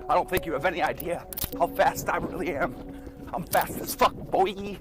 I don't think you have any idea how fast I really am. I'm fast as fuck, boy.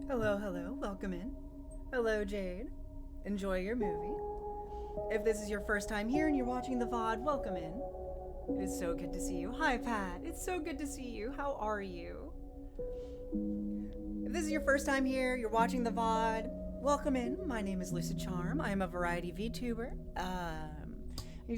Hello, hello, welcome in. Hello, Jade. Enjoy your movie. If this is your first time here and you're watching the VOD, welcome in. It is so good to see you. Hi, Pat. It's so good to see you. How are you? If this is your first time here, you're watching the VOD, welcome in. My name is Lucid Charm. I am a variety VTuber.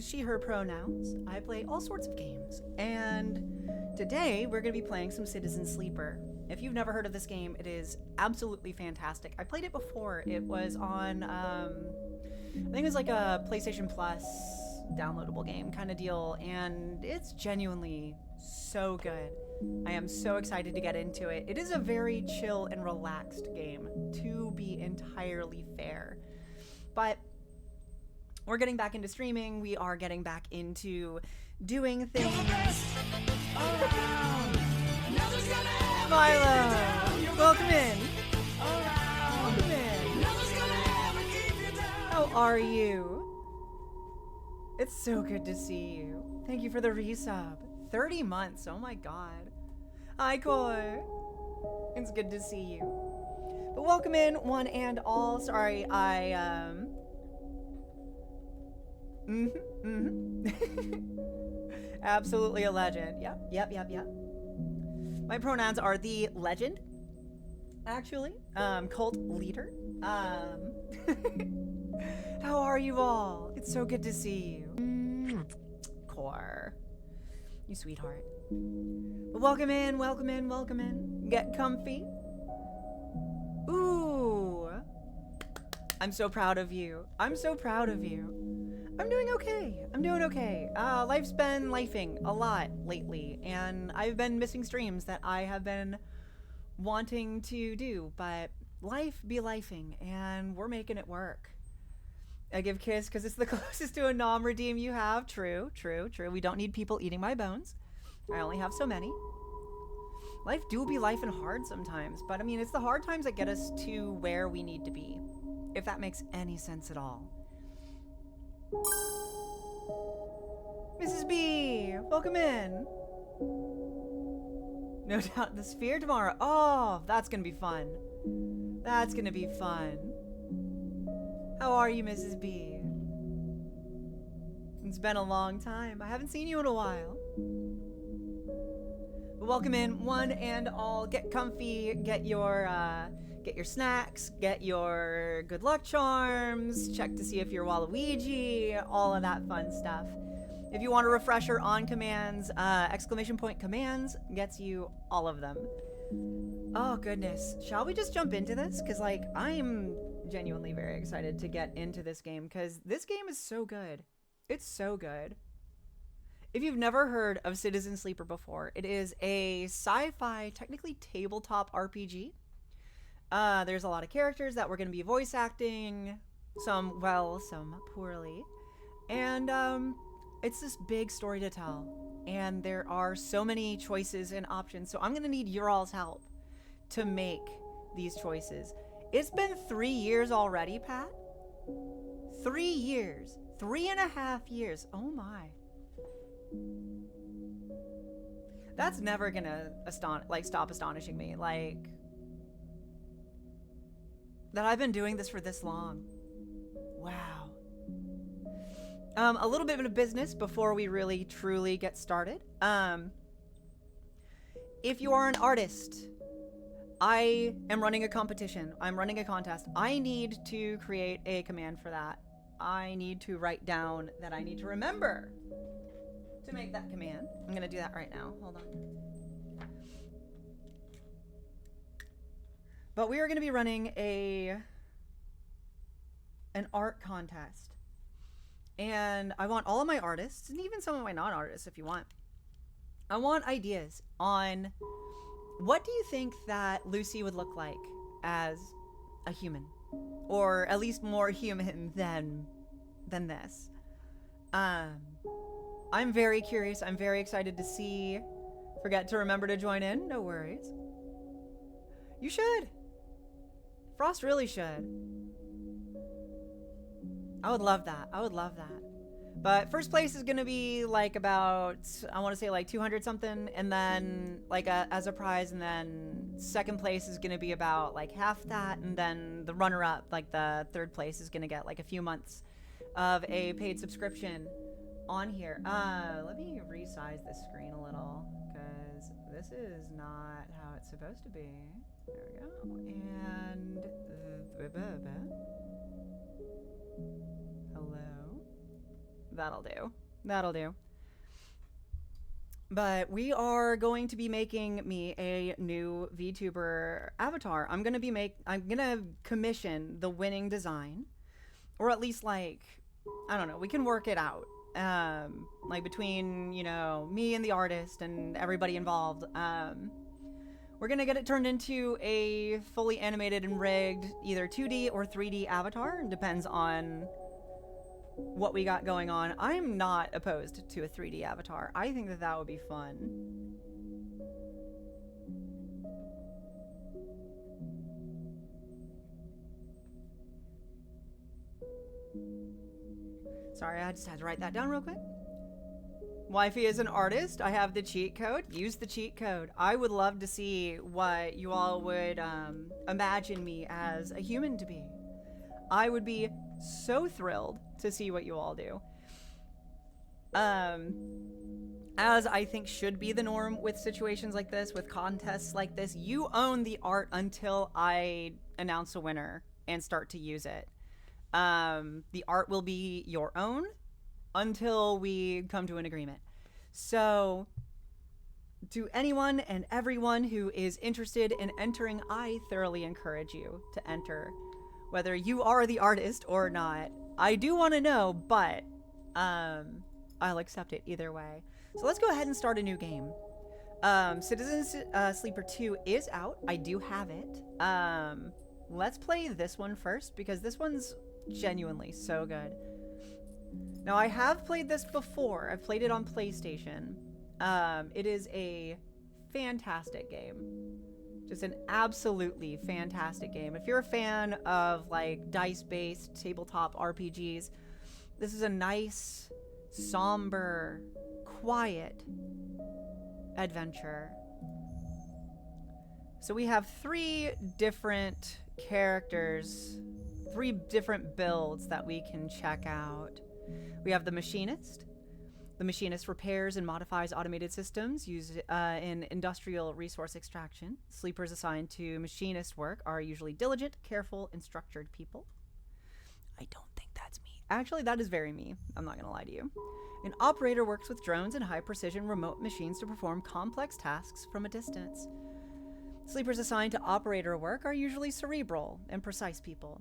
She, her pronouns. I play all sorts of games. And today, we're going to be playing some Citizen Sleeper. If you've never heard of this game, it is absolutely fantastic. I played it before. It was on, I think it was like a PlayStation Plus downloadable game kind of deal, and it's genuinely so good. I am so excited to get into it. It is a very chill and relaxed game, to be entirely fair. But we're getting back into streaming. We are getting back into doing things. Milo, welcome in. Welcome in. How are you? It's so good to see you. Thank you for the resub. 30 months, oh my god. Hi, Koi. It's good to see you. But welcome in, one and all. Sorry, Absolutely a legend. Yep. My pronouns are the legend, actually. Cult leader. How are you all? It's so good to see you. Core. You sweetheart. But welcome in. Get comfy. Ooh. I'm so proud of you. I'm doing okay. Life's been lifing a lot lately, and I've been missing streams that I have been wanting to do, but life be lifing, and we're making it work. I give kiss because it's the closest to a nom redeem you have. True. We don't need people eating my bones. I only have so many. Life do be life and hard sometimes, but I mean, it's the hard times that get us to where we need to be, if that makes any sense at all. Mrs. B, welcome in. No doubt the sphere tomorrow. Oh, that's gonna be fun. How are you, Mrs. B? It's been a long time. I haven't seen you in a while. But welcome in, one and all. Get comfy, get your get your snacks, get your good luck charms, check to see if you're Waluigi, all of that fun stuff. If you want a refresher on commands, exclamation point commands gets you all of them. Oh goodness, shall we just jump into this? Because like, I'm genuinely very excited to get into this game because this game is so good. It's so good. If you've never heard of Citizen Sleeper before, it is a sci-fi, technically tabletop RPG. There's a lot of characters that we're going to be voice acting, some well, some poorly. And it's this big story to tell. And there are so many choices and options. So I'm going to need your all's help to make these choices. It's been 3 years already, Pat. 3 years. 3.5 years. Oh my. That's never gonna stop astonishing me. Like, that I've been doing this for this long. Wow. A little bit of a business before we really truly get started. If you are an artist, I am running a competition. I'm running a contest. I need to create a command for that. I need to write down that I need to remember to make that command. I'm gonna do that right now. Hold on. But we are gonna be running an art contest. And I want all of my artists, and even some of my non-artists if you want. I want ideas on what do you think that Lucy would look like as a human? Or at least more human than this. I'm very curious. I'm very excited to see. Forget to remember to join in. No worries. You should. Frost really should. I would love that. I would love that. But first place is going to be like about, I want to say like 200 something. And then like as a prize. And then second place is going to be about like half that. And then the runner up, like the third place, is going to get like a few months of a paid subscription on here. Let me resize this screen a little because this is not how it's supposed to be. There we go. And hello. That'll do. That'll do. But we are going to be making me a new VTuber avatar. I'm gonna commission the winning design, or at least like, I don't know. We can work it out. Like between, you know, me and the artist and everybody involved. We're gonna get it turned into a fully animated and rigged either 2D or 3D avatar. It depends on what we got going on. I'm not opposed to a 3D avatar. I think that that would be fun. Sorry, I just had to write that down real quick. Wifey is an artist. I have the cheat code. Use the cheat code. I would love to see what you all would imagine me as a human to be. I would be so thrilled to see what you all do. As I think should be the norm with situations like this, with contests like this, you own the art until I announce a winner and start to use it. The art will be your own until we come to an agreement. So, to anyone and everyone who is interested in entering, I thoroughly encourage you to enter. Whether you are the artist or not, I do want to know, but I'll accept it either way. So let's go ahead and start a new game. Citizen Sleeper 2 is out. I do have it. Let's play this one first because this one's genuinely so good. Now, I have played this before. I've played it on PlayStation. It is a fantastic game. Just an absolutely fantastic game. If you're a fan of like dice-based tabletop RPGs, this is a nice, somber, quiet adventure. So we have 3 different characters, 3 different builds that we can check out. We have the machinist, The machinist repairs and modifies automated systems used in industrial resource extraction. Sleepers assigned to machinist work are usually diligent, careful, and structured people. I don't think that's me. Actually, that is very me. I'm not going to lie to you. An operator works with drones and high-precision remote machines to perform complex tasks from a distance. Sleepers assigned to operator work are usually cerebral and precise people.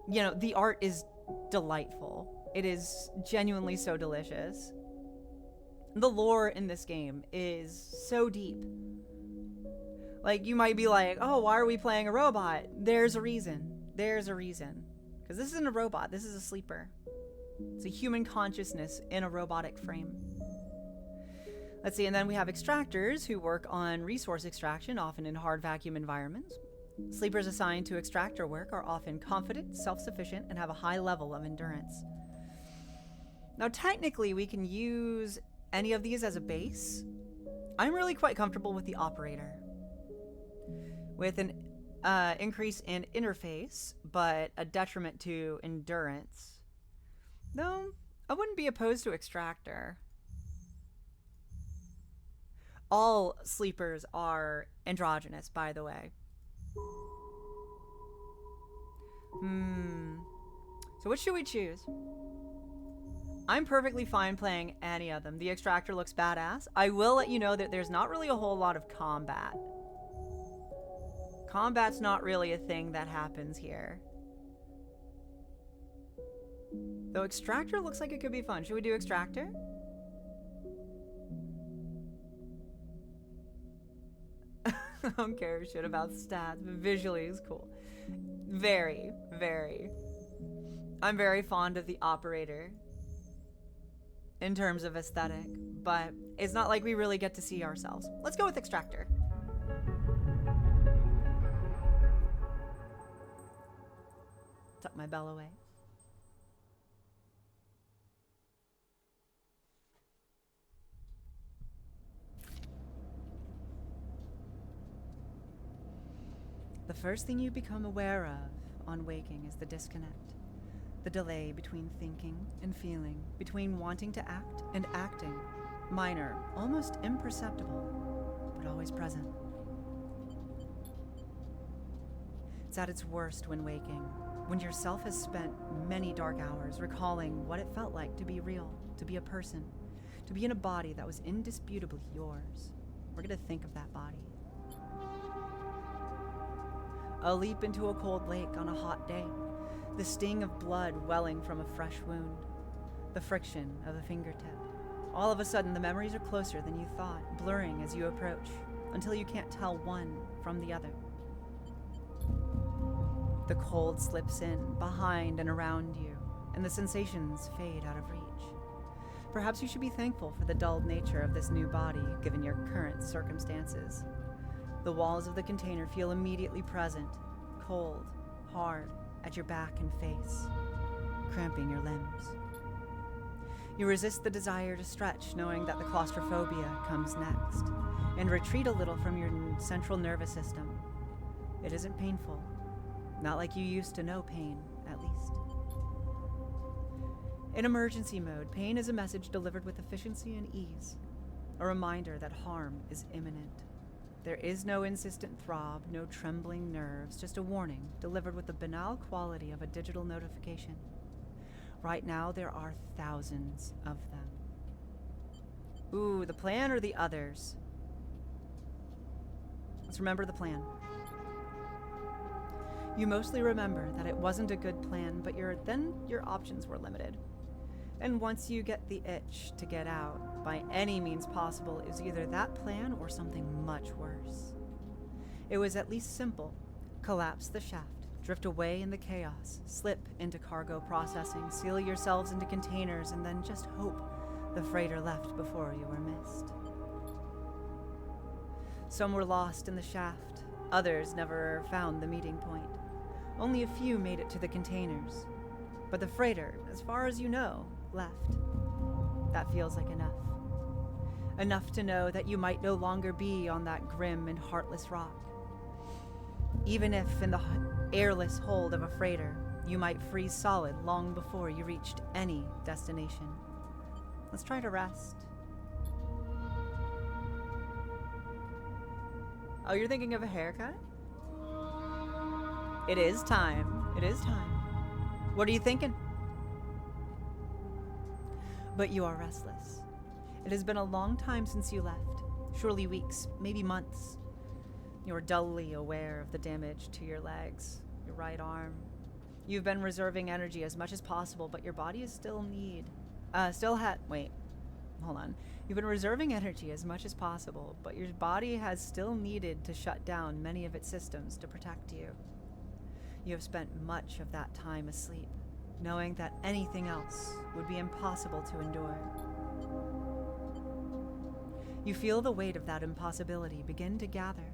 You know, the art is delightful. It is genuinely so delicious. The lore in this game is so deep. Like, you might be like, oh, why are we playing a robot? There's a reason. There's a reason. Because this isn't a robot. This is a sleeper. It's a human consciousness in a robotic frame. Let's see, and then we have extractors who work on resource extraction, often in hard vacuum environments. Sleepers assigned to extractor work are often confident, self-sufficient, and have a high level of endurance. Now, technically, we can use any of these as a base. I'm really quite comfortable with the operator. With an increase in interface, but a detriment to endurance. Though, I wouldn't be opposed to extractor. All sleepers are androgynous, by the way. So which should we choose? I'm perfectly fine playing any of them. The extractor looks badass. I will let you know that there's not really a whole lot of combat. Combat's not really a thing that happens here. Though extractor looks like it could be fun. Should we do extractor? I don't care shit about stats, but visually it's cool. Very, very. I'm very fond of the operator in terms of aesthetic, but it's not like we really get to see ourselves. Let's go with extractor. Tuck my bell away. The first thing you become aware of on waking is the disconnect. The delay between thinking and feeling, between wanting to act and acting. Minor, almost imperceptible, but always present. It's at its worst when waking, when yourself has spent many dark hours recalling what it felt like to be real, to be a person, to be in a body that was indisputably yours. We're going to think of that body. A leap into a cold lake on a hot day, the sting of blood welling from a fresh wound, the friction of a fingertip. All of a sudden, the memories are closer than you thought, blurring as you approach, until you can't tell one from the other. The cold slips in, behind and around you, and the sensations fade out of reach. Perhaps you should be thankful for the dulled nature of this new body, given your current circumstances. The walls of the container feel immediately present, cold, hard, at your back and face, cramping your limbs. You resist the desire to stretch, knowing that the claustrophobia comes next, and retreat a little from your central nervous system. It isn't painful, not like you used to know pain, at least. In emergency mode, pain is a message delivered with efficiency and ease, a reminder that harm is imminent. There is no insistent throb, no trembling nerves, just a warning delivered with the banal quality of a digital notification. Right now, there are thousands of them. Ooh, the plan or the others? Let's remember the plan. You mostly remember that it wasn't a good plan, but your options were limited. And once you get the itch to get out, by any means possible, it was either that plan or something much worse. It was at least simple. Collapse the shaft, drift away in the chaos, slip into cargo processing, seal yourselves into containers, and then just hope the freighter left before you were missed. Some were lost in the shaft. Others never found the meeting point. Only a few made it to the containers. But the freighter, as far as you know, left. That feels like enough. Enough to know that you might no longer be on that grim and heartless rock. Even if, in the airless hold of a freighter, you might freeze solid long before you reached any destination. Let's try to rest. Oh, you're thinking of a haircut? It is time. It is time. What are you thinking? But you are restless. It has been a long time since you left. Surely weeks, maybe months. You are dully aware of the damage to your legs, your right arm. You've been reserving energy as much as possible, but your body is wait, hold on. You've been reserving energy as much as possible, but your body has still needed to shut down many of its systems to protect you. You have spent much of that time asleep, knowing that anything else would be impossible to endure. You feel the weight of that impossibility begin to gather.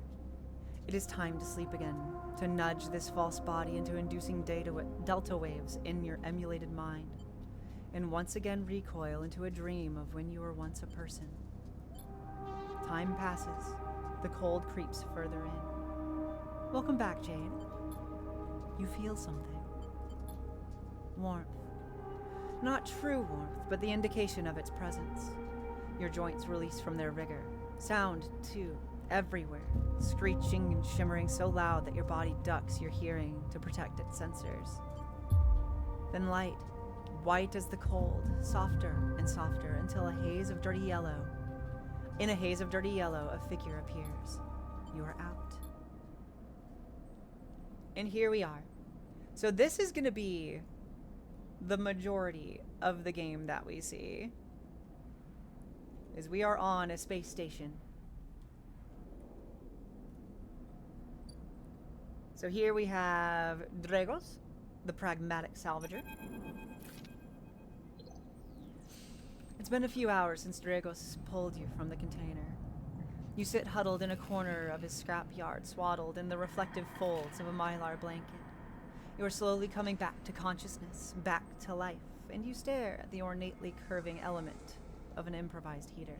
It is time to sleep again, to nudge this false body into inducing delta waves in your emulated mind, and once again recoil into a dream of when you were once a person. Time passes. The cold creeps further in. Welcome back, Jade. You feel something. Warmth. Not true warmth, but the indication of its presence. Your joints release from their rigor. Sound, too, everywhere, screeching and shimmering so loud that your body ducks your hearing to protect its sensors. Then light, white as the cold, softer and softer until in a haze of dirty yellow, a figure appears. You are out. And here we are. So this is going to be the majority of the game that we see. Is we are on a space station. So here we have Dragos, the pragmatic salvager. It's been a few hours since Dragos pulled you from the container. You sit huddled in a corner of his scrapyard, swaddled in the reflective folds of a mylar blanket. You are slowly coming back to consciousness, back to life, and you stare at the ornately curving element of an improvised heater.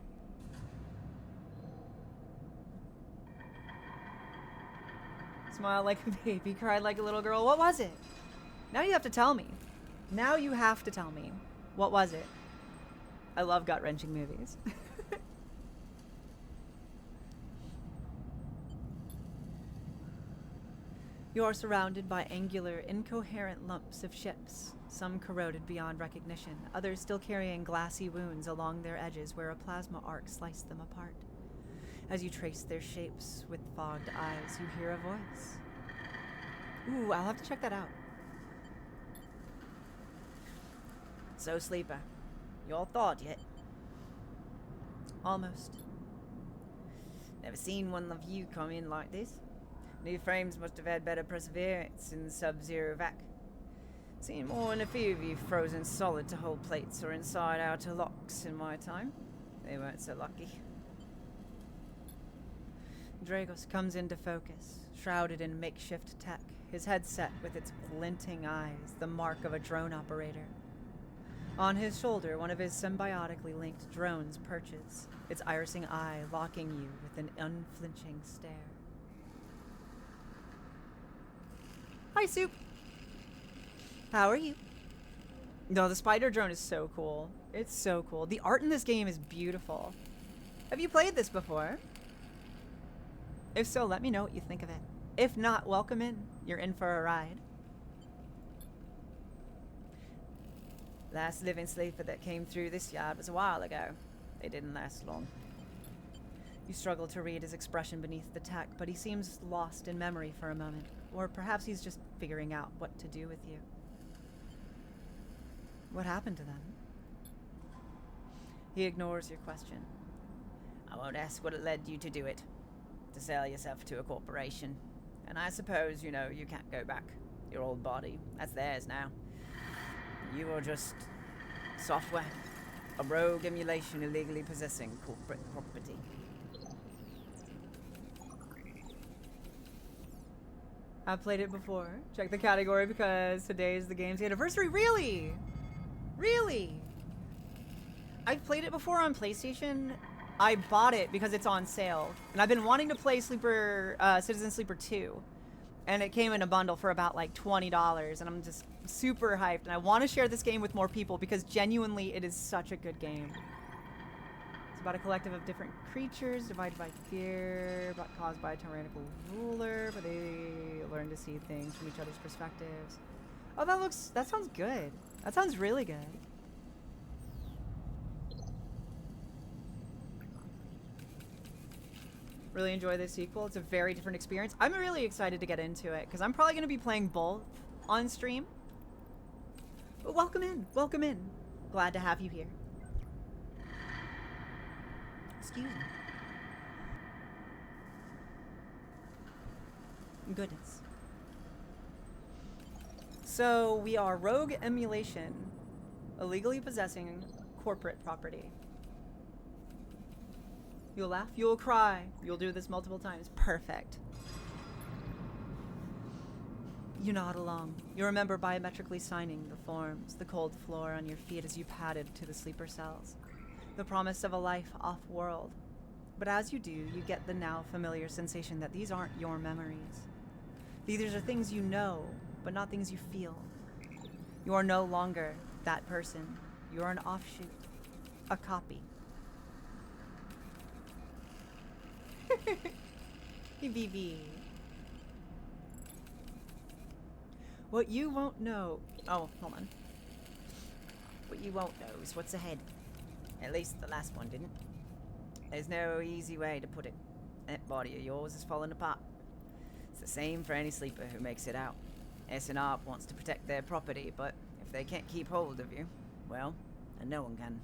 Smile like a baby, cried like a little girl. What was it? Now you have to tell me. Now you have to tell me. What was it? I love gut-wrenching movies. You are surrounded by angular, incoherent lumps of ships, some corroded beyond recognition, others still carrying glassy wounds along their edges where a plasma arc sliced them apart. As you trace their shapes with fogged eyes, you hear a voice. Ooh, I'll have to check that out. So, Sleeper, you all thawed yet? Almost. Never seen one of you come in like this. New frames must have had better perseverance in the sub-zero vac. Seen more than a few of you frozen solid to hold plates or inside outer locks in my time. They weren't so lucky. Dragos comes into focus, shrouded in makeshift tech, his head set with its glinting eyes, the mark of a drone operator. On his shoulder, one of his symbiotically linked drones perches, its irising eye locking you with an unflinching stare. Hi, Soup. How are you? No, the spider drone is so cool. It's so cool. The art in this game is beautiful. Have you played this before? If so, let me know what you think of it. If not, welcome in. You're in for a ride. Last living sleeper that came through this yard was a while ago. They didn't last long. You struggle to read his expression beneath the tech, but he seems lost in memory for a moment. Or perhaps he's just figuring out what to do with you. What happened to them? He ignores your question. I won't ask what led you to do it. To sell yourself to a corporation. And I suppose, you know, you can't go back. Your old body, that's theirs now. You are just software. A rogue emulation illegally possessing corporate property. I've played it before. Check the category because today is the game's anniversary. Really? Really? I've played it before on PlayStation. I bought it because it's on sale. And I've been wanting to play Citizen Sleeper 2. And it came in a bundle for about like $20. And I'm just super hyped, and I want to share this game with more people because genuinely it is such a good game. It's about a collective of different creatures divided by fear, caused by a tyrannical ruler, but they learn to see things from each other's perspectives. Oh, that sounds good. That sounds really good. Really enjoy this sequel. It's a very different experience. I'm really excited to get into it because I'm probably going to be playing both on stream. But welcome in. Welcome in. Glad to have you here. Excuse me. Goodness. So we are rogue emulation, illegally possessing corporate property. You'll laugh, you'll cry, you'll do this multiple times. Perfect. You nod along. You remember biometrically signing the forms, the cold floor on your feet as you padded to the sleeper cells. The promise of a life off-world. But as you do, you get the now familiar sensation that these aren't your memories. These are things you know, but not things you feel. You are no longer that person. You are an offshoot, a copy. BB. What you won't know. Oh, hold on. What you won't know is what's ahead. At least the last one didn't. There's no easy way to put it. That body of yours is falling apart. It's the same for any sleeper who makes it out. SNR wants to protect their property, but if they can't keep hold of you, well, then no one can.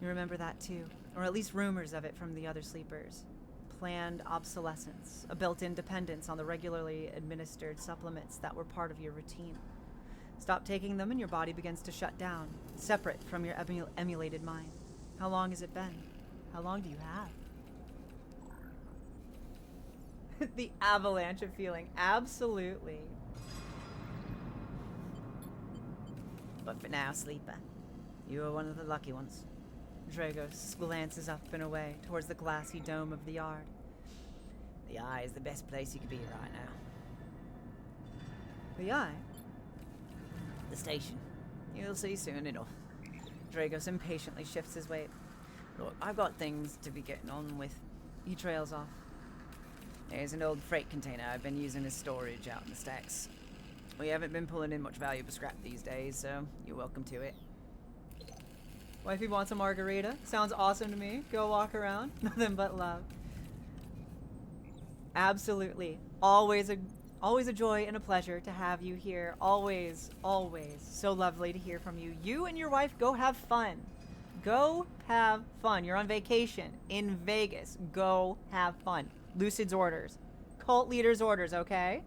You remember that too, or at least rumors of it from the other sleepers. Planned obsolescence, a built-in dependence on the regularly administered supplements that were part of your routine. Stop taking them and your body begins to shut down, separate from your emulated mind. How long has it been? How long do you have? The avalanche of feeling, absolutely. But for now, sleeper, you are one of the lucky ones. Dragos glances up and away towards the glassy dome of the yard. The Eye is the best place you could be right now. The Eye? The station. You'll see soon enough. Dragos impatiently shifts his weight. Look, I've got things to be getting on with. He trails off. There's an old freight container I've been using as storage out in the stacks. We haven't been pulling in much valuable scrap these days, so you're welcome to it. Wifey wants a margarita. Sounds awesome to me. Go walk around. Nothing but love. Absolutely. Always a joy and a pleasure to have you here. Always, always so lovely to hear from you. You and your wife go have fun. Go have fun. You're on vacation in Vegas. Go have fun. Lucid's orders. Cult leader's orders, okay?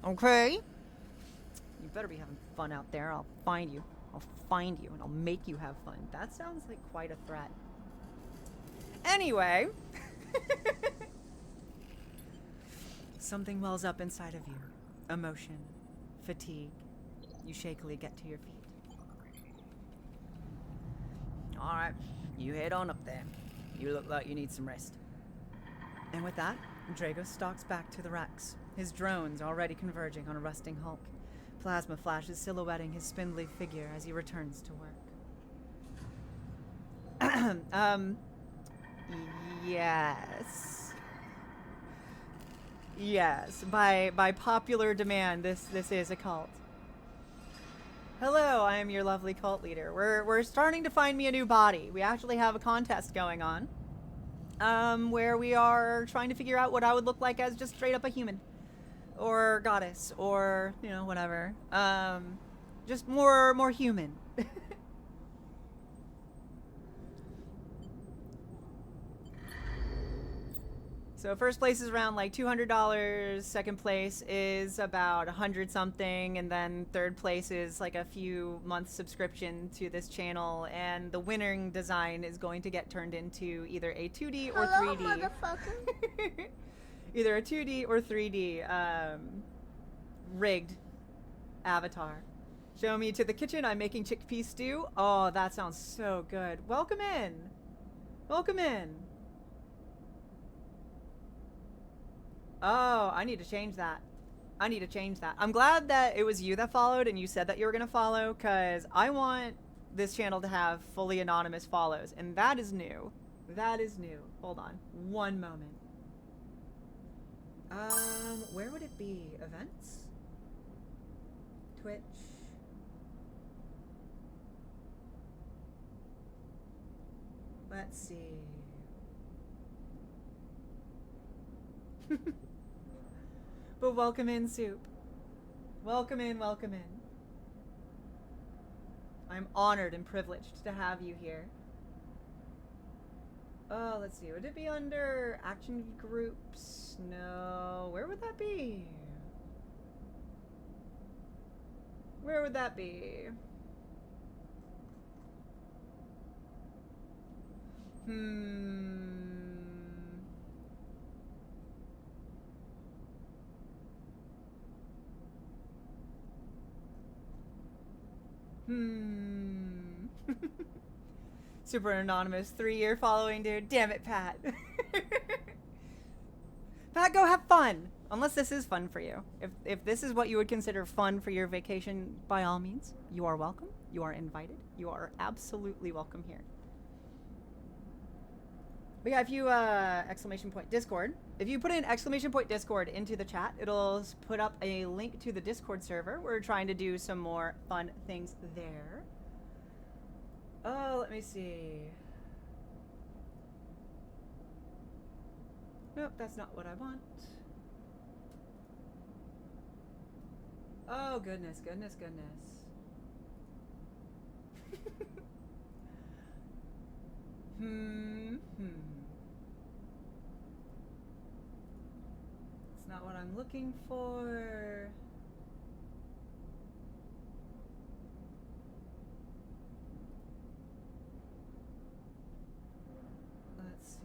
Okay? You better be having fun out there. I'll find you. I'll find you and I'll make you have fun. That sounds like quite a threat. Anyway. Something wells up inside of you. Emotion. Fatigue. You shakily get to your feet. Alright, you head on up there. You look like you need some rest. And with that, Drago stalks back to the racks, his drones already converging on a rusting hulk. Plasma flashes silhouetting his spindly figure as he returns to work. Yes. Yes, by popular demand, this is a cult. Hello, I am your lovely cult leader. We're starting to find me a new body. We actually have a contest going on. Where we are trying to figure out what I would look like as just straight up a human. Or goddess, or, you know, whatever. Just more human. So first place is around like $200, second place is about 100 something, and then third place is like a few months subscription to this channel, and the winning design is going to get turned into either a 2D or 3D. Hello, motherfucker. Either a 2D or 3D rigged avatar. Show me to the kitchen. I'm making chickpea stew. Oh, that sounds so good. Welcome in. Welcome in. Oh, I need to change that. I need to change that. I'm glad that it was you that followed and you said that you were going to follow, because I want this channel to have fully anonymous follows, and that is new. That is new. Hold on. One moment. Where would it be? Events? Twitch? Let's see. But welcome in, Soup. Welcome in, welcome in. I'm honored and privileged to have you here. Oh, let's see. Would it be under action groups? No. Where would that be? Where would that be? Super anonymous 3-year following, dude. Damn it, Pat. Pat, go have fun. Unless this is fun for you. If this is what you would consider fun for your vacation, by all means, you are welcome. You are invited. You are absolutely welcome here. But yeah, if you, !Discord. If you put in !Discord into the chat, it'll put up a link to the Discord server. We're trying to do some more fun things there. Oh, let me see. Nope, that's not what I want. Oh, goodness, goodness, goodness. It's not what I'm looking for. Let's see.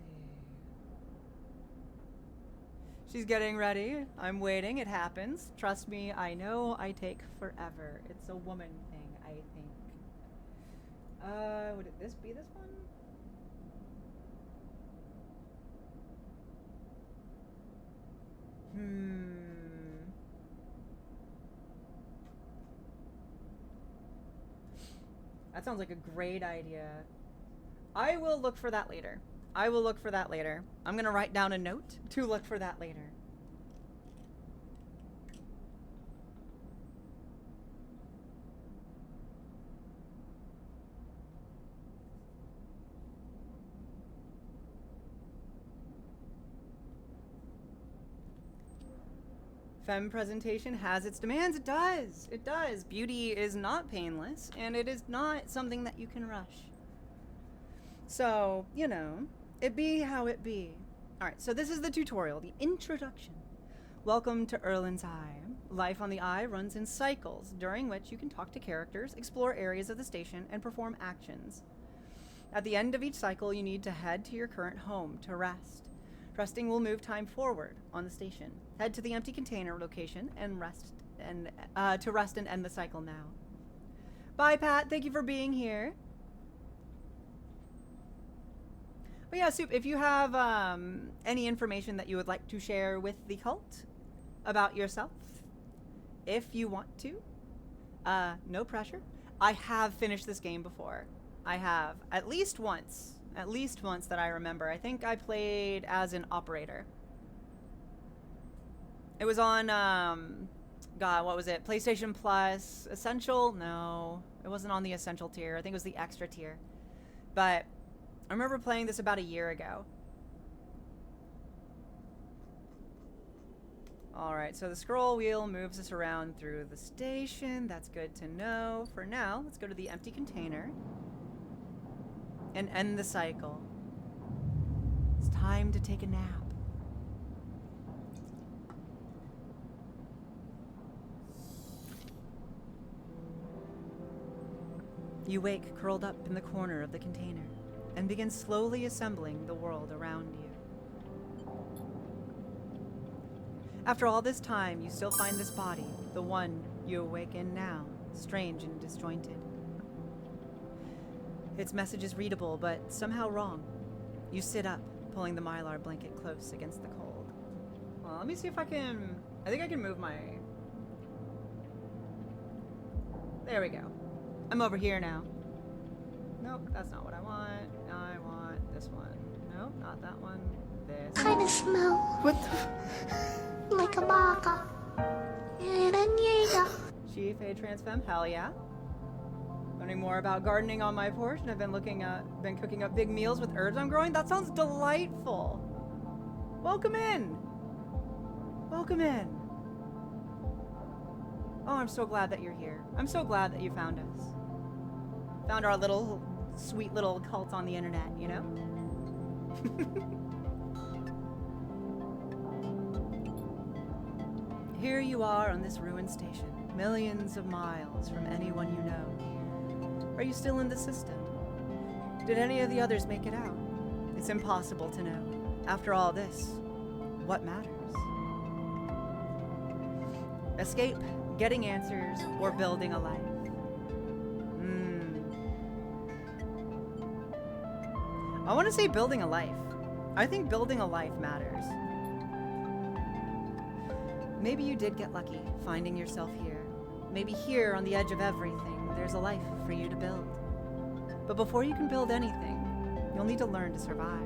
She's getting ready. I'm waiting. It happens. Trust me, I know I take forever. It's a woman thing, I think. Would this be this one? That sounds like a great idea. I will look for that later. I will look for that later. I'm gonna write down a note to look for that later. Femme presentation has its demands. It does. It does. Beauty is not painless, and it is not something that you can rush. So, you know, it be how it be. Alright, so this is the tutorial, the introduction. Welcome to Erlin's Eye. Life on the Eye runs in cycles, during which you can talk to characters, explore areas of the station, and perform actions. At the end of each cycle, you need to head to your current home to rest. Resting will move time forward on the station. Head to the empty container location and rest and end the cycle now. Bye, Pat. Thank you for being here. But yeah, Soup, if you have any information that you would like to share with the cult about yourself, if you want to, no pressure. I have finished this game before. I have, at least once that I remember. I think I played as an operator. It was on, God, what was it? PlayStation Plus, Essential? No, it wasn't on the Essential tier. I think it was the Extra tier. But I remember playing this about a year ago. Alright, so the scroll wheel moves us around through the station. That's good to know. For now, let's go to the empty container and end the cycle. It's time to take a nap. You wake curled up in the corner of the container and begin slowly assembling the world around you. After all this time, you still find this body, the one you awake in now, strange and disjointed. Its message is readable, but somehow wrong. You sit up, pulling the mylar blanket close against the cold. Well, let me see if I can... I think I can move my There we go. I'm over here now. Nope, that's not what I want. I want this one. Nope, not that one. This. Kind of smell What the? like a baka. Chief, a trans femme? Hell yeah. Learning more about gardening on my porch, and I've been cooking up big meals with herbs I'm growing. That sounds delightful. Welcome in. Welcome in. Oh, I'm so glad that you're here. I'm so glad that you found us. Found our little, sweet little cult on the internet, you know? Here you are on this ruined station, millions of miles from anyone you know. Are you still in the system? Did any of the others make it out? It's impossible to know. After all this, what matters? Escape, getting answers, or building a life? I want to say building a life. I think building a life matters. Maybe you did get lucky, finding yourself here. Maybe here, on the edge of everything, there's a life for you to build. But before you can build anything, you'll need to learn to survive.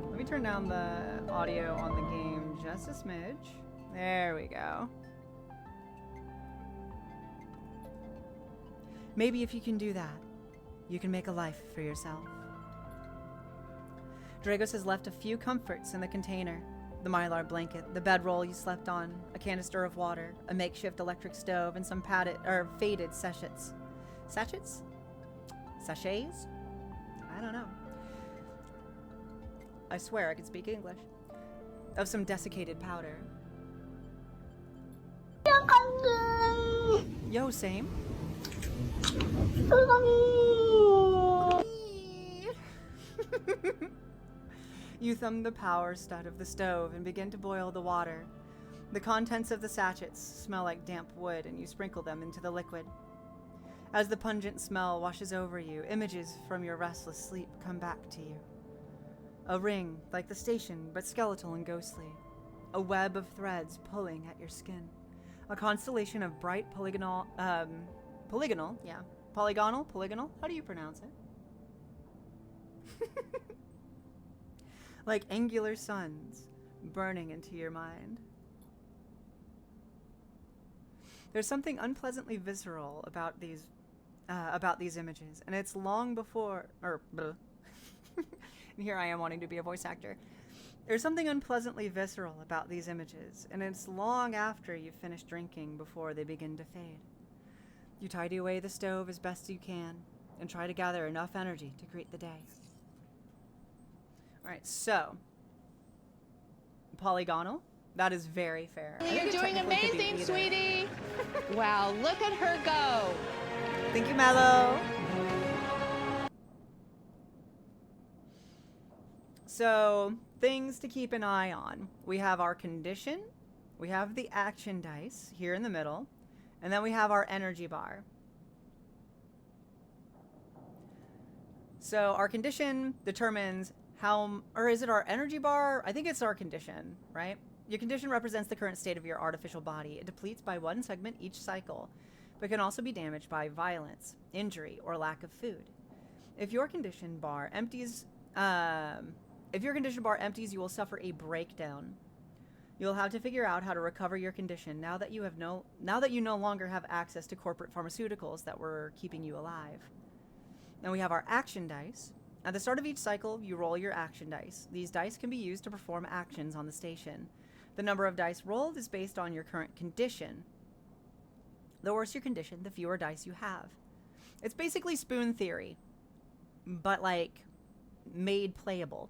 Let me turn down the audio on the game just a smidge. There we go. Maybe if you can do that, you can make a life for yourself. Dragos has left a few comforts in the container. The mylar blanket, the bedroll you slept on, a canister of water, a makeshift electric stove, and some faded sachets. Sachets? Sachets? I don't know. I swear I can speak English. Of some desiccated powder. Yo, same. You thumb the power stud of the stove and begin to boil the water. The contents of the sachets smell like damp wood, and you sprinkle them into the liquid. As the pungent smell washes over you, images from your restless sleep come back to you. A ring, like the station, but skeletal and ghostly. A web of threads pulling at your skin. A constellation of bright polygonal, how do you pronounce it? Like angular suns burning into your mind. There's something unpleasantly visceral about these images, and it's long before, and here I am wanting to be a voice actor. There's something unpleasantly visceral about these images, and it's long after you've finished drinking before they begin to fade. You tidy away the stove as best you can, and try to gather enough energy to greet the day. Alright, so polygonal. That is very fair. You're doing amazing, sweetie. Wow, look at her go. Thank you, Mello. So, things to keep an eye on. We have our condition. We have the action dice here in the middle. And then we have our energy bar. So, our condition determines or is it our energy bar? I think it's our condition, right? Your condition represents the current state of your artificial body. It depletes by one segment each cycle, but can also be damaged by violence, injury, or lack of food. If your condition bar empties, you will suffer a breakdown. You'll have to figure out how to recover your condition now that you no longer have access to corporate pharmaceuticals that were keeping you alive. Then we have our action dice. At the start of each cycle, you roll your action dice. These dice can be used to perform actions on the station. The number of dice rolled is based on your current condition. The worse your condition, the fewer dice you have. It's basically spoon theory, but like made playable.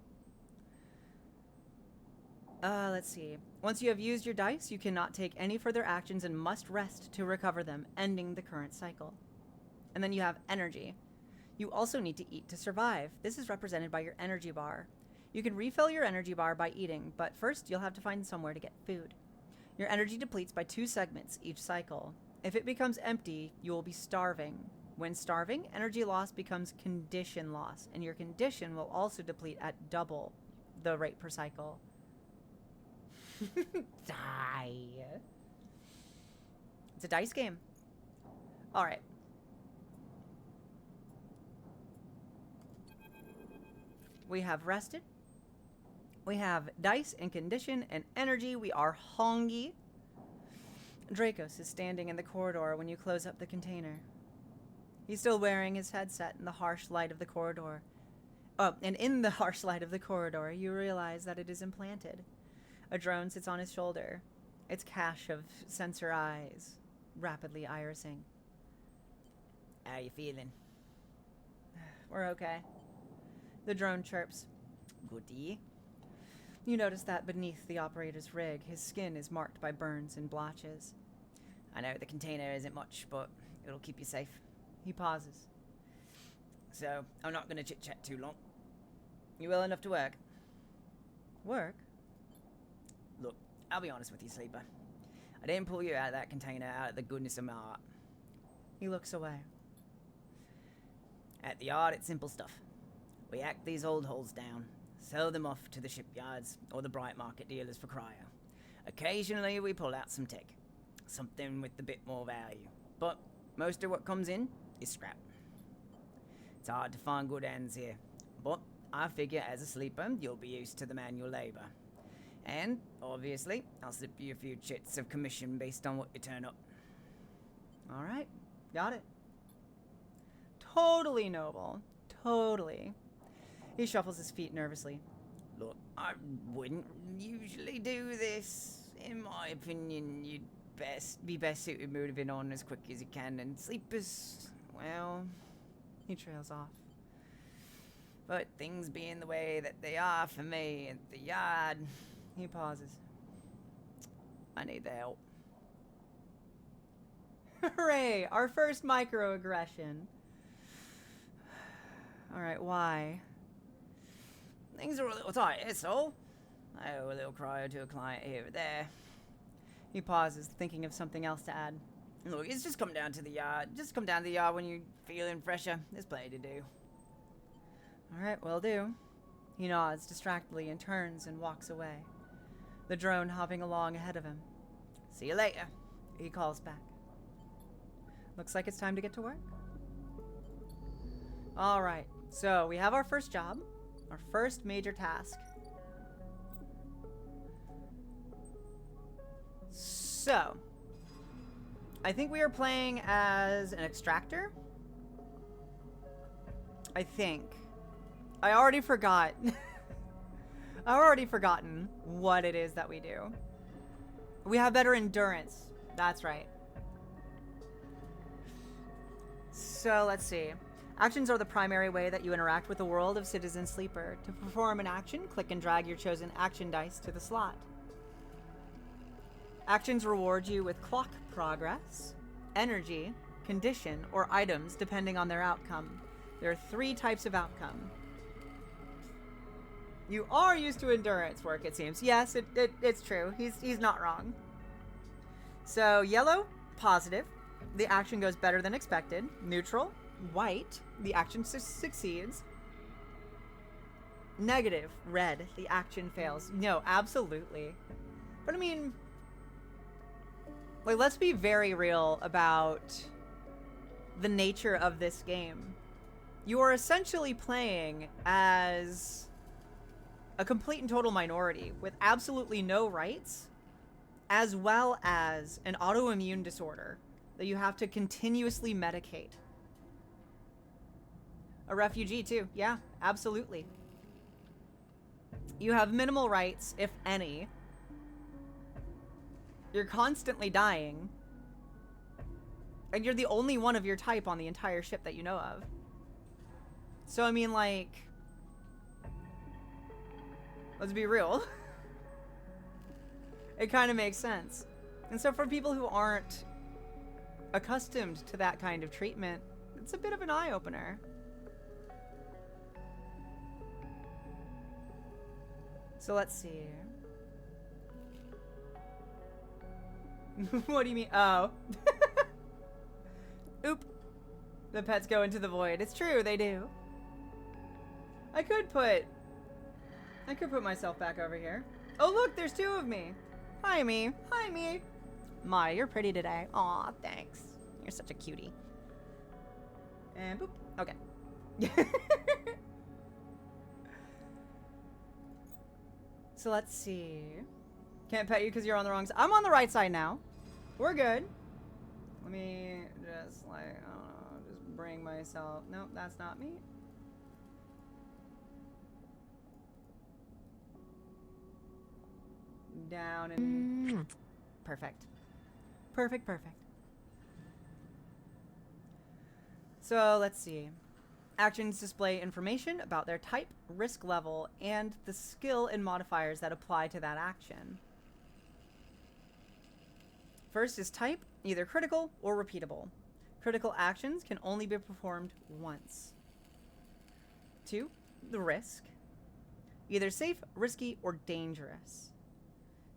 Let's see. Once you have used your dice, you cannot take any further actions and must rest to recover them, ending the current cycle. And then you have energy. You also need to eat to survive. This is represented by your energy bar. You can refill your energy bar by eating, but first you'll have to find somewhere to get food. Your energy depletes by 2 segments each cycle. If it becomes empty, you will be starving. When starving, energy loss becomes condition loss, and your condition will also deplete at double the rate per cycle. Die. It's a dice game. Alright. We have rested. We have dice and condition and energy. We are hongy. Dracos is standing in the corridor when you close up the container. He's still wearing his headset in the harsh light of the corridor. Oh, and in the harsh light of the corridor, you realize that it is implanted. A drone sits on his shoulder, its cache of sensor eyes rapidly irising. How you feeling? We're okay. The drone chirps. Goodie. You notice that beneath the operator's rig, his skin is marked by burns and blotches. I know the container isn't much, but it'll keep you safe. He pauses. So, I'm not going to chit-chat too long. You well enough to work? Work? Look, I'll be honest with you, Sleeper. I didn't pull you out of that container out of the goodness of my heart. He looks away. At the yard, it's simple stuff. We hack these old hulls down, sell them off to the shipyards or the bright market dealers for cryo. Occasionally, we pull out some tech. Something with a bit more value. But most of what comes in is scrap. It's hard to find good ends here. But I figure as a sleeper, you'll be used to the manual labor. And, obviously, I'll slip you a few chits of commission based on what you turn up. Alright, got it. Totally noble. Totally. He shuffles his feet nervously. Look, I wouldn't usually do this. In my opinion, you'd be best suited moving on as quick as you can, and sleepers, well... He trails off. But things being the way that they are for me at the yard... He pauses. I need the help. Hooray! Our first microaggression. Alright, why? Things are a little tight, that's all. I owe a little cryo to a client here or there. He pauses, thinking of something else to add. Look, it's just come down to the yard. Just come down to the yard when you're feeling fresher. There's plenty to do. Alright, will do. He nods distractedly and turns and walks away. The drone hopping along ahead of him. See you later, he calls back. Looks like it's time to get to work. Alright, so we have our first job. Our first major task. So, I think we are playing as an extractor. I think. I already forgot. I've already forgotten what it is that we do. We have better endurance. That's right. So, let's see. Actions are the primary way that you interact with the world of Citizen Sleeper. To perform an action, click and drag your chosen action dice to the slot. Actions reward you with clock progress, energy, condition, or items depending on their outcome. There are 3 types of outcome. You are used to endurance work, it seems. Yes, it's true. He's not wrong. So, yellow, positive. The action goes better than expected. Neutral, white. The action succeeds. Negative, red. The action fails. No, absolutely. But I mean... like, let's be very real about the nature of this game. You are essentially playing as a complete and total minority with absolutely no rights, as well as an autoimmune disorder that you have to continuously medicate. A refugee, too. Yeah, absolutely. You have minimal rights, if any. You're constantly dying. And you're the only one of your type on the entire ship that you know of. So, I mean, like... let's be real. It kind of makes sense. And so for people who aren't accustomed to that kind of treatment, it's a bit of an eye-opener. So let's see. What do you mean? Oh. Oop. The pets go into the void. It's true, they do. I could put myself back over here. Oh, look, there's 2 of me. Hi, me. Hi, me. My, you're pretty today. Aw, thanks. You're such a cutie. And boop. Okay. So let's see. Can't pet you because you're on the wrong side. I'm on the right side now. We're good. Let me just, like, I don't know, just bring myself. Nope, that's not me. Down and... Perfect. Perfect, perfect. So, let's see. Actions display information about their type, risk level, and the skill and modifiers that apply to that action. First is type, either critical or repeatable. Critical actions can only be performed once. 2, the risk. Either safe, risky, or dangerous.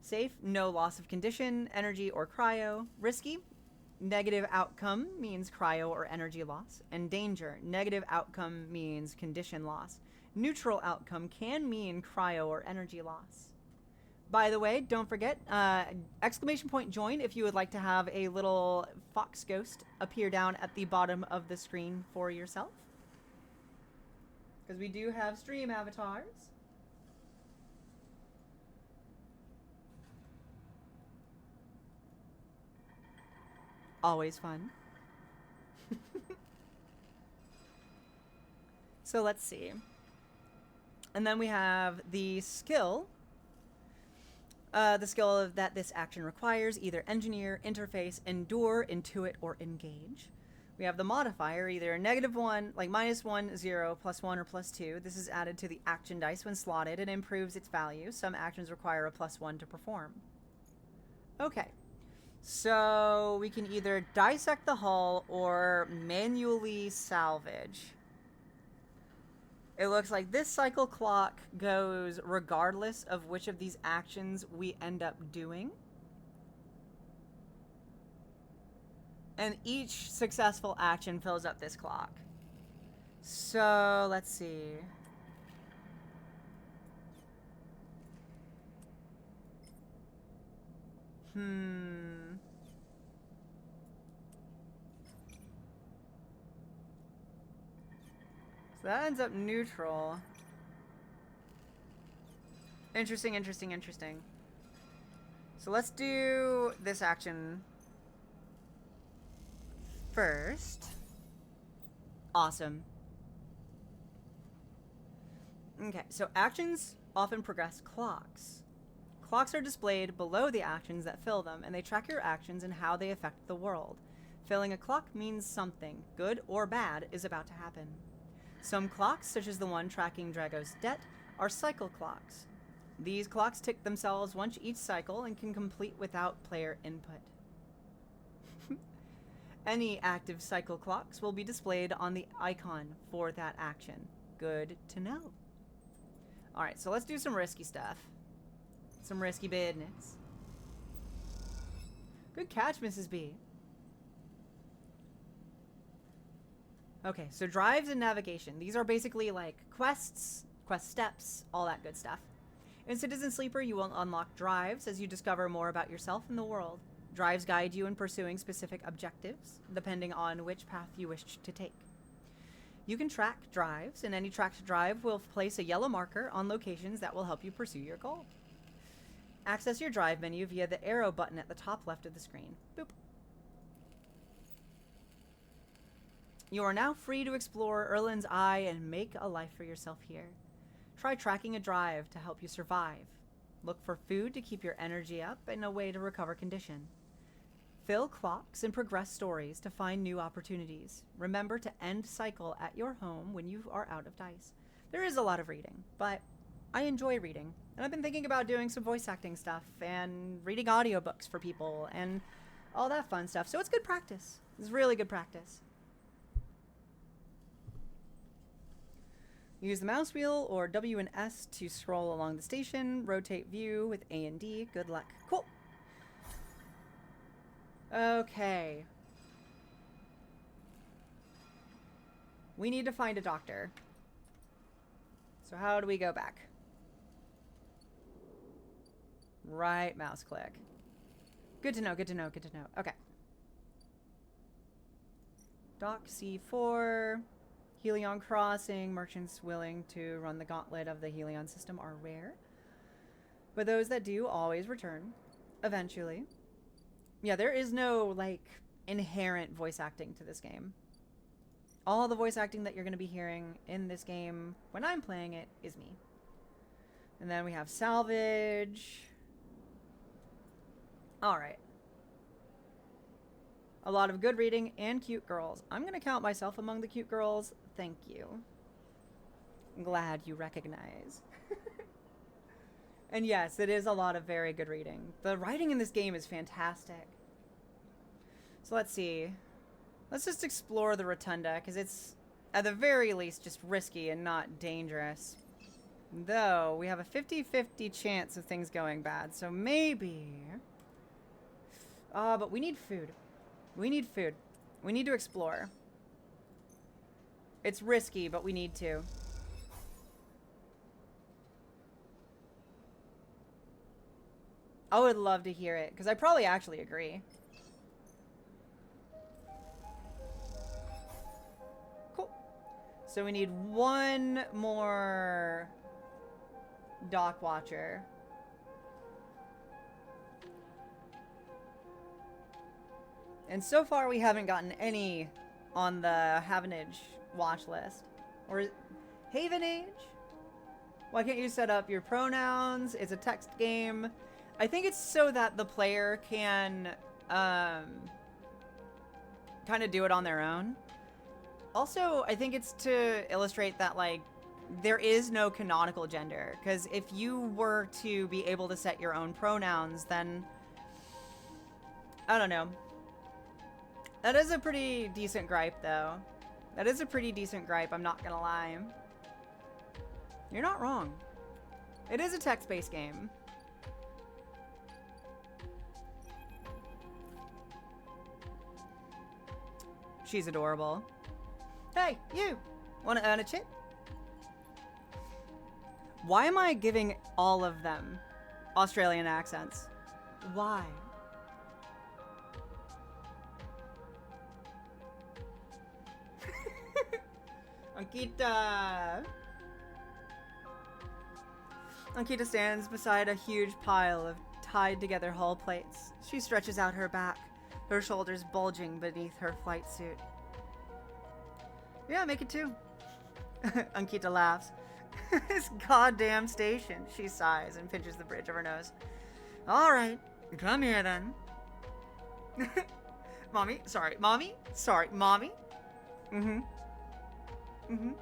Safe, no loss of condition, energy, or cryo. Risky, negative outcome means cryo or energy loss. And danger, negative outcome means condition loss. Neutral outcome can mean cryo or energy loss. By the way, don't forget, exclamation point join if you would like to have a little fox ghost appear down at the bottom of the screen for yourself. Because we do have stream avatars. Always fun. So let's see. And then we have the skill. The skill that this action requires, either engineer, interface, endure, intuit, or engage. We have the modifier, either -1, like -1, 0, +1, or +2. This is added to the action dice when slotted and improves its value. Some actions require a +1 to perform. Okay. So we can either dissect the hull or manually salvage. It looks like this cycle clock goes regardless of which of these actions we end up doing. And each successful action fills up this clock. So, let's see. So that ends up neutral. Interesting, interesting, interesting. So let's do this action first. Awesome. Okay, so actions often progress clocks. Clocks are displayed below the actions that fill them, and they track your actions and how they affect the world. Filling a clock means something, good or bad, is about to happen. Some clocks, such as the one tracking Drago's debt, are cycle clocks. These clocks tick themselves once each cycle and can complete without player input. Any active cycle clocks will be displayed on the icon for that action. Good to know. Alright, so let's do some risky stuff. Some risky business. Good catch, Mrs. B. Okay, so drives and navigation. These are basically like quests, quest steps, all that good stuff. In Citizen Sleeper, you will unlock drives as you discover more about yourself and the world. Drives guide you in pursuing specific objectives, depending on which path you wish to take. You can track drives, and any tracked drive will place a yellow marker on locations that will help you pursue your goal. Access your drive menu via the arrow button at the top left of the screen. Boop. You are now free to explore Erlin's Eye and make a life for yourself here. Try tracking a drive to help you survive. Look for food to keep your energy up and a way to recover condition. Fill clocks and progress stories to find new opportunities. Remember to end cycle at your home when you are out of dice. There is a lot of reading, but I enjoy reading. And I've been thinking about doing some voice acting stuff and reading audiobooks for people and all that fun stuff. So it's good practice. It's really good practice. Use the mouse wheel or W and S to scroll along the station. Rotate view with A and D. Good luck. Cool. Okay. We need to find a doctor. So how do we go back? Right mouse click. Good to know, good to know, good to know. Okay. Dock C4. Helion Crossing. Merchants willing to run the gauntlet of the Helion system are rare. But those that do always return. Eventually. Yeah, there is no, like, inherent voice acting to this game. All the voice acting that you're going to be hearing in this game when I'm playing it is me. And then we have salvage. Alright. A lot of good reading and cute girls. I'm going to count myself among the cute girls. Thank you. I'm glad you recognize. And yes, it is a lot of very good reading. The writing in this game is fantastic. So let's see. Let's just explore the rotunda, because it's, at the very least, just risky and not dangerous. Though, we have a 50-50 chance of things going bad, so maybe... but we need food. We need food. We need to explore. It's risky, but we need to. I would love to hear it, because I probably actually agree. Cool. So we need one more dock watcher. And so far we haven't gotten any on the Havenage watch list. Or Havenage? Why can't you set up your pronouns? It's a text game. I think it's so that the player can kind of do it on their own. Also, I think it's to illustrate that, like, there is no canonical gender. Because if you were to be able to set your own pronouns, then... I don't know. That is a pretty decent gripe, though. That is a pretty decent gripe, I'm not gonna lie. You're not wrong. It is a text-based game. She's adorable. Hey, you! Wanna earn a chip? Why am I giving all of them Australian accents? Why? Ankita! Ankita stands beside a huge pile of tied together hull plates. She stretches out her back, her shoulders bulging beneath her flight suit. Yeah, make it two. Ankita laughs. This goddamn station, she sighs and pinches the bridge of her nose. Alright, come here then. Mommy, sorry, mommy, sorry, mommy. Mm-hmm. Mm-hmm.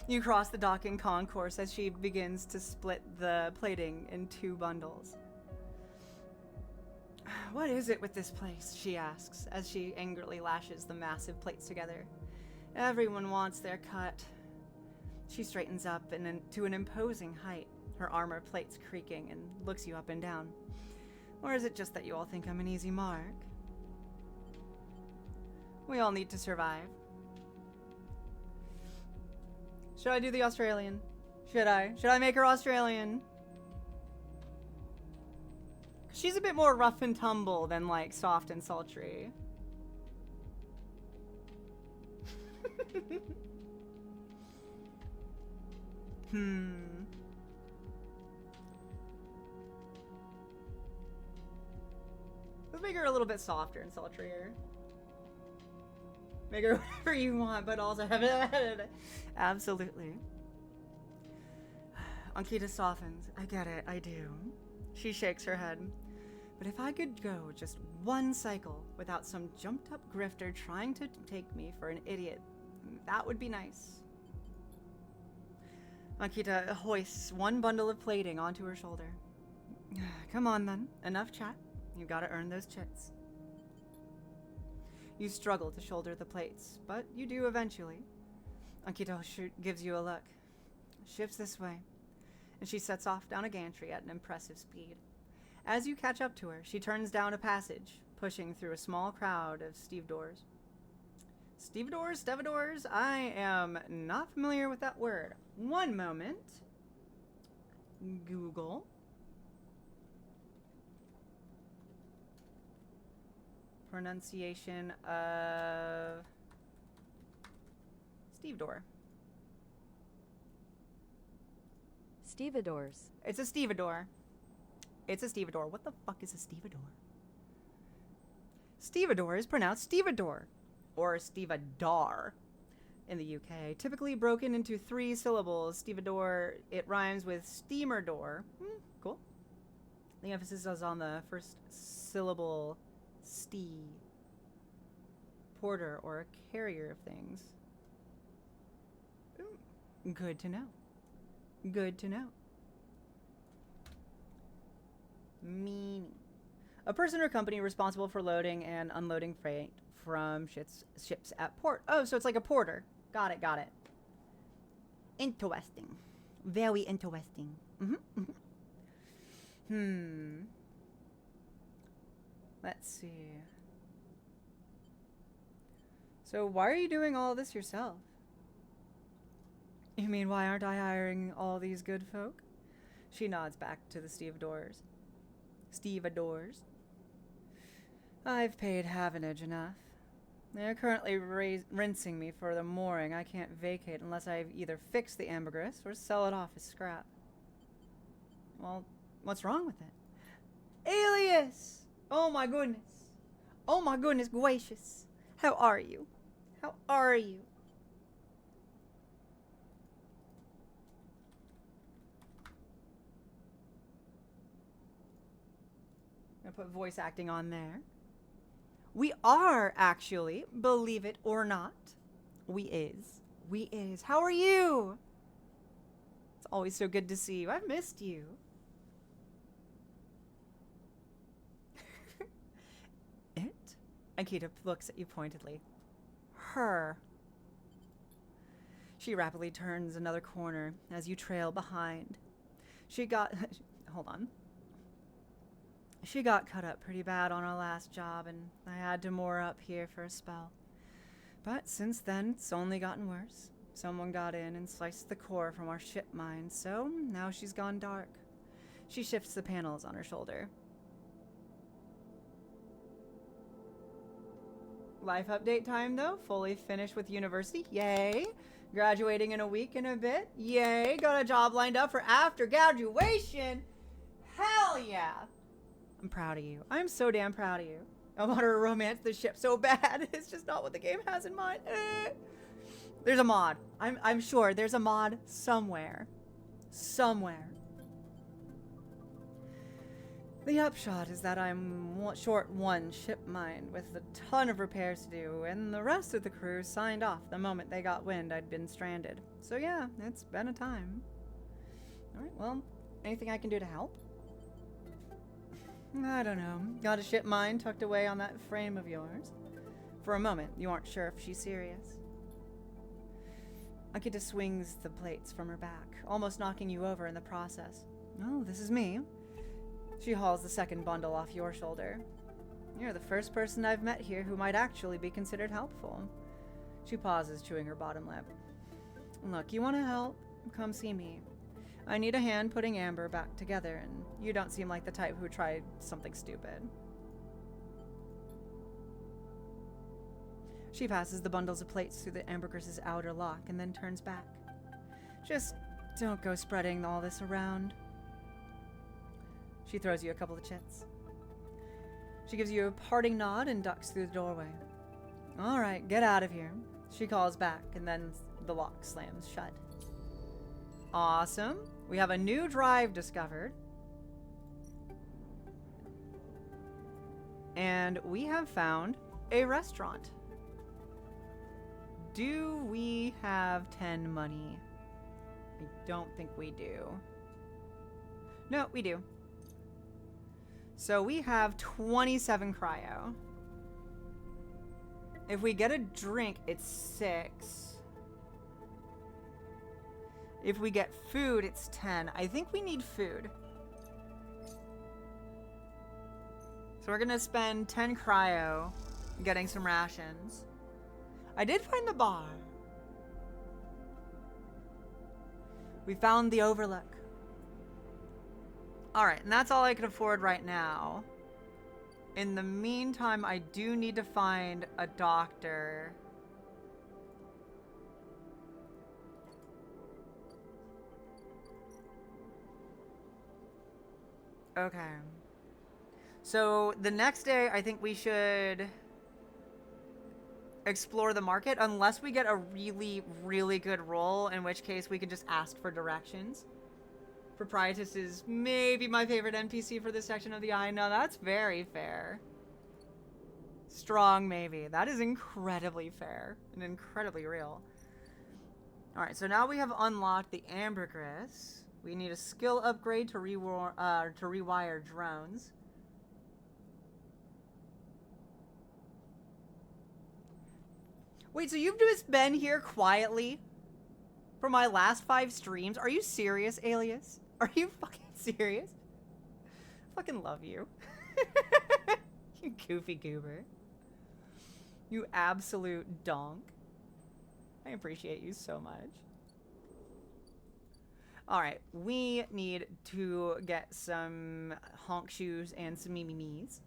You cross the docking concourse as she begins to split the plating in two bundles. What is it with this place? She asks as she angrily lashes the massive plates together. Everyone wants their cut. She straightens up to an imposing height, her armor plates creaking, and looks you up and down. Or is it just that you all think I'm an easy mark? We all need to survive. Should I do the Australian? Should I? Should I make her Australian? She's a bit more rough and tumble than, like, soft and sultry. Let's make her a little bit softer and sultrier. Make her whatever you want, but also have it. Absolutely. Ankita softens. I get it, I do. She shakes her head. But if I could go just one cycle without some jumped up grifter trying to take me for an idiot, that would be nice. Ankita hoists one bundle of plating onto her shoulder. Come on then, enough chat. You've got to earn those chits. You struggle to shoulder the plates, but you do eventually. Ankita gives you a look, shifts this way, and she sets off down a gantry at an impressive speed. As you catch up to her, she turns down a passage, pushing through a small crowd of stevedores. Stevedores? Stevedores? I am not familiar with that word. One moment. Google. pronunciation of stevedore. Stevedores. It's a stevedore. It's a stevedore. What the fuck is a stevedore? Stevedore is pronounced stevedore or stevedar in the UK. Typically broken into 3 syllables. Stevedore, it rhymes with steamer door. Cool. The emphasis is on the first syllable, ste. Porter or a carrier of things. Good to know. Good to know. Meaning. A person or company responsible for loading and unloading freight from ships at port. Oh, so it's like a porter. Got it, got it. Interesting. Very interesting. Let's see. So why are you doing all this yourself? You mean, why aren't I hiring all these good folk? She nods back to the stevedores. Stevedores. I've paid Havenage enough. They're currently rinsing me for the mooring. I can't vacate unless I've either fixed the ambergris or sell it off as scrap. Well, what's wrong with it? Alias! Oh my goodness. Oh my goodness gracious. How are you? How are you? I'm gonna put voice acting on there. We are actually, believe it or not. We is. How are you? It's always so good to see you. I've missed you. It? Akita looks at you pointedly. Her. She rapidly turns another corner as you trail behind. Hold on. She got cut up pretty bad on her last job, and I had to moor up here for a spell. But since then, it's only gotten worse. Someone got in and sliced the core from our ship mine, so now she's gone dark. She shifts the panels on her shoulder. Life update time, though. Fully finished with university. Yay. Graduating in a week and a bit. Yay. Got a job lined up for after graduation. Hell yeah. I'm proud of you. I'm so damn proud of you. I want her to romance the ship so bad. It's just not what the game has in mind. There's a mod. I'm sure there's a mod somewhere. Somewhere. The upshot is that I'm short 1 ship mine with a ton of repairs to do, and the rest of the crew signed off the moment they got wind I'd been stranded. So yeah, it's been a time. Alright, well, anything I can do to help? I don't know. Got a ship mine tucked away on that frame of yours. For a moment, you aren't sure if she's serious. Akita swings the plates from her back, almost knocking you over in the process. Oh, this is me. She hauls the second bundle off your shoulder. You're the first person I've met here who might actually be considered helpful. She pauses, chewing her bottom lip. Look, you want to help? Come see me. I need a hand putting Amber back together, and you don't seem like the type who tried something stupid. She passes the bundles of plates through the ambergris's outer lock and then turns back. Just don't go spreading all this around. She throws you a couple of chits. She gives you a parting nod and ducks through the doorway. All right, get out of here. She calls back, and then the lock slams shut. Awesome. We have a new drive discovered. And we have found a restaurant. Do we have 10 money? I don't think we do. No, we do. So we have 27 cryo. If we get a drink, it's 6. If we get food, it's 10. I think we need food. So we're gonna spend 10 cryo getting some rations. I did find the bar. We found the overlook. Alright, and that's all I can afford right now. In the meantime, I do need to find a doctor. Okay. So the next day, I think we should explore the market, unless we get a really, really good roll, in which case we can just ask for directions. Proprietus is maybe my favorite NPC for this section of the eye. No, that's very fair. Strong, maybe. That is incredibly fair and incredibly real. Alright, so now we have unlocked the ambergris. We need a skill upgrade to rewire drones. Wait, so you've just been here quietly for my last 5 streams? Are you serious, Alias? Are you fucking serious? I fucking love you. You goofy goober. You absolute donk. I appreciate you so much. Alright, we need to get some honk shoes and some memes.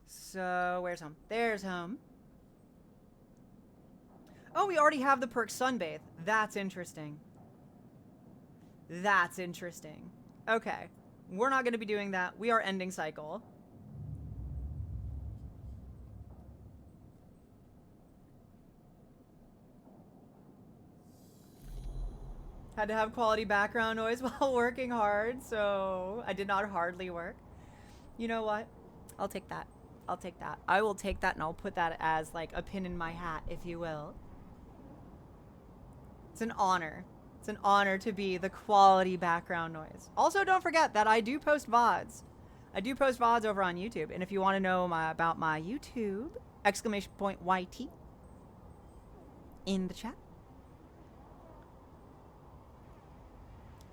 So, where's home? There's home. Oh, we already have the perk Sunbathe. That's interesting. That's interesting. Okay. We're not going to be doing that. We are ending cycle. Had to have quality background noise while working hard, so I did not hardly work. You know what? I'll take that. I'll take that. I will take that and I'll put that as like a pin in my hat, if you will. It's an honor. It's an honor to be the quality background noise. Also, don't forget that I do post VODs. I do post VODs over on YouTube. And if you want to know about my YouTube, !YT in the chat.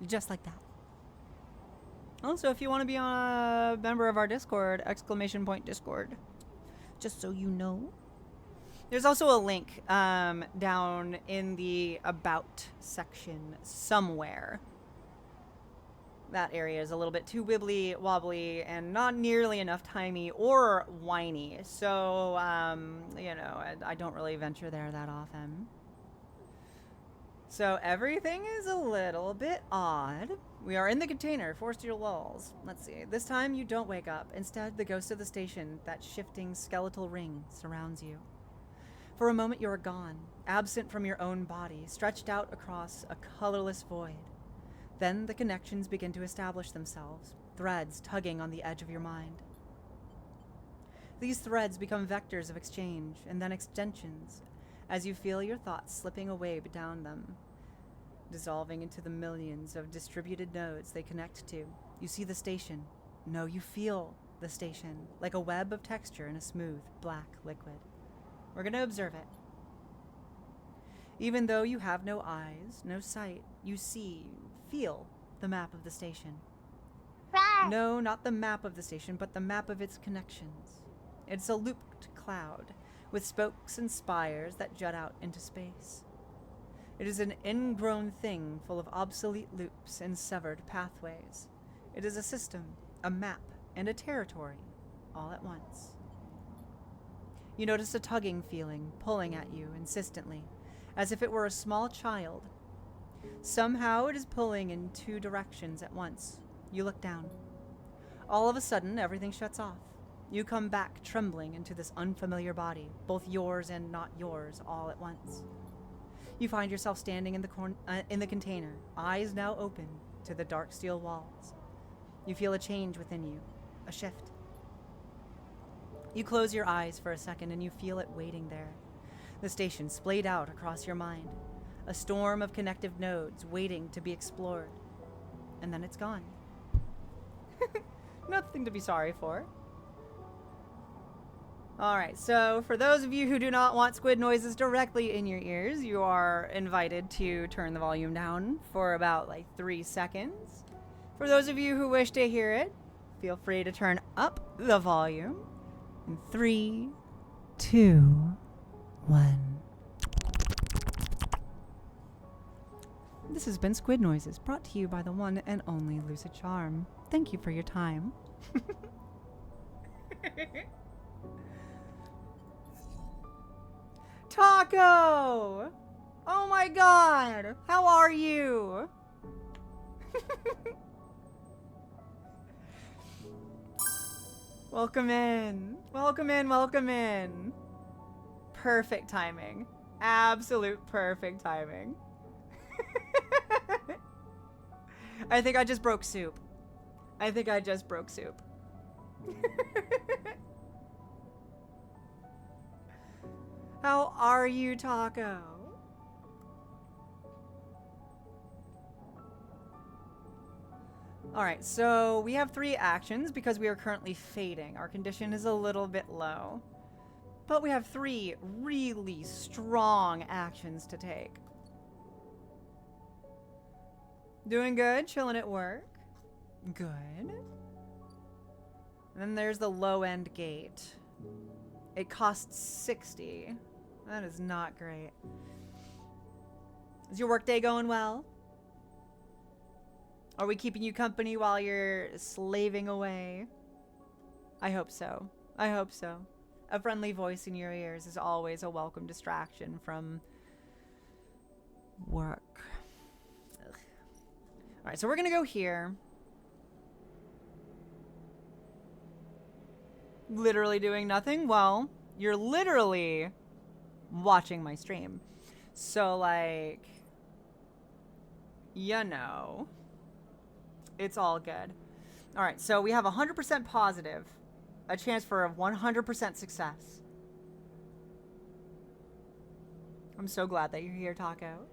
Just like that. Also, if you want to be a member of our Discord, !Discord. Just so you know. There's also a link down in the About section somewhere. That area is a little bit too wibbly wobbly and not nearly enough timey or whiny. So, you know, I don't really venture there that often. So everything is a little bit odd. We are in the container, forced to your walls. Let's see. This time you don't wake up. Instead, the ghost of the station, that shifting skeletal ring, surrounds you. For a moment you are gone, absent from your own body, stretched out across a colorless void. Then the connections begin to establish themselves, threads tugging on the edge of your mind. These threads become vectors of exchange, and then extensions, as you feel your thoughts slipping away down them, dissolving into the millions of distributed nodes they connect to. You see the station. No, you feel the station, like a web of texture in a smooth, black liquid. We're going to observe it. Even though you have no eyes, no sight, you see, feel the map of the station. No, not the map of the station, but the map of its connections. It's a looped cloud, with spokes and spires that jut out into space. It is an ingrown thing full of obsolete loops and severed pathways. It is a system, a map, and a territory, all at once. You notice a tugging feeling pulling at you insistently, as if it were a small child. Somehow it is pulling in 2 directions at once. You look down. All of a sudden, everything shuts off. You come back trembling into this unfamiliar body, both yours and not yours, all at once. You find yourself standing in the container, eyes now open to the dark steel walls. You feel a change within you, a shift. You close your eyes for a second and you feel it waiting there. The station splayed out across your mind, a storm of connective nodes waiting to be explored. And then it's gone. Nothing to be sorry for. Alright, so for those of you who do not want squid noises directly in your ears, you are invited to turn the volume down for about like 3 seconds. For those of you who wish to hear it, feel free to turn up the volume. In 3, 2, 1. This has been Squid Noises, brought to you by the one and only Lucid Charm. Thank you for your time. Taco! Oh my god! How are you? Welcome in. Welcome in, welcome in. Perfect timing. Absolute perfect timing. I think I just broke soup. I think I just broke soup. How are you, Taco? Alright, so we have 3 actions because we are currently fading. Our condition is a little bit low. But we have 3 really strong actions to take. Doing good, chilling at work. Good. And then there's the low end gate. It costs 60. That is not great. Is your workday going well? Are we keeping you company while you're slaving away? I hope so. I hope so. A friendly voice in your ears is always a welcome distraction from work. Ugh. All right, so we're gonna go here. Literally doing nothing? Well, you're literally watching my stream. So, like, you know, it's all good. All right, so we have 100% positive, a chance for a 100% success. I'm so glad that you're here, Taco.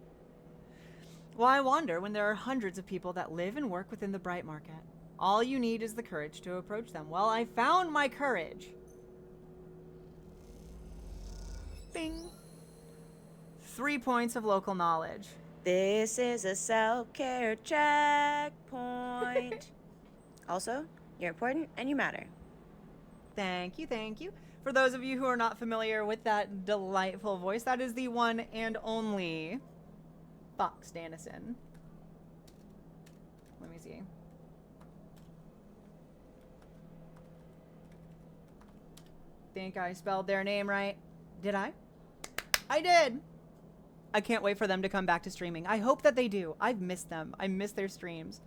Why wander when there are hundreds of people that live and work within the Bright Market? All you need is the courage to approach them. Well, I found my courage. Bing. 3 points of local knowledge. This is a self-care checkpoint. Also, you're important and you matter. Thank you, thank you. For those of you who are not familiar with that delightful voice, that is the one and only Fox Dannison. Let me see. Think I spelled their name right. Did I? I did! I can't wait for them to come back to streaming. I hope that they do. I've missed them. I miss their streams.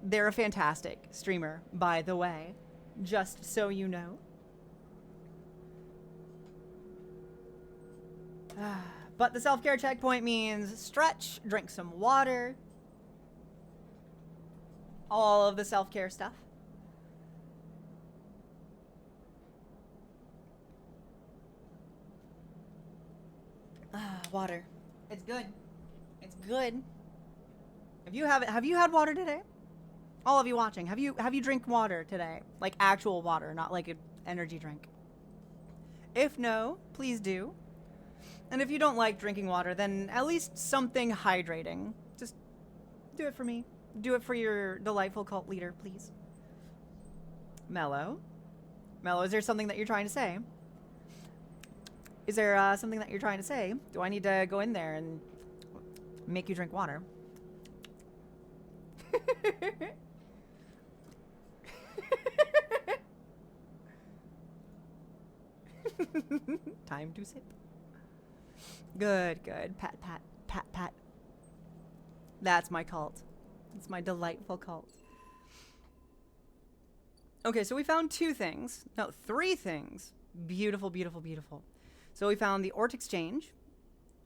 They're a fantastic streamer, by the way. Just so you know. But the self-care checkpoint means stretch, drink some water. All of the self-care stuff. Water. It's good. It's good. Have you had water today? All of you watching, have you drank water today? Like actual water, not like an energy drink. If no, please do. And if you don't like drinking water, then at least something hydrating. Just do it for me. Do it for your delightful cult leader, please. Mellow. Mellow, is there something that you're trying to say? Is there something that you're trying to say? Do I need to go in there and make you drink water? Time to sip. Good, good. Pat, pat, pat, pat. That's my cult. It's my delightful cult. Okay, so we found 2 things. No, 3 things. Beautiful, beautiful, beautiful. So we found the Ort Exchange,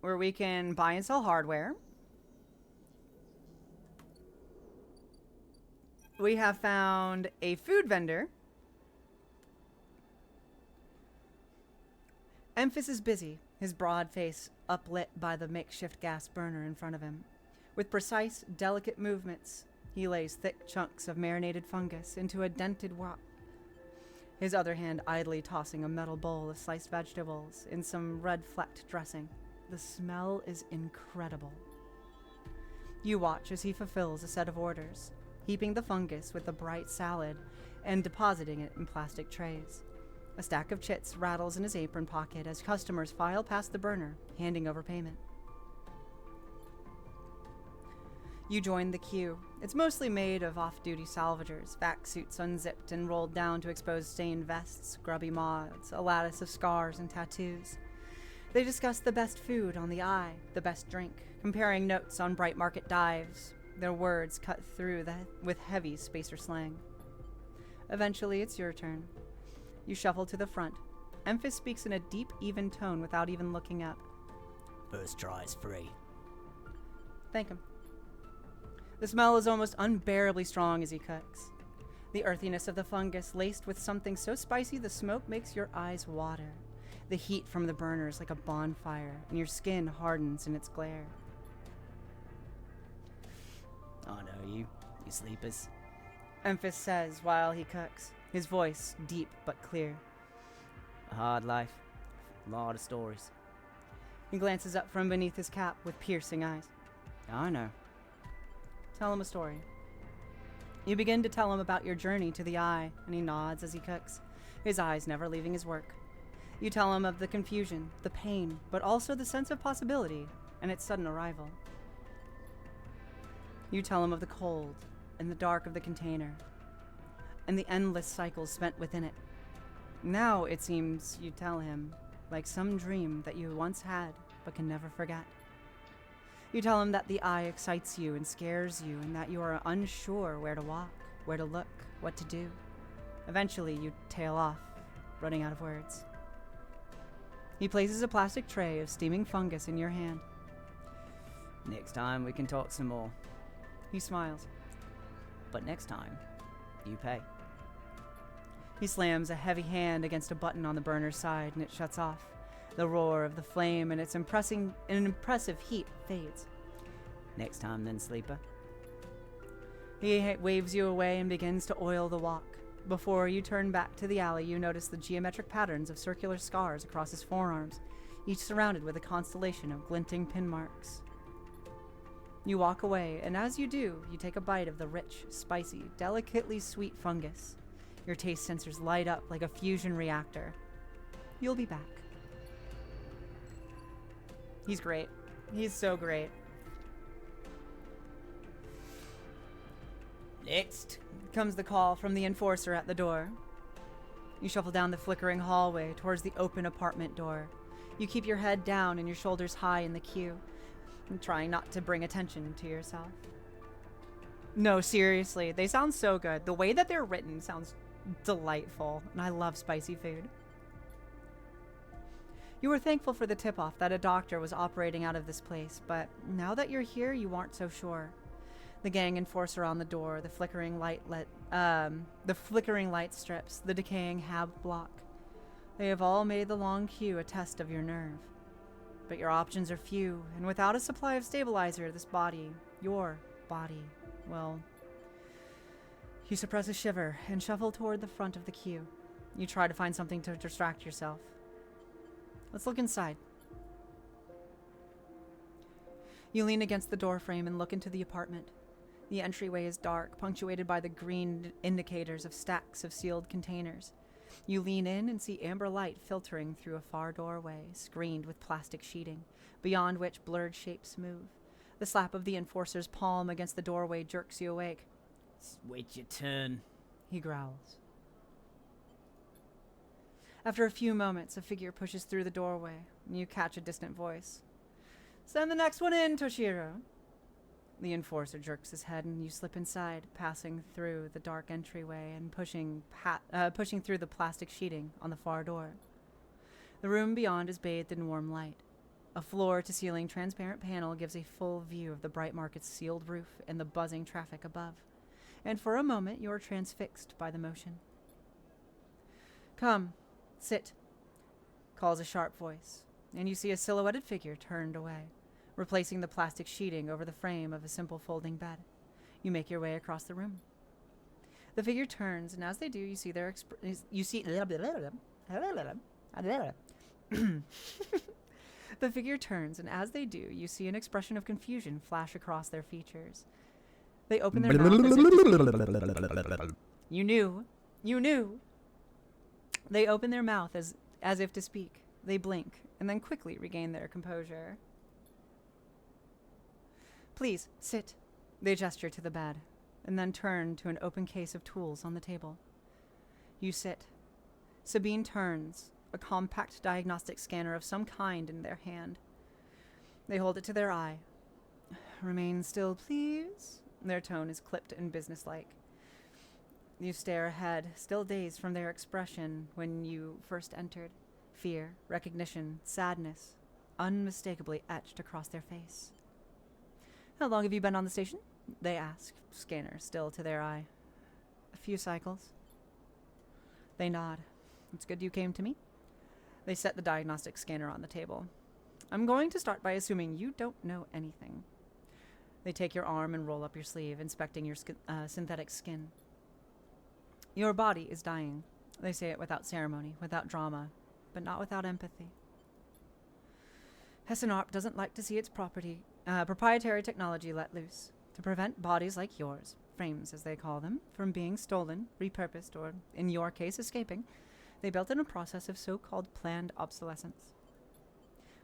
where we can buy and sell hardware. We have found a food vendor. Emphas is busy, his broad face uplit by the makeshift gas burner in front of him. With precise, delicate movements, he lays thick chunks of marinated fungus into a dented wok. His other hand idly tossing a metal bowl of sliced vegetables in some red-flecked dressing. The smell is incredible. You watch as he fulfills a set of orders, heaping the fungus with the bright salad and depositing it in plastic trays. A stack of chits rattles in his apron pocket as customers file past the burner, handing over payment. You join the queue. It's mostly made of off-duty salvagers, vac suits unzipped and rolled down to expose stained vests, grubby mods, a lattice of scars and tattoos. They discuss the best food on the eye, the best drink, comparing notes on bright market dives, their words cut through with heavy spacer slang. Eventually, it's your turn. You shuffle to the front. Emphas speaks in a deep, even tone without even looking up. First try is free. Thank him. The smell is almost unbearably strong as he cooks. The earthiness of the fungus laced with something so spicy the smoke makes your eyes water. The heat from the burner is like a bonfire, and your skin hardens in its glare. I know you sleepers. Emphas says while he cooks, his voice deep but clear. A hard life. A lot of stories. He glances up from beneath his cap with piercing eyes. I know. Tell him a story. You begin to tell him about your journey to the eye, and he nods as he cooks, his eyes never leaving his work. You tell him of the confusion, the pain, but also the sense of possibility and its sudden arrival. You tell him of the cold and the dark of the container, and the endless cycles spent within it. Now, it seems, you tell him, like some dream that you once had but can never forget. You tell him that the eye excites you and scares you, and that you are unsure where to walk, where to look, what to do. Eventually, you tail off, running out of words. He places a plastic tray of steaming fungus in your hand. Next time we can talk some more. He smiles. But next time, you pay. He slams a heavy hand against a button on the burner's side, and it shuts off. The roar of the flame and its impressive heat fades. Next time then, sleeper. He waves you away and begins to oil the walk. Before you turn back to the alley, you notice the geometric patterns of circular scars across his forearms, each surrounded with a constellation of glinting pin marks. You walk away, and as you do, you take a bite of the rich, spicy, delicately sweet fungus. Your taste sensors light up like a fusion reactor. You'll be back. He's great. He's so great. Next. Comes the call from the enforcer at the door. You shuffle down the flickering hallway towards the open apartment door. You keep your head down and your shoulders high in the queue, trying not to bring attention to yourself. No, seriously, they sound so good. The way that they're written sounds delightful, and I love spicy food. You were thankful for the tip-off that a doctor was operating out of this place, but now that you're here, you aren't so sure. The gang enforcer on the door, the flickering light strips, the decaying hab block. They have all made the long queue a test of your nerve. But your options are few, and without a supply of stabilizer, this body, your body, well... You suppress a shiver and shuffle toward the front of the queue. You try to find something to distract yourself. Let's look inside. You lean against the doorframe and look into the apartment. The entryway is dark, punctuated by the green indicators of stacks of sealed containers. You lean in and see amber light filtering through a far doorway, screened with plastic sheeting, beyond which blurred shapes move. The slap of the enforcer's palm against the doorway jerks you awake. Wait your turn, he growls. After a few moments, a figure pushes through the doorway, and you catch a distant voice. Send the next one in, Toshiro. The enforcer jerks his head, and you slip inside, passing through the dark entryway and pushing through the plastic sheeting on the far door. The room beyond is bathed in warm light. A floor-to-ceiling transparent panel gives a full view of the bright market's sealed roof and the buzzing traffic above. And for a moment, you are transfixed by the motion. Come, sit, calls a sharp voice, and you see a silhouetted figure turned away, replacing the plastic sheeting over the frame of a simple folding bed. You make your way across the room. The figure turns, and as they do, you see the figure turns, and as they do, you see an expression of confusion flash across their features. They open their mouth You knew. They open their mouth as if to speak. They blink, and then quickly regain their composure. Please, sit. They gesture to the bed, and then turn to an open case of tools on the table. You sit. Sabine turns, a compact diagnostic scanner of some kind in their hand. They hold it to their eye. Remain still, please. Their tone is clipped and businesslike. You stare ahead, still dazed from their expression when you first entered. Fear, recognition, sadness, unmistakably etched across their face. How long have you been on the station? They ask, scanner still to their eye. A few cycles. They nod. It's good you came to me. They set the diagnostic scanner on the table. I'm going to start by assuming you don't know anything. They take your arm and roll up your sleeve, inspecting your synthetic skin. Your body is dying. They say it without ceremony, without drama, but not without empathy. Hessenarp doesn't like to see its proprietary technology let loose, to prevent bodies like yours, frames as they call them, from being stolen, repurposed, or, in your case, escaping. They built in a process of so-called planned obsolescence.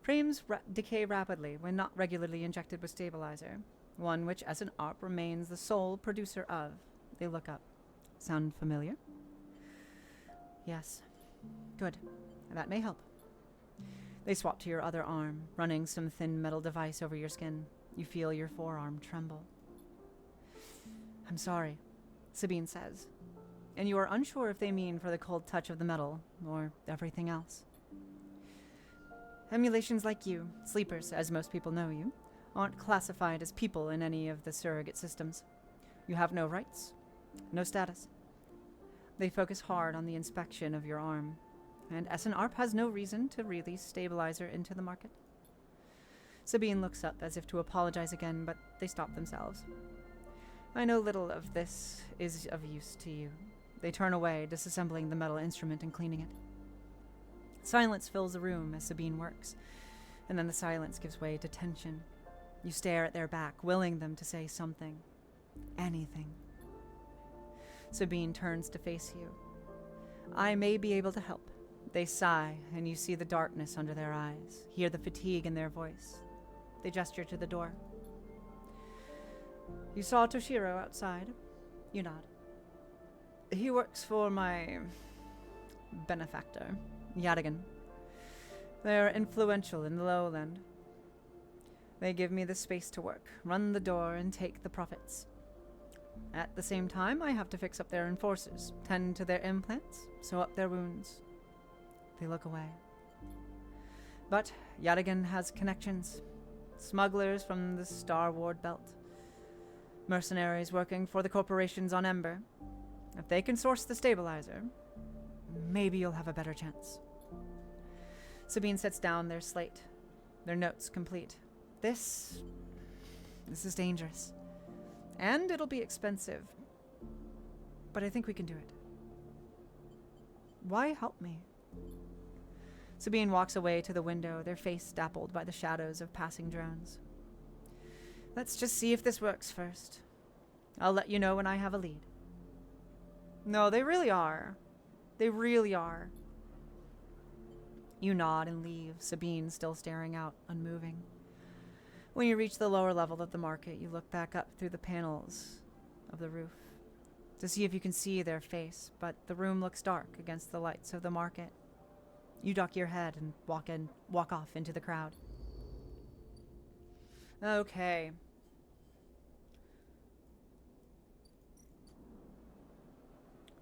Frames decay rapidly when not regularly injected with stabilizer, one which Hessenarp remains the sole producer of. They look up. Sound familiar? Yes. Good. That may help. They swap to your other arm, running some thin metal device over your skin. You feel your forearm tremble. I'm sorry, Sabine says, and you are unsure if they mean for the cold touch of the metal or everything else. Emulations like you, sleepers as most people know you, aren't classified as people in any of the surrogate systems. You have no rights, no status. They focus hard on the inspection of your arm, and Hessenarp has no reason to release stabilizer into the market. Sabine looks up as if to apologize again, but they stop themselves. I know little of this is of use to you. They turn away, disassembling the metal instrument and cleaning it. Silence fills the room as Sabine works, and then the silence gives way to tension. You stare at their back, willing them to say something. Anything. Sabine turns to face you. I may be able to help. They sigh, and you see the darkness under their eyes, hear the fatigue in their voice. They gesture to the door. You saw Toshiro outside. You nod. He works for my benefactor, Yadigan. They are influential in the lowland. They give me the space to work, run the door, and take the profits. At the same time, I have to fix up their enforcers, tend to their implants, sew up their wounds. They look away. But Yadigan has connections. Smugglers from the Star Ward Belt. Mercenaries working for the corporations on Ember. If they can source the stabilizer, maybe you'll have a better chance. Sabine sets down their slate, their notes complete. This is dangerous. And it'll be expensive. But I think we can do it. Why help me? Sabine walks away to the window, their face dappled by the shadows of passing drones. Let's just see if this works first. I'll let you know when I have a lead. No, they really are. They really are. You nod and leave, Sabine still staring out, unmoving. When you reach the lower level of the market, you look back up through the panels of the roof to see if you can see their face, but the room looks dark against the lights of the market. You duck your head and walk off into the crowd. Okay.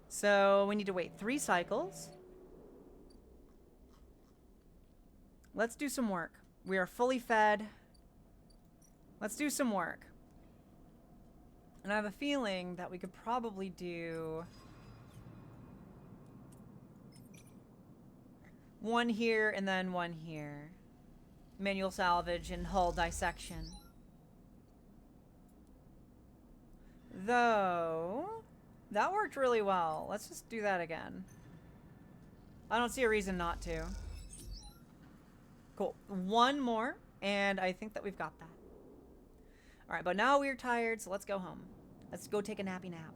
So we need to wait 3 cycles. Let's do some work. We are fully fed. Let's do some work. And I have a feeling that we could probably do one here and then one here. Manual salvage and hull dissection. Though, that worked really well. Let's just do that again. I don't see a reason not to. Cool. One more, and I think that we've got that. Alright, but now we're tired, so let's go home. Let's go take a nappy nap.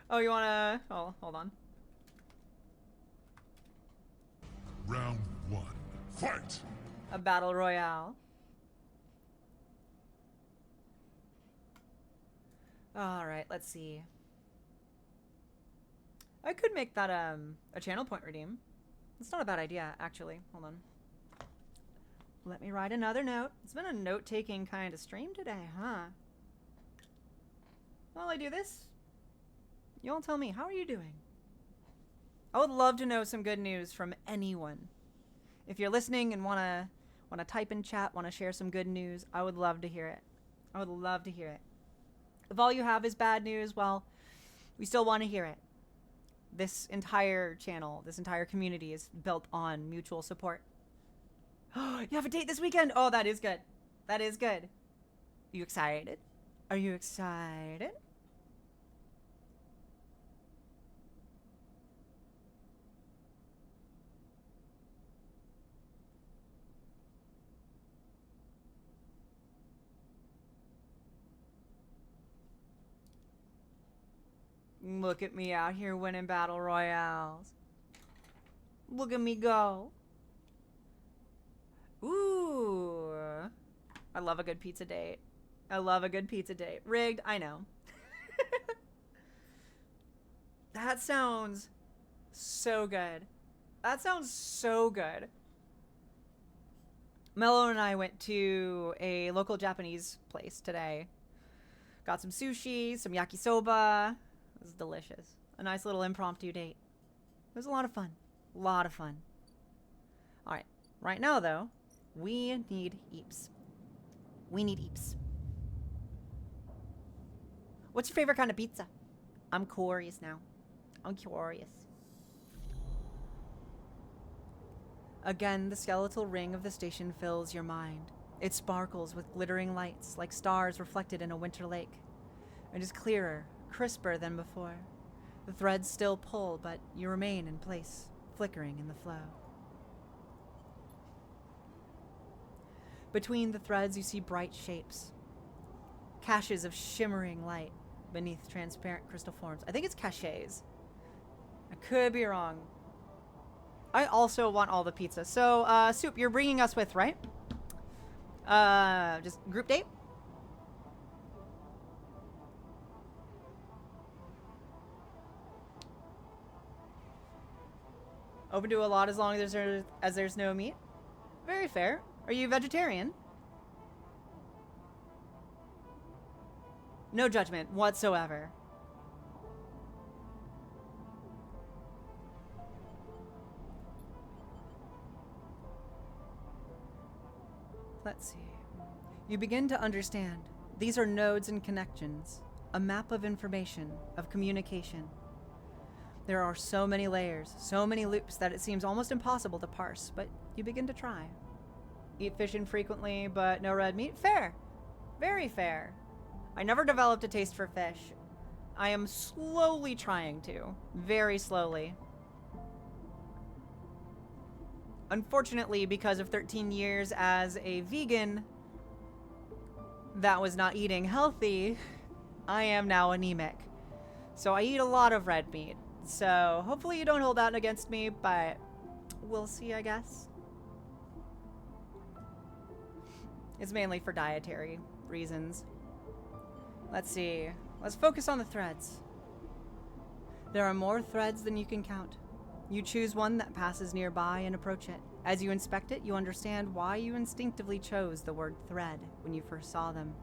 Oh, you wanna... Oh, hold on. Round 1. Fight! A battle royale. Alright, let's see. I could make that a channel point redeem. It's not a bad idea, actually. Hold on. Let me write another note. It's been a note-taking kind of stream today, huh? While I do this, you all tell me, how are you doing? I would love to know some good news from anyone. If you're listening and wanna type in chat, wanna share some good news, I would love to hear it. I would love to hear it. If all you have is bad news, well, we still want to hear it. This entire channel, this entire community is built on mutual support. You have a date this weekend? Oh, that is good. That is good. Are you excited? Are you excited? Look at me out here winning battle royales. Look at me go. Ooh. I love a good pizza date. I love a good pizza date. Rigged, I know. That sounds so good. That sounds so good. Mello and I went to a local Japanese place today. Got some sushi, some yakisoba. It was delicious. A nice little impromptu date. It was a lot of fun. A lot of fun. Alright. Right now, though, we need eeps. We need eeps. What's your favorite kind of pizza? I'm curious now. I'm curious. Again, the skeletal ring of the station fills your mind. It sparkles with glittering lights like stars reflected in a winter lake. It is clearer, crisper than before. The threads still pull, but you remain in place, flickering in the flow. Between the threads, you see bright shapes. Caches of shimmering light beneath transparent crystal forms. I think it's caches. I could be wrong. I also want all the pizza. So, Soup, you're bringing us with, right? Just group date? Open to a lot as long as there's no meat. Very fair. Are you vegetarian? No judgment whatsoever. Let's see. You begin to understand. These are nodes and connections. A map of information, of communication. There are so many layers, so many loops that it seems almost impossible to parse, but you begin to try. Eat fish infrequently, but no red meat? Fair. Very fair. I never developed a taste for fish. I am slowly trying to. Very slowly. Unfortunately, because of 13 years as a vegan that was not eating healthy, I am now anemic. So I eat a lot of red meat. So hopefully you don't hold out against me, but we'll see, I guess. It's mainly for dietary reasons. Let's see. Let's focus on the threads. There are more threads than you can count. You choose one that passes nearby and approach it. As you inspect it, you understand why you instinctively chose the word thread when you first saw them.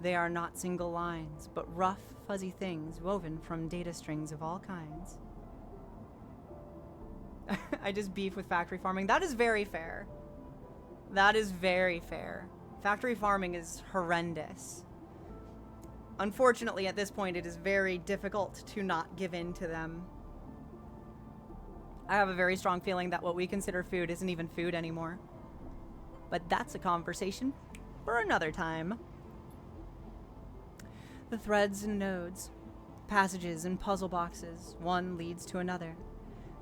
They are not single lines, but rough, fuzzy things woven from data strings of all kinds. I just beef with factory farming. That is very fair. That is very fair. Factory farming is horrendous. Unfortunately, at this point, it is very difficult to not give in to them. I have a very strong feeling that what we consider food isn't even food anymore. But that's a conversation for another time. The threads and nodes, passages and puzzle boxes, one leads to another.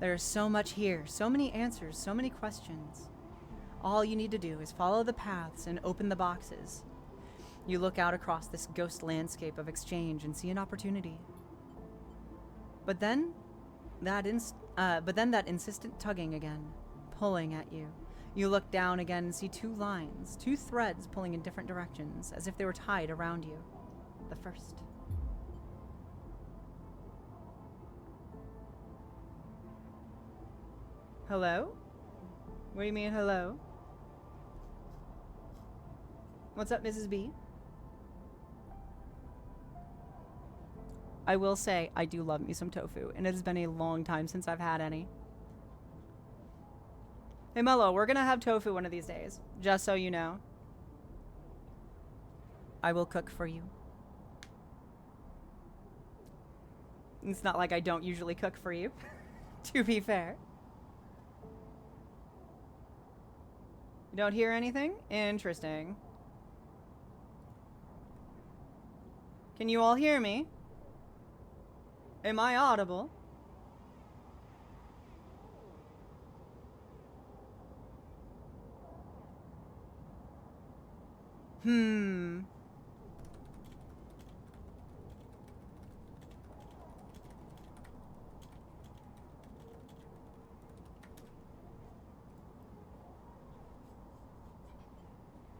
There is so much here, so many answers, so many questions. All you need to do is follow the paths and open the boxes. You look out across this ghost landscape of exchange and see an opportunity. But then that insistent tugging again, pulling at you. You look down again and see two lines, two threads pulling in different directions, as if they were tied around you. The first. Hello? What do you mean, hello? What's up, Mrs. B? I will say, I do love me some tofu, and it has been a long time since I've had any. Hey, Mello, we're gonna have tofu one of these days, just so you know. I will cook for you. It's not like I don't usually cook for you, to be fair. You don't hear anything? Interesting. Can you all hear me? Am I audible?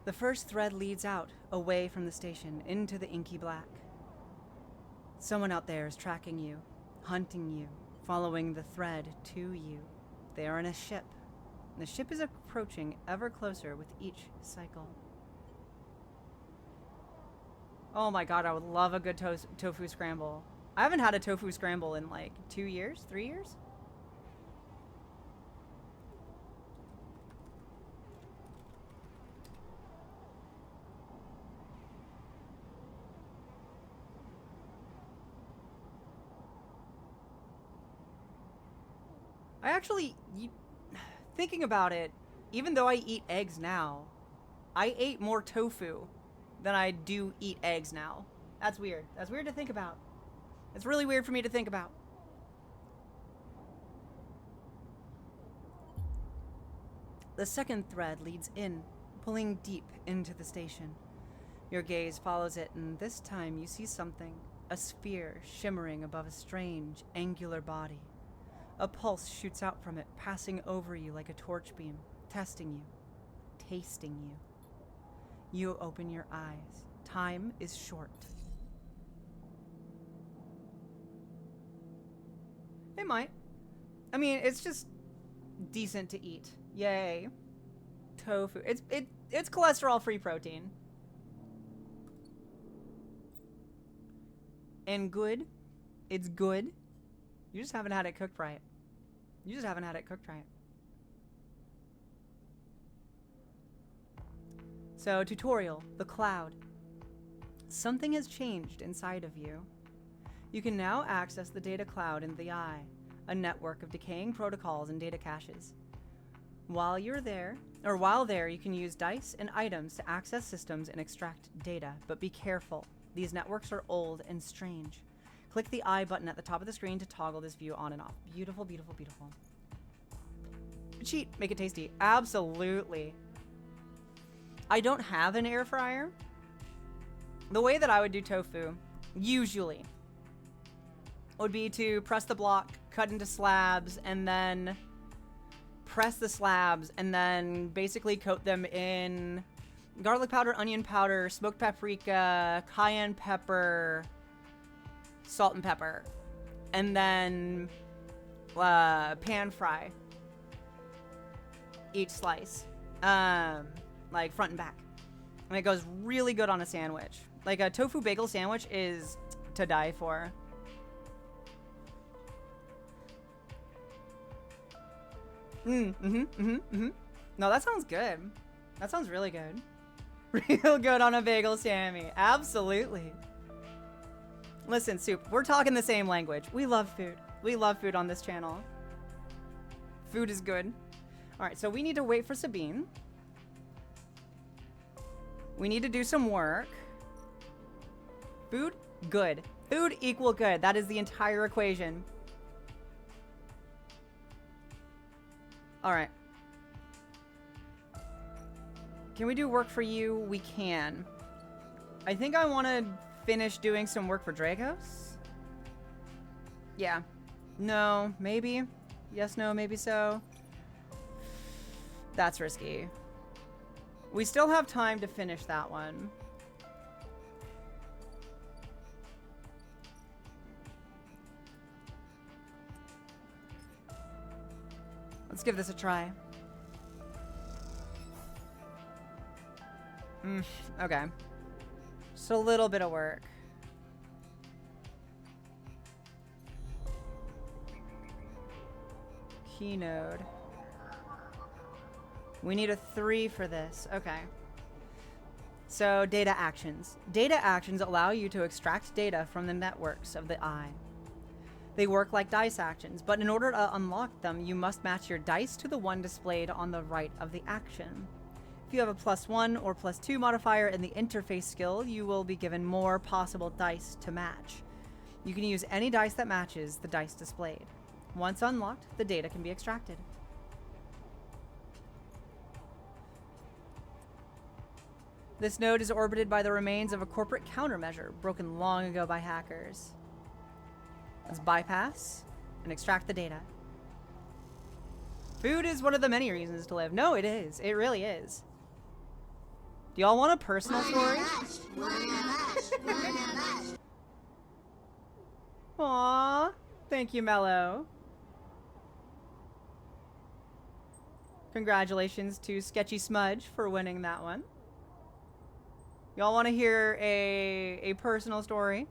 The first thread leads out, away from the station, into the inky black. Someone out there is tracking you, hunting you, following the thread to you. They are in a ship. The ship is approaching ever closer with each cycle. Oh my god, I would love a good tofu scramble. I haven't had a tofu scramble in like 2 years, 3 years? I actually, thinking about it, even though I eat eggs now, I ate more tofu than I do eat eggs now. That's weird. That's weird to think about. It's really weird for me to think about. The second thread leads in, pulling deep into the station. Your gaze follows it, and this time you see something, a sphere shimmering above a strange, angular body. A pulse shoots out from it, passing over you like a torch beam, testing you, tasting you. You open your eyes. Time is short. It might. I mean, it's just decent to eat. Yay. Tofu. It's cholesterol-free protein. And good. It's good. You just haven't had it cooked right. You just haven't had it cooked right. So, tutorial, the cloud. Something has changed inside of you. You can now access the data cloud in the eye, a network of decaying protocols and data caches. While there, you can use dice and items to access systems and extract data, but be careful. These networks are old and strange. Click the I button at the top of the screen to toggle this view on and off. Beautiful, beautiful, beautiful. Cheat, make it tasty. Absolutely. I don't have an air fryer. The way that I would do tofu, usually, would be to press the block, cut into slabs, and then press the slabs, and then basically coat them in garlic powder, onion powder, smoked paprika, cayenne pepper, salt and pepper, and then pan fry each slice, like front and back, and it goes really good on a sandwich. Like a tofu bagel sandwich is to die for. No, that sounds good. That sounds really good. Real good on a bagel, Sammy. Absolutely. Listen, Soup, we're talking the same language. We love food. We love food on this channel. Food is good. All right, so we need to wait for Sabine. We need to do some work. Food, good. Food equal good. That is the entire equation. All right. Can we do work for you? We can. I think I want to finish doing some work for Dragos. Yeah. No, maybe. Yes, no, maybe so. That's risky. We still have time to finish that one. Let's give this a try. Okay. Just a little bit of work. Keynode. We need a 3 for this. Okay. So, data actions. Data actions allow you to extract data from the networks of the eye. They work like dice actions, but in order to unlock them, you must match your dice to the one displayed on the right of the action. If you have a +1 or +2 modifier in the interface skill, you will be given more possible dice to match. You can use any dice that matches the dice displayed. Once unlocked, the data can be extracted. This node is orbited by the remains of a corporate countermeasure broken long ago by hackers. Let's bypass and extract the data. Food is one of the many reasons to live. No, it is. It really is. Do y'all want a personal story? Aww. Thank you, Mello. Congratulations to Sketchy Smudge for winning that one. Y'all want to hear a personal story?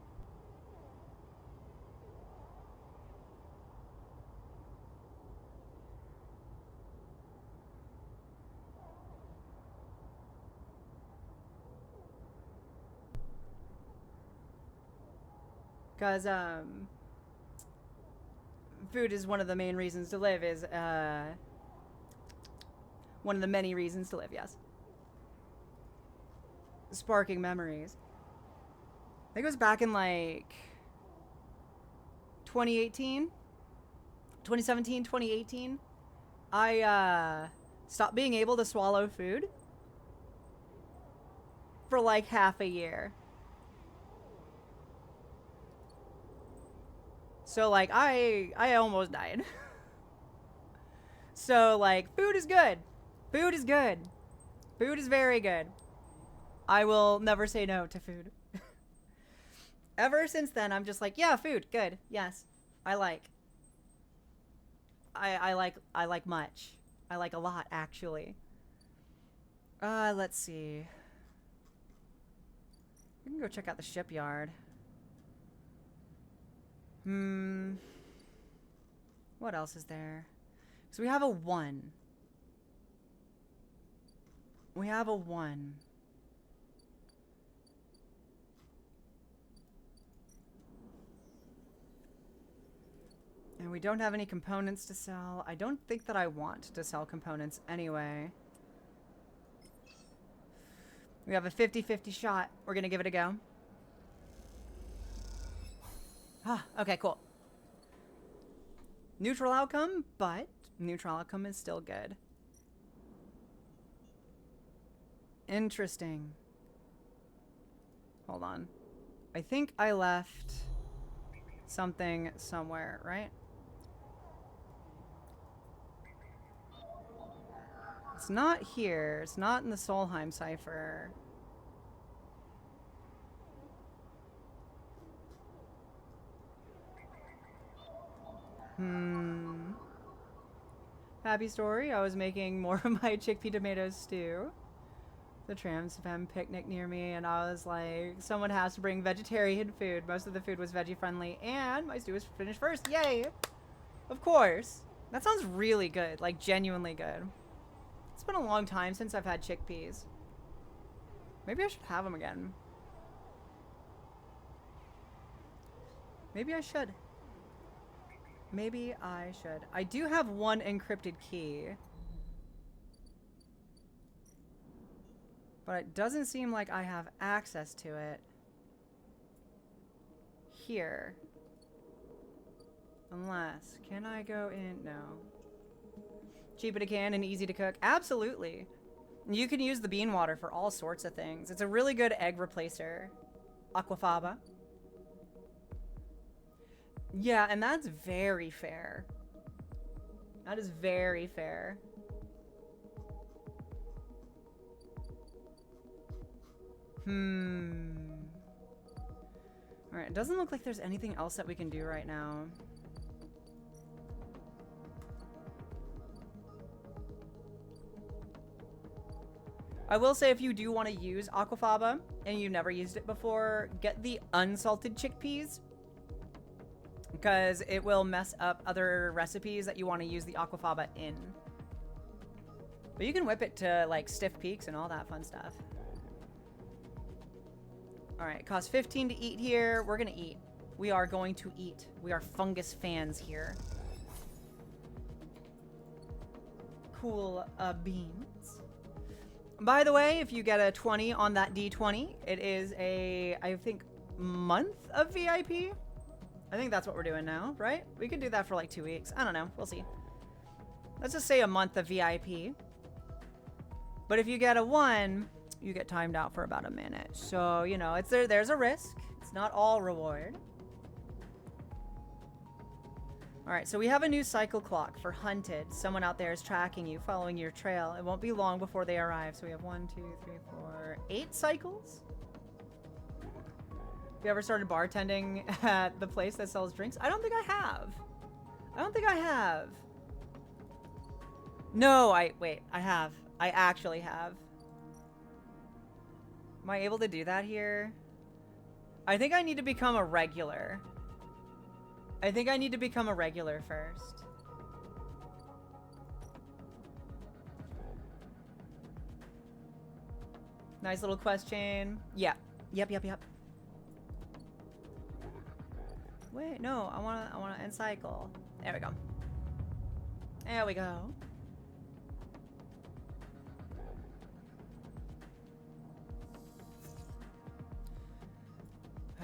Because, food is one of the main reasons to live, is, one of the many reasons to live, yes. Sparking memories. I think it was back in, like, 2018? 2017, 2018? I, stopped being able to swallow food for, like, half a year. So, like, I almost died. So, like, food is good. Food is good. Food is very good. I will never say no to food. Ever since then, I'm just like, yeah, food, good, yes. I like much. I like a lot, actually. Let's see. We can go check out the shipyard. What else is there? Because we have a 1. We have a 1. And we don't have any components to sell. I don't think that I want to sell components anyway. We have a 50-50 shot. We're gonna give it a go. Ah, okay, cool. Neutral outcome, but neutral outcome is still good. Interesting. Hold on. I think I left something somewhere, right? It's not here. It's not in the Solheim cipher. Happy story. I was making more of my chickpea tomato stew. The Trans Femme picnic near me, and I was like, someone has to bring vegetarian food. Most of the food was veggie friendly, and my stew was finished first. Yay! Of course. That sounds really good. Like, genuinely good. It's been a long time since I've had chickpeas. Maybe I should have them again. Maybe I should. Maybe I should. I do have one encrypted key. But it doesn't seem like I have access to it here. Unless, can I go in? No. Cheap in a can and easy to cook? Absolutely. You can use the bean water for all sorts of things. It's a really good egg replacer. Aquafaba. Yeah, and that's very fair. That is very fair. Alright, it doesn't look like there's anything else that we can do right now. I will say if you do want to use aquafaba and you've never used it before, get the unsalted chickpeas. Because it will mess up other recipes that you want to use the aquafaba in. But you can whip it to like stiff peaks and all that fun stuff. Alright, it costs 15 to eat here. We're gonna eat. We are going to eat. We are fungus fans here. Cool beans. By the way, if you get a 20 on that D20, it is a, I think, month of VIP. I think that's what we're doing now, right? We could do that for like 2 weeks. I don't know. We'll see. Let's just say a month of VIP. But if you get a 1, you get timed out for about a minute. So, you know, there's a risk. It's not all reward. Alright, so we have a new cycle clock for hunted. Someone out there is tracking you, following your trail. It won't be long before they arrive. So we have 1, 2, 3, 4, 8 cycles? Have you ever started bartending at the place that sells drinks? I don't think I have. I don't think I have. No, wait, I have. I actually have. Am I able to do that here? I think I need to become a regular. I think I need to become a regular first. Nice little question. Yeah. Yep. Wait, no, I wanna end cycle. There we go. There we go.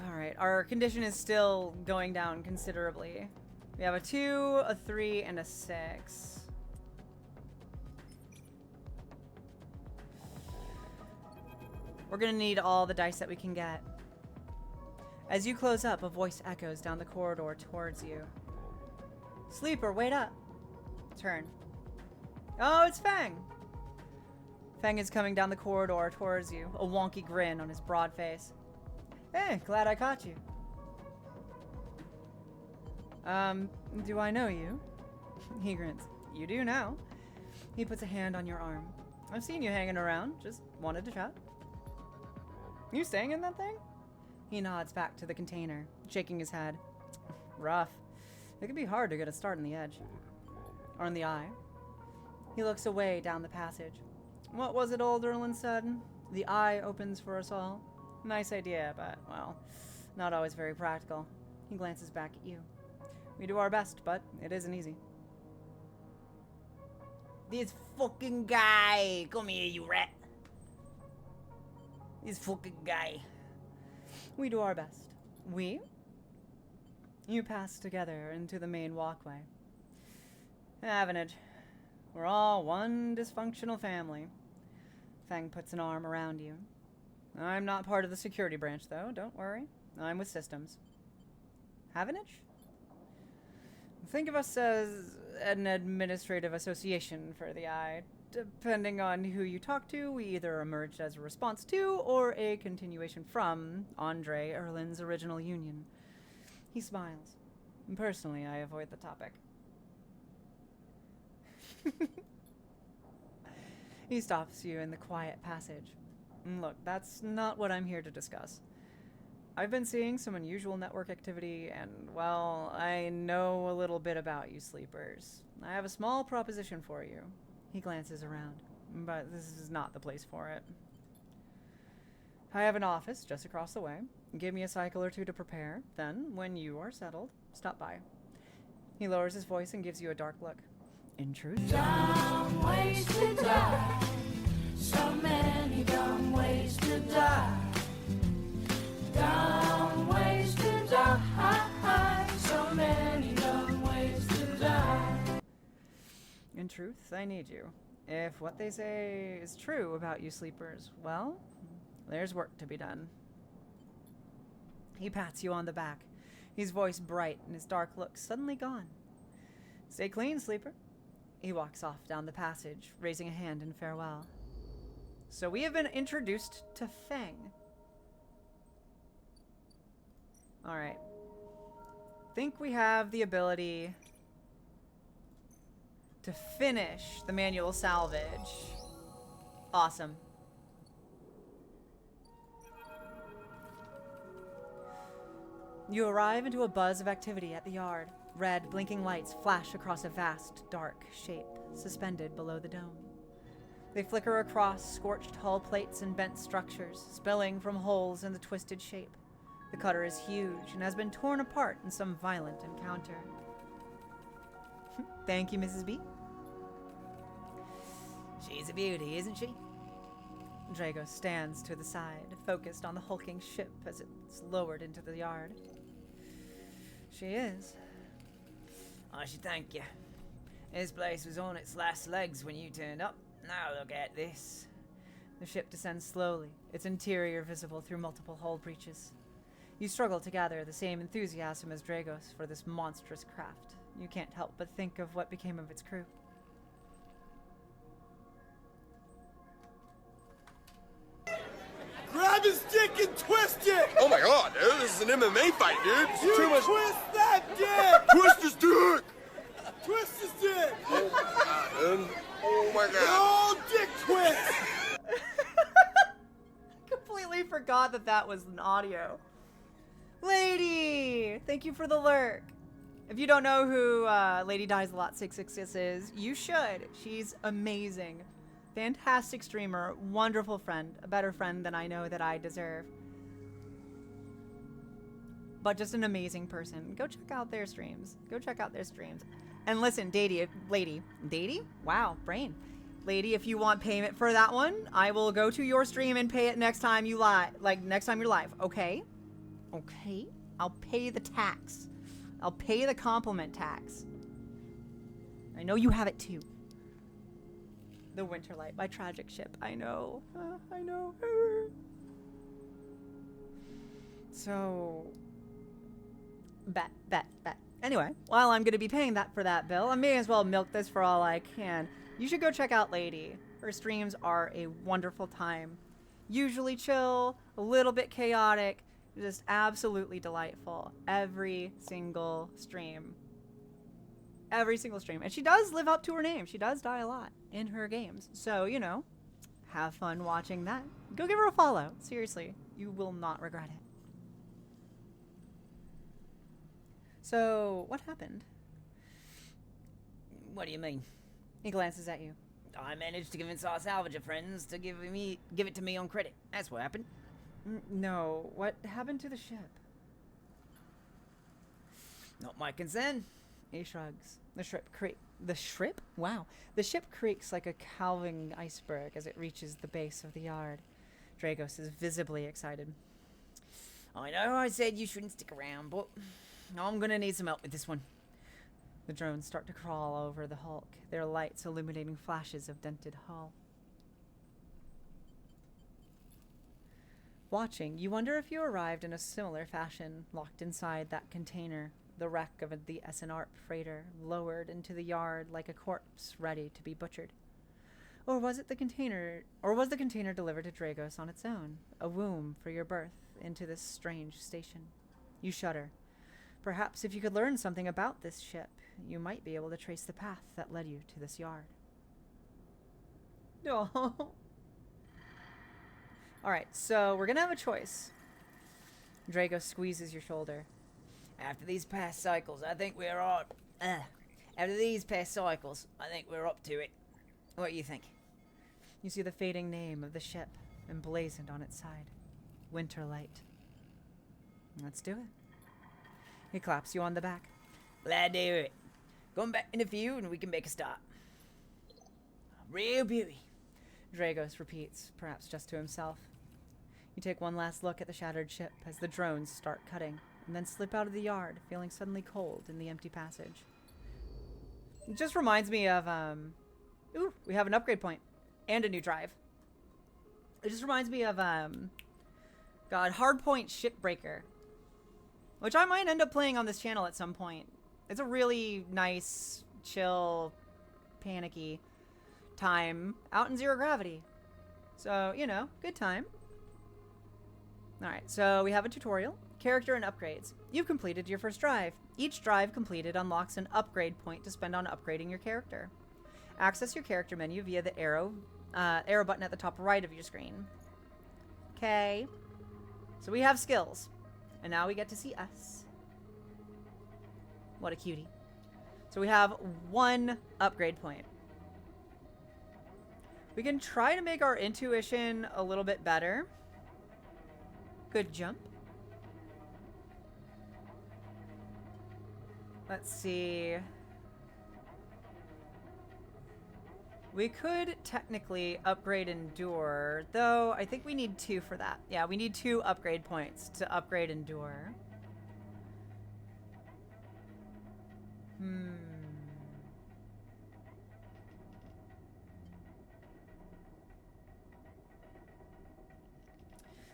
Alright, our condition is still going down considerably. We have a 2, a 3, and a 6. We're gonna need all the dice that we can get. As you close up, a voice echoes down the corridor towards you. Sleeper, wait up. Turn. Oh, it's Fang. Fang is coming down the corridor towards you, a wonky grin on his broad face. Hey, glad I caught you. Do I know you? He grins. You do now. He puts a hand on your arm. I've seen you hanging around. Just wanted to chat. You staying in that thing? He nods back to the container, shaking his head. Rough. It could be hard to get a start on the edge. Or in the eye. He looks away down the passage. What was it old Erlin said? The eye opens for us all. Nice idea, but, well, not always very practical. He glances back at you. We do our best, but it isn't easy. This fucking guy! Come here, you rat! This fucking guy. We do our best. We? You pass together into the main walkway. Avenage. We're all one dysfunctional family. Fang puts an arm around you. I'm not part of the security branch, though. Don't worry. I'm with systems. Havenage? Think of us as an administrative association for the eye. Depending on who you talk to, we either emerged as a response to or a continuation from Andre Erlin's original union. He smiles. Personally, I avoid the topic. He stops you in the quiet passage. Look, that's not what I'm here to discuss. I've been seeing some unusual network activity, and, well, I know a little bit about you sleepers. I have a small proposition for you. He glances around, but this is not the place for it. I have an office just across the way. Give me a cycle or two to prepare. Then, when you are settled, stop by. He lowers his voice and gives you a dark look. In truth, Dumb ways to die. So many dumb ways to die. Dumb ways to die. So many dumb ways to die. in truth, I need you. If what they say is true about you sleepers, well, there's work to be done. He pats you on the back, his voice bright and his dark look suddenly gone. Stay clean, sleeper. He walks off down the passage, raising a hand in farewell. So we have been introduced to Fang. Alright. Think we have the ability to finish the manual salvage. Awesome. You arrive into a buzz of activity at the yard. Red, blinking lights flash across a vast, dark shape suspended below the dome. They flicker across scorched hull plates and bent structures, spilling from holes in the twisted shape. The cutter is huge and has been torn apart in some violent encounter. Thank you, Mrs. B. She's a beauty, isn't she? Drago stands to the side, focused on the hulking ship as it's lowered into the yard. She is. I should thank you. This place was on its last legs when you turned up. Now look at this. The ship descends slowly, its interior visible through multiple hull breaches. You struggle to gather the same enthusiasm as Dragos for this monstrous craft. You can't help but think of what became of its crew. Grab his dick and twist it! Oh my god, dude, this is an MMA fight, dude. You Too much. twist that dick! Twist his dick! Twist his dick! Oh my god, dude. Oh my god. Oh, dick twist! Completely forgot that that was an audio. Lady! Thank you for the lurk. If you don't know who Lady Dies a Lot 666 is, you should. She's amazing. Fantastic streamer, wonderful friend, a better friend than I know that I deserve. But just an amazing person. Go check out their streams. Go check out their streams. And listen, Lady? Wow, brain. Lady, if you want payment for that one, I will go to your stream and pay it next time you next time you're live, okay? Okay? I'll pay the tax. I'll pay the compliment tax. I know you have it too. The Winterlight by Tragic Ship. I know. I know. So, bet. Anyway, while I'm going to be paying that for that bill, I may as well milk this for all I can. You should go check out Lady. Her streams are a wonderful time. Usually chill, a little bit chaotic, just absolutely delightful. Every single stream. Every single stream. And she does live up to her name. She does die a lot in her games. So, you know, have fun watching that. Go give her a follow. Seriously, you will not regret it. So, what happened? What do you mean? He glances at you. I managed to convince our salvager friends to give it to me on credit. That's what happened. No, what happened to the ship? Not my concern. He shrugs. The ship? Wow. The ship creaks like a calving iceberg as it reaches the base of the yard. Dragos is visibly excited. I know I said you shouldn't stick around, but I'm gonna need some help with this one. The drones start to crawl over the hulk, their lights illuminating flashes of dented hull. Watching, you wonder if you arrived in a similar fashion, locked inside that container, the wreck of the SNARP freighter, lowered into the yard like a corpse ready to be butchered. Or was the container delivered to Dragos on its own, a womb for your birth into this strange station? You shudder. Perhaps if you could learn something about this ship, you might be able to trace the path that led you to this yard. Oh. Alright, so we're gonna have a choice. Drago squeezes your shoulder. After these past cycles, I think we're up. After these past cycles, I think we're up to it. What do you think? You see the fading name of the ship emblazoned on its side. Winterlight. Let's do it. He claps you on the back. Glad to hear it. Going back in a few and we can make a start. Real beauty. Dragos repeats, perhaps just to himself. You take one last look at the shattered ship as the drones start cutting, and then slip out of the yard, feeling suddenly cold in the empty passage. It just reminds me of, ooh, we have an upgrade point and a new drive. It just reminds me of, Hardpoint Shipbreaker, which I might end up playing on this channel at some point. It's a really nice, chill, panicky time out in zero gravity. So, you know, good time. Alright, so we have a tutorial. Character and upgrades. You've completed your first drive. Each drive completed unlocks an upgrade point to spend on upgrading your character. Access your character menu via the arrow button at the top right of your screen. Okay. So we have skills. And now we get to see us. What a cutie. So we have 1 upgrade point. We can try to make our intuition a little bit better. Good jump. Let's see. We could technically upgrade Endure, though I think we need 2 for that. Yeah, we need 2 upgrade points to upgrade Endure.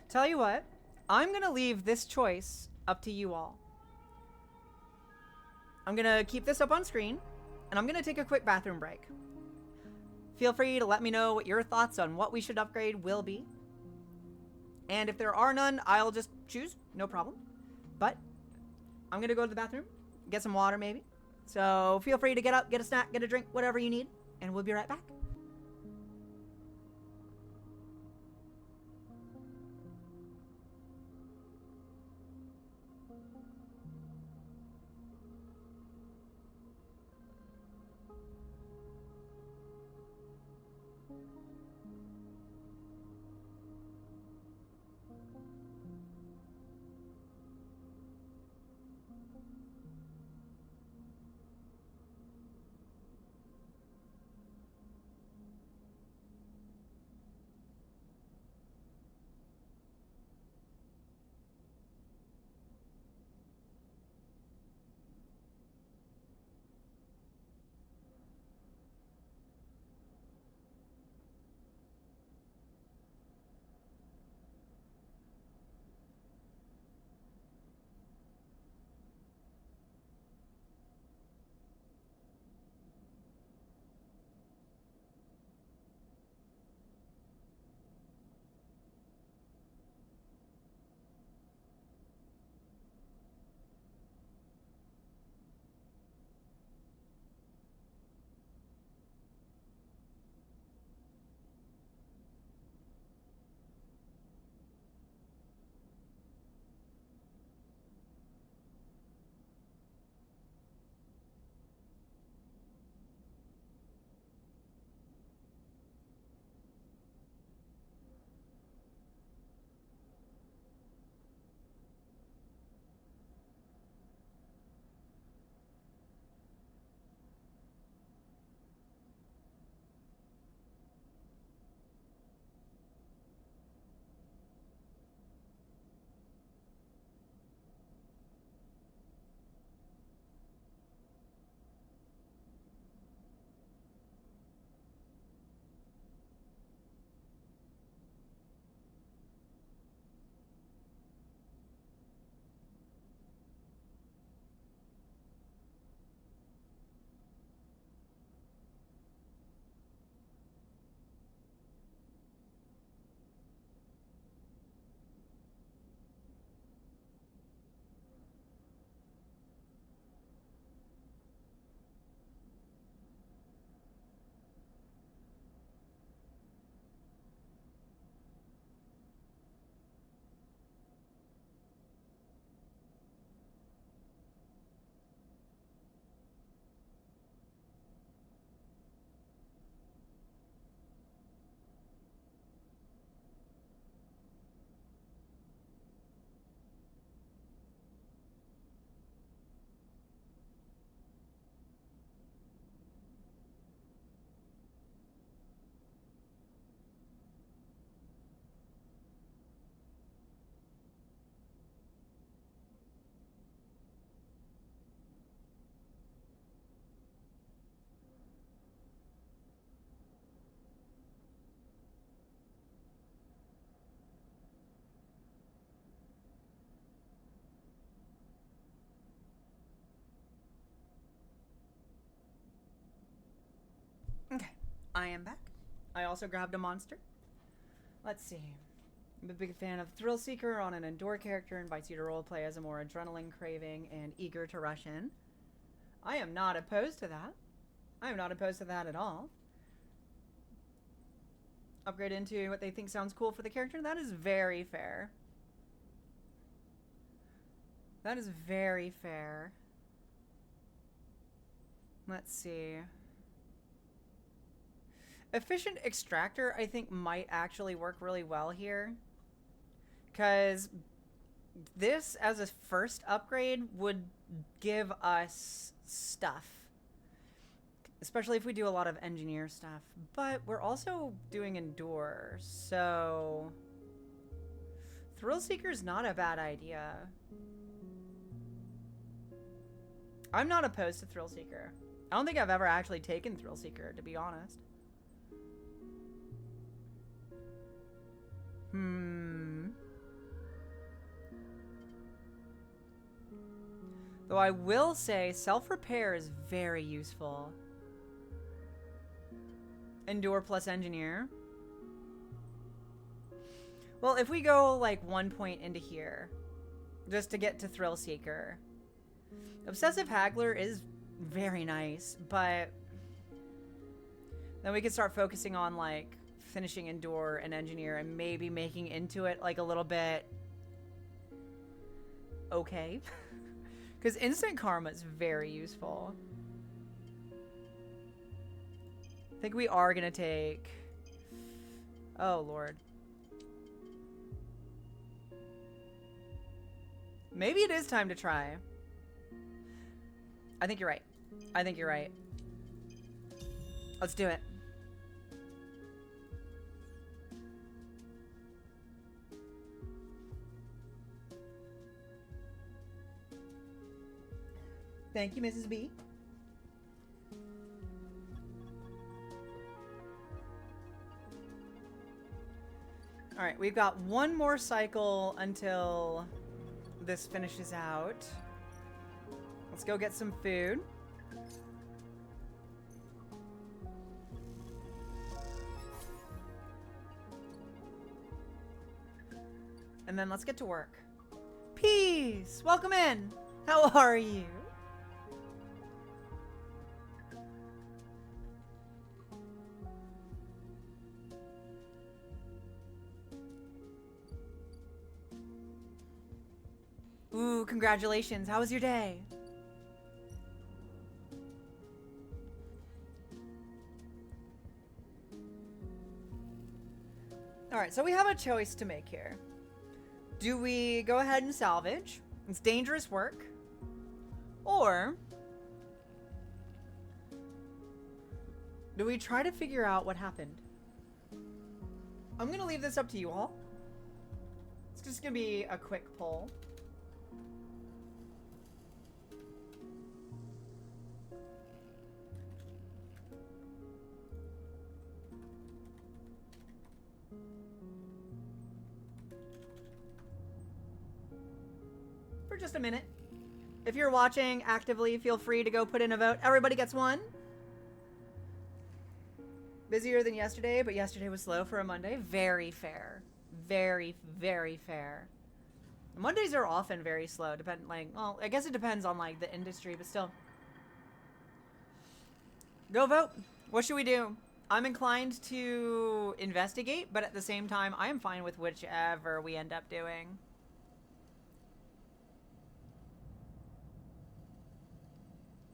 Tell you what, I'm gonna leave this choice up to you all. I'm gonna keep this up on screen, and I'm gonna take a quick bathroom break. Feel free to let me know what your thoughts on what we should upgrade will be. And if there are none, I'll just choose, no problem. But I'm gonna go to the bathroom, get some water maybe. So feel free to get up, get a snack, get a drink, whatever you need, and we'll be right back. Okay, I am back. I also grabbed a monster. Let's see. I'm a big fan of Thrill Seeker on an Endure character, invites you to roleplay as a more adrenaline craving and eager to rush in. I am not opposed to that. I am not opposed to that at all. Upgrade into what they think sounds cool for the character. That is very fair. That is very fair. Let's see. Efficient Extractor, I think, might actually work really well here. Because this, as a first upgrade, would give us stuff. Especially if we do a lot of engineer stuff. But we're also doing Endure, so... Thrill Seeker's not a bad idea. I'm not opposed to Thrill Seeker. I don't think I've ever actually taken Thrill Seeker, to be honest. Though I will say self-repair is very useful. Endure plus engineer. Well, if we go like 1 point into here, just to get to Thrill Seeker. Obsessive Haggler is very nice, but then we could start focusing on like finishing Endure and engineer and maybe making into it like a little bit okay. Because instant karma is very useful. I think we are gonna take... Oh, Lord. Maybe it is time to try. I think you're right. I think you're right. Let's do it. Thank you, Mrs. B. All right, we've got one more cycle until this finishes out. Let's go get some food. And then let's get to work. Peace! Welcome in! How are you? Ooh, congratulations. How was your day? Alright, so we have a choice to make here. Do we go ahead and salvage? It's dangerous work. Or do we try to figure out what happened? I'm gonna leave this up to you all. It's just gonna be a quick poll. For just a minute. If you're watching actively, feel free to go put in a vote. Everybody gets one. Busier than yesterday, but yesterday was slow for a Monday. Very fair. Very, very fair. Mondays are often very slow. Well, I guess it depends on like the industry, but still. Go vote. What should we do? I'm inclined to investigate, but at the same time, I am fine with whichever we end up doing.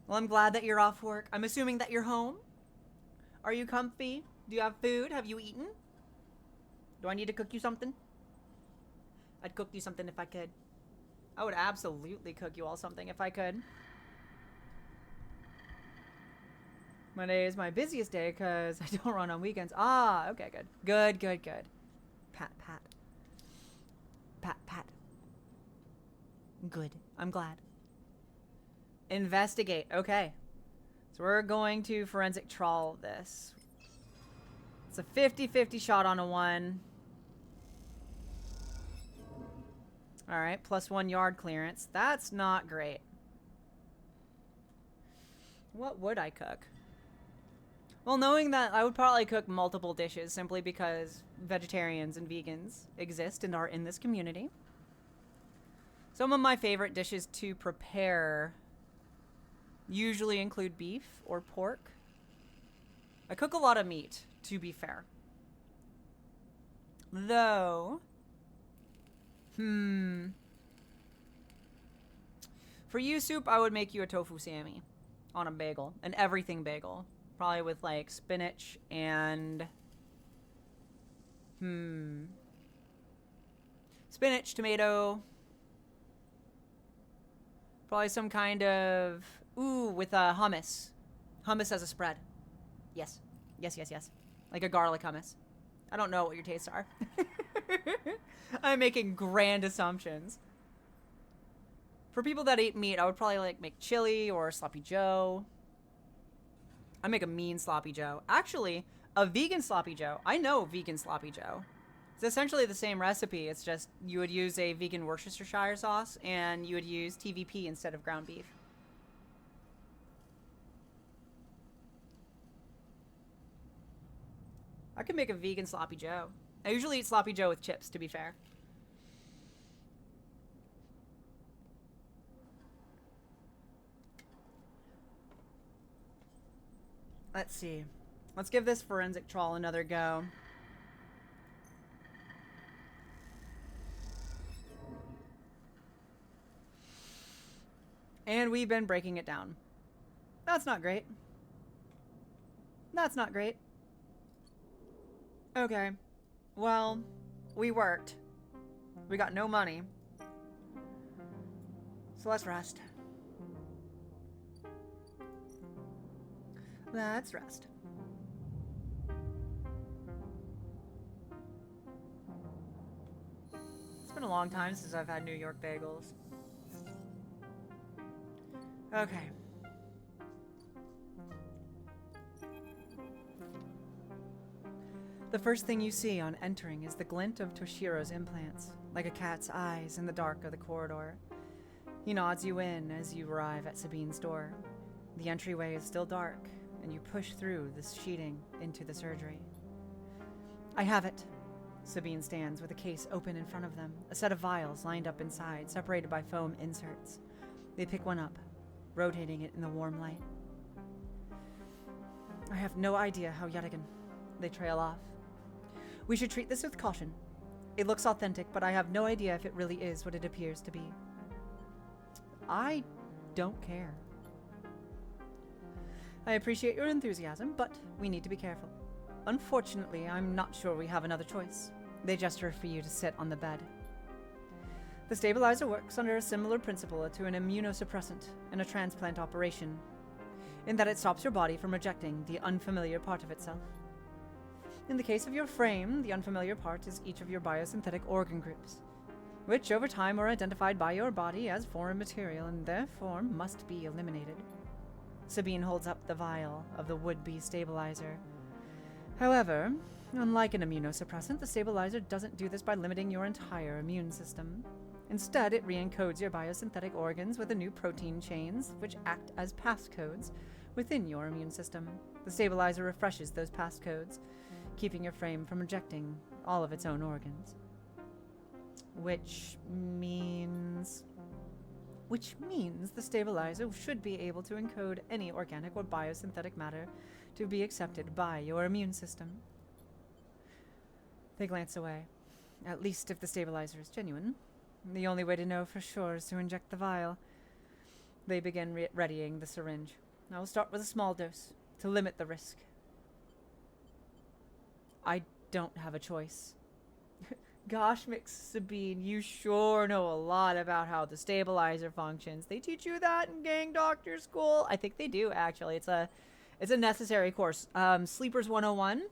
Well, I'm glad that you're off work. I'm assuming that you're home. Are you comfy? Do you have food? Have you eaten? Do I need to cook you something? I'd cook you something if I could. I would absolutely cook you all something if I could. Monday is my busiest day because I don't run on weekends. Ah, okay, good. Good, good, good. Pat, pat. Pat, pat. Good. I'm glad. Investigate. Okay. So we're going to forensic trawl this. It's a 50-50 shot on a 1. Alright, +1 yard clearance. That's not great. What would I cook? Well, knowing that I would probably cook multiple dishes simply because vegetarians and vegans exist and are in this community. Some of my favorite dishes to prepare usually include beef or pork. I cook a lot of meat, to be fair. Though, for you, Soup, I would make you a tofu Sammy on a bagel, an everything bagel. Probably with like spinach and spinach, tomato, probably some kind of with hummus. Hummus as a spread. Yes. Yes, yes, yes. Like a garlic hummus. I don't know what your tastes are. I'm making grand assumptions. For people that eat meat, I would probably like make chili or sloppy joe. I make a mean sloppy joe. Actually, a vegan sloppy joe. I know vegan sloppy joe. It's essentially the same recipe. It's just you would use a vegan Worcestershire sauce and you would use TVP instead of ground beef. I could make a vegan sloppy joe. I usually eat sloppy joe with chips, to be fair. Let's see. Let's give this forensic trawl another go. And we've been breaking it down. That's not great. That's not great. Okay. Well, we worked. We got no money. So let's rest. Let's rest. It's been a long time since I've had New York bagels. Okay. The first thing you see on entering is the glint of Toshiro's implants, like a cat's eyes in the dark of the corridor. He nods you in as you arrive at Sabine's door. The entryway is still dark, and you push through the sheeting into the surgery. I have it. Sabine stands with a case open in front of them, a set of vials lined up inside, separated by foam inserts. They pick one up, rotating it in the warm light. I have no idea how yet again. They trail off. We should treat this with caution. It looks authentic, but I have no idea if it really is what it appears to be. I don't care. I appreciate your enthusiasm, but we need to be careful. Unfortunately, I'm not sure we have another choice. They gesture for you to sit on the bed. The stabilizer works under a similar principle to an immunosuppressant in a transplant operation, in that it stops your body from rejecting the unfamiliar part of itself. In the case of your frame, the unfamiliar part is each of your biosynthetic organ groups, which over time are identified by your body as foreign material and therefore must be eliminated. Sabine holds up the vial of the would-be stabilizer. However, unlike an immunosuppressant, the stabilizer doesn't do this by limiting your entire immune system. Instead, it re-encodes your biosynthetic organs with a new protein chains, which act as passcodes within your immune system. The stabilizer refreshes those passcodes, keeping your frame from rejecting all of its own organs. Which means the stabilizer should be able to encode any organic or biosynthetic matter to be accepted by your immune system. They glance away. At least if the stabilizer is genuine. The only way to know for sure is to inject the vial. They begin readying the syringe. I will start with a small dose, to limit the risk. I don't have a choice. Gosh, Mix Sabine, you sure know a lot about how the stabilizer functions. They teach you that in gang doctor school? I think they do, actually. It's a necessary course. Sleepers 101.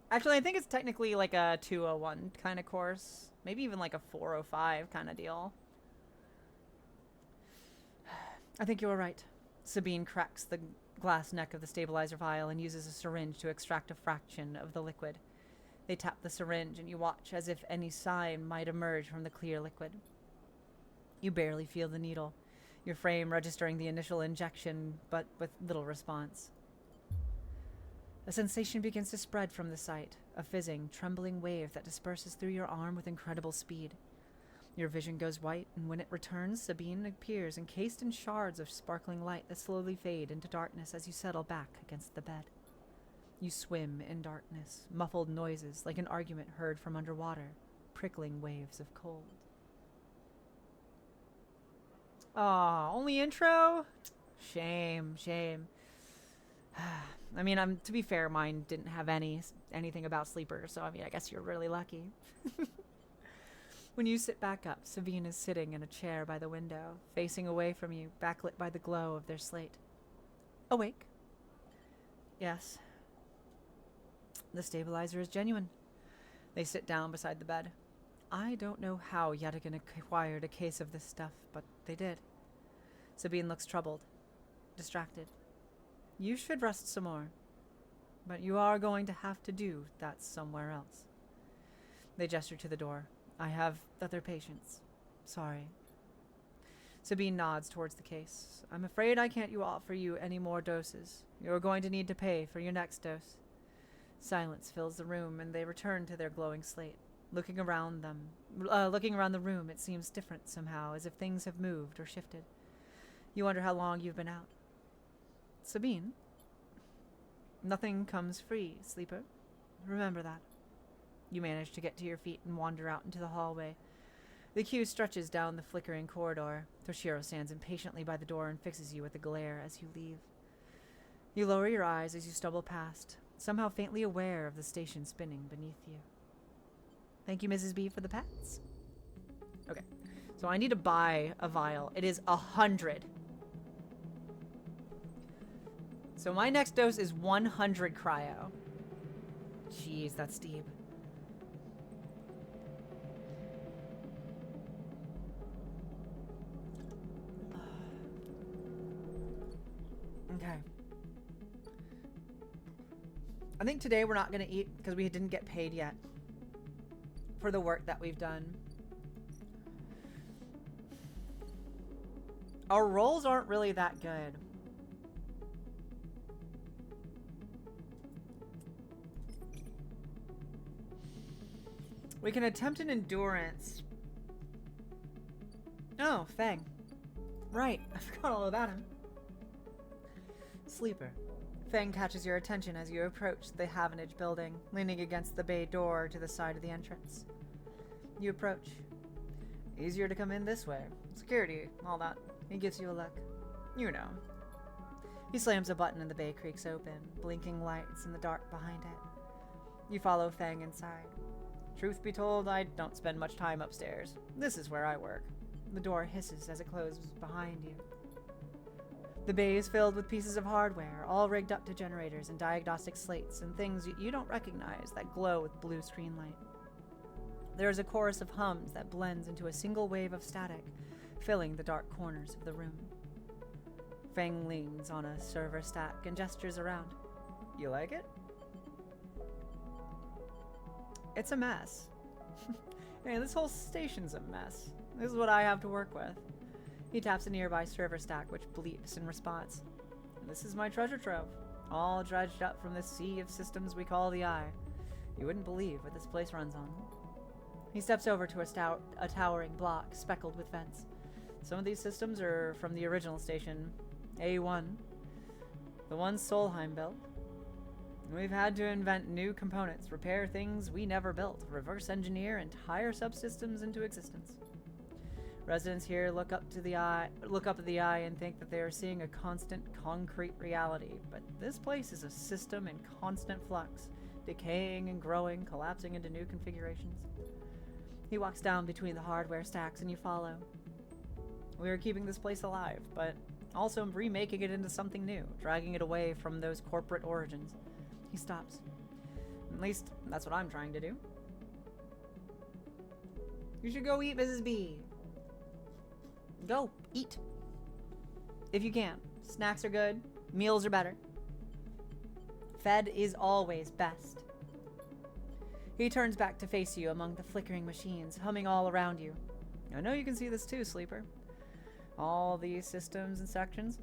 Actually, I think it's technically like a 201 kind of course. Maybe even like a 405 kind of deal. I think you were right. Sabine cracks the glass neck of the stabilizer vial and uses a syringe to extract a fraction of the liquid. They tap the syringe and you watch as if any sign might emerge from the clear liquid. You barely feel the needle, your frame registering the initial injection, but with little response. A sensation begins to spread from the sight, a fizzing, trembling wave that disperses through your arm with incredible speed. Your vision goes white, and when it returns, Sabine appears encased in shards of sparkling light that slowly fade into darkness as you settle back against the bed. You swim in darkness, muffled noises like an argument heard from underwater, prickling waves of cold. Aw, only intro? Shame, shame. I mean, to be fair, mine didn't have anything about Sleeper, so I mean, I guess you're really lucky. When you sit back up, Sabine is sitting in a chair by the window, facing away from you, backlit by the glow of their slate. Awake? Yes. The stabilizer is genuine. They sit down beside the bed. I don't know how Yadigan acquired a case of this stuff, but they did. Sabine looks troubled, distracted. You should rest some more, but you are going to have to do that somewhere else. They gesture to the door. I have other patients. Sorry. Sabine nods towards the case. I'm afraid I can't offer you any more doses. You're going to need to pay for your next dose. Silence fills the room, and they return to their glowing slate. Looking around the room, it seems different somehow, as if things have moved or shifted. You wonder how long you've been out. Sabine? Nothing comes free, Sleeper. Remember that. You manage to get to your feet and wander out into the hallway. The queue stretches down the flickering corridor. Toshiro stands impatiently by the door and fixes you with a glare as you leave. You lower your eyes as you stumble past, somehow faintly aware of the station spinning beneath you. Thank you, Mrs. B, for the pets. Okay, so I need to buy a vial. It is 100. So my next dose is 100 cryo. Jeez, that's steep. Okay. I think today we're not going to eat because we didn't get paid yet for the work that we've done. Our rolls aren't really that good. We can attempt an endurance. Oh, Fang. Right, I forgot all about him. Sleeper. Fang catches your attention as you approach the Havenage building, leaning against the bay door to the side of the entrance. You approach. Easier to come in this way. Security, all that. He gives you a look. You know. He slams a button and the bay creaks open, blinking lights in the dark behind it. You follow Fang inside. Truth be told, I don't spend much time upstairs. This is where I work. The door hisses as it closes behind you. The bay is filled with pieces of hardware, all rigged up to generators and diagnostic slates and things you don't recognize that glow with blue screen light. There is a chorus of hums that blends into a single wave of static, filling the dark corners of the room. Fang leans on a server stack and gestures around. You like it? It's a mess. Hey, this whole station's a mess. This is what I have to work with. He taps a nearby server stack, which bleeps in response. This is my treasure trove, all dredged up from the sea of systems we call the Eye. You wouldn't believe what this place runs on. He steps over to a towering block speckled with vents. Some of these systems are from the original station, A1, the one Solheim built. We've had to invent new components, repair things we never built, reverse engineer entire subsystems into existence. Residents here look up at the eye and think that they are seeing a constant concrete reality, but this place is a system in constant flux, decaying and growing, collapsing into new configurations. He walks down between the hardware stacks and you follow. We are keeping this place alive, but also remaking it into something new, dragging it away from those corporate origins. He stops. At least, that's what I'm trying to do. You should go eat, Mrs. B. Go, eat. If you can. Snacks are good. Meals are better. Fed is always best. He turns back to face you among the flickering machines, humming all around you. I know you can see this too, Sleeper. All these systems and sections.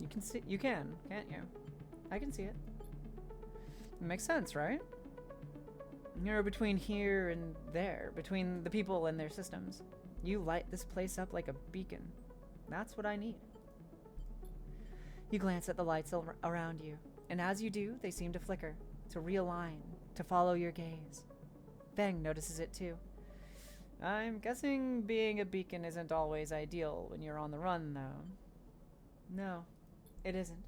You can, can't you? I can see it. Makes sense, right? You're between here and there, between the people and their systems. You light this place up like a beacon. That's what I need. You glance at the lights around you, and as you do, they seem to flicker, to realign, to follow your gaze. Feng notices it too. I'm guessing being a beacon isn't always ideal when you're on the run, though. No, it isn't.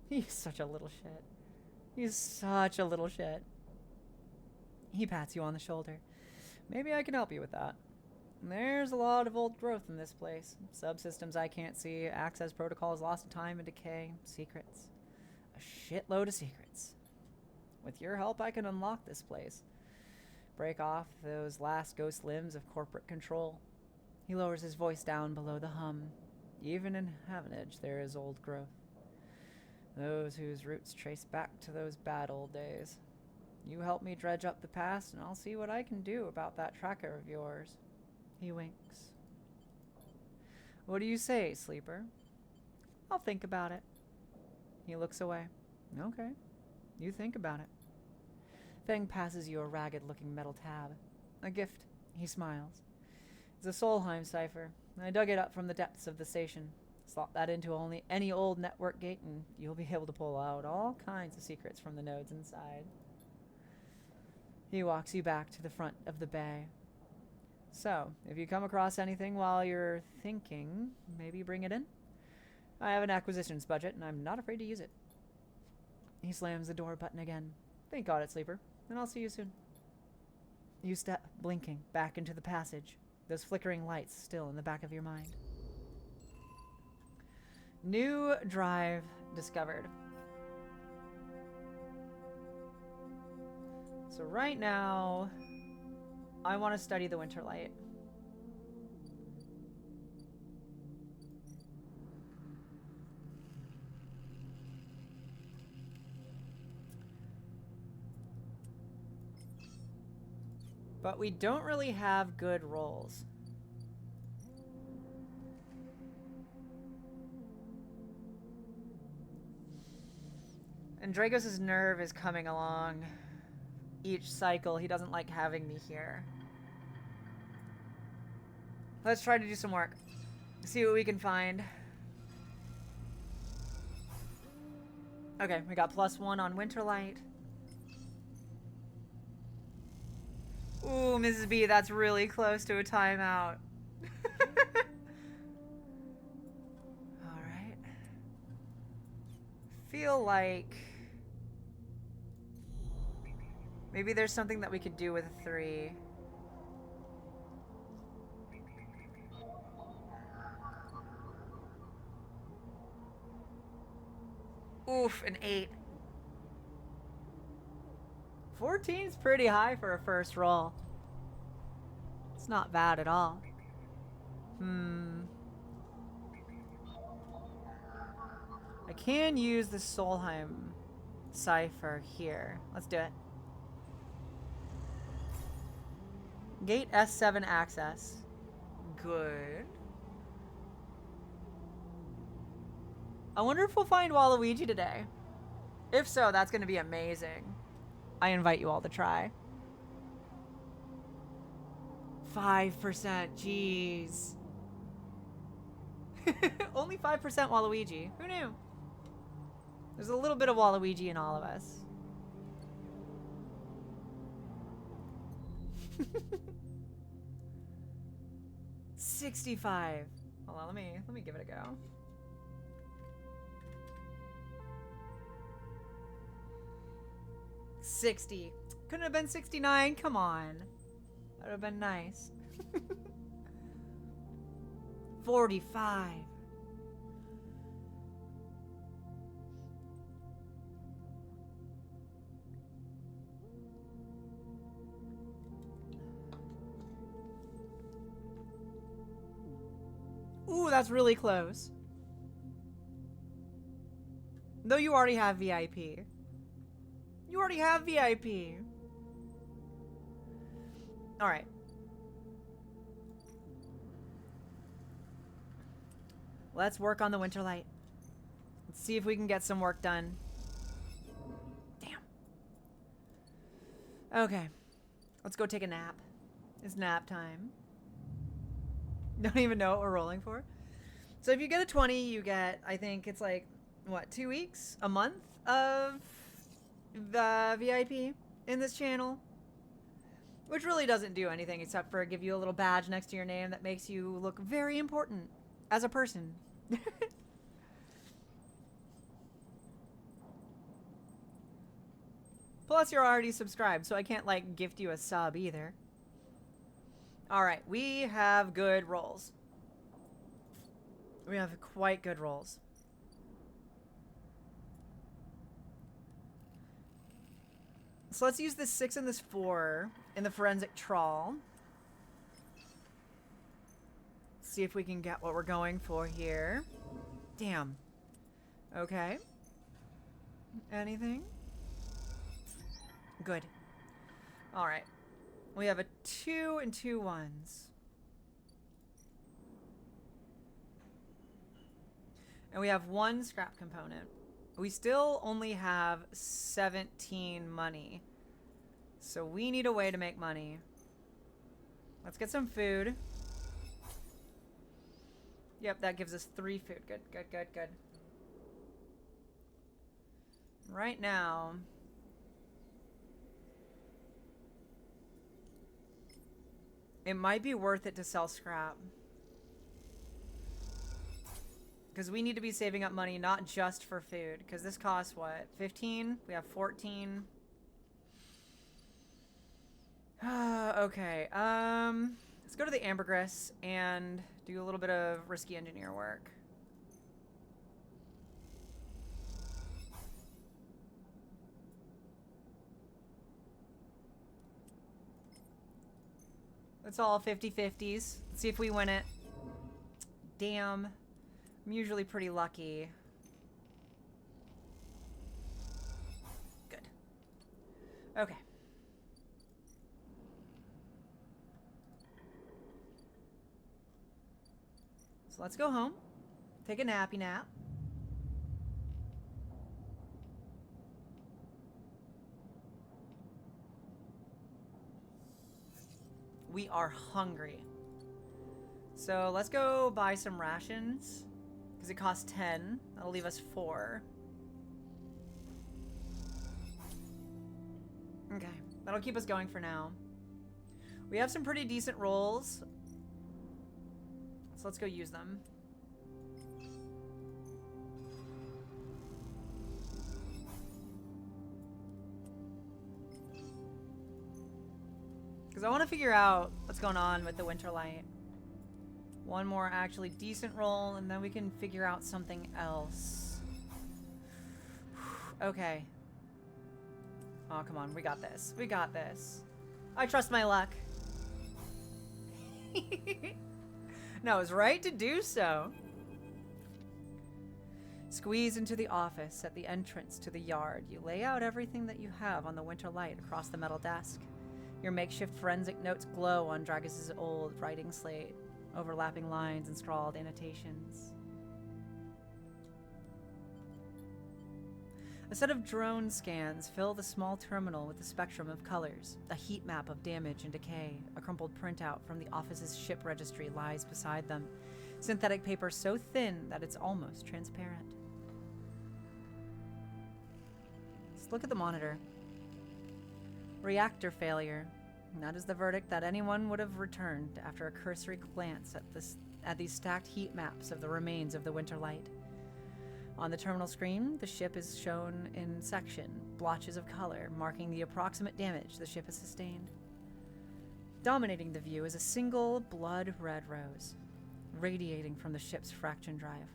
He's such a little shit. He's such a little shit. He pats you on the shoulder. Maybe I can help you with that. There's a lot of old growth in this place. Subsystems I can't see, access protocols lost to time and decay, secrets. A shitload of secrets. With your help, I can unlock this place. Break off those last ghost limbs of corporate control. He lowers his voice down below the hum. Even in Havenage, there is old growth. Those whose roots trace back to those bad old days. You help me dredge up the past, and I'll see what I can do about that tracker of yours. He winks. What do you say, sleeper? I'll think about it. He looks away. Okay. You think about it. Feng passes you a ragged-looking metal tab. A gift. He smiles. It's a Solheim cipher. I dug it up from the depths of the station. Slot that into any old network gate, and you'll be able to pull out all kinds of secrets from the nodes inside. He walks you back to the front of the bay. So, if you come across anything while you're thinking, maybe bring it in. I have an acquisitions budget, and I'm not afraid to use it. He slams the door button again. Think on it, sleeper, and I'll see you soon. You step, blinking, back into the passage, those flickering lights still in the back of your mind. New drive discovered. So right now, I want to study the winter light. But we don't really have good rolls. And Dragos' nerve is coming along each cycle. He doesn't like having me here. Let's try to do some work. See what we can find. Okay, we got +1 on Winterlight. Ooh, Mrs. B, that's really close to a timeout. Alright. Feel like maybe there's something that we could do with a 3. Oof, an 8. 14's pretty high for a first roll. It's not bad at all. I can use the Solheim cipher here. Let's do it. Gate S7 access. Good. I wonder if we'll find Waluigi today. If so, that's going to be amazing. I invite you all to try. 5%, jeez. Only 5% Waluigi. Who knew? There's a little bit of Waluigi in all of us. $65. Hold on, let me give it a go. $60. Couldn't have been 69. Come on. That would have been nice. 45. Ooh, that's really close. Though you already have VIP. You already have VIP. Alright. Let's work on the Winterlight. Let's see if we can get some work done. Damn. Okay. Let's go take a nap. It's nap time. Don't even know what we're rolling for. So if you get a 20, you get, I think it's like, what, 2 weeks? A month of the VIP in this channel? Which really doesn't do anything except for give you a little badge next to your name that makes you look very important as a person. Plus, you're already subscribed, so I can't, like, gift you a sub either. Alright, we have good rolls. We have quite good rolls. So let's use this 6 and this 4 in the forensic trawl. See if we can get what we're going for here. Damn. Okay. Anything? Good. Alright. We have a 2 and 2 1s. And we have 1 scrap component. We still only have 17 money. So we need a way to make money. Let's get some food. Yep, that gives us 3 food. Good, good, good, good. Right now... it might be worth it to sell scrap. Because we need to be saving up money, not just for food. Because this costs, what, 15? We have 14. Okay, let's go to the ambergris and do a little bit of risky engineer work. It's all 50-50s. Let's see if we win it. Damn. I'm usually pretty lucky. Good. Okay. So let's go home. Take a nappy nap. We are hungry. So let's go buy some rations. Because it costs 10. That'll leave us 4. Okay. That'll keep us going for now. We have some pretty decent rolls. So let's go use them. Because I want to figure out what's going on with the winter light. One more actually decent roll, and then we can figure out something else. Okay. Oh, come on. We got this. We got this. I trust my luck. No, it's right to do so. Squeeze into the office at the entrance to the yard. You lay out everything that you have on the winter light across the metal desk. Your makeshift forensic notes glow on Dragus' old writing slate, overlapping lines and scrawled annotations. A set of drone scans fill the small terminal with a spectrum of colors. A heat map of damage and decay. A crumpled printout from the office's ship registry lies beside them. Synthetic paper so thin that it's almost transparent. Let's look at the monitor. Reactor failure. And that is the verdict that anyone would have returned after a cursory glance at these stacked heat maps of the remains of the winter light. On the terminal screen, the ship is shown in section, blotches of color marking the approximate damage the ship has sustained. Dominating the view is a single blood red rose, radiating from the ship's fraction drive.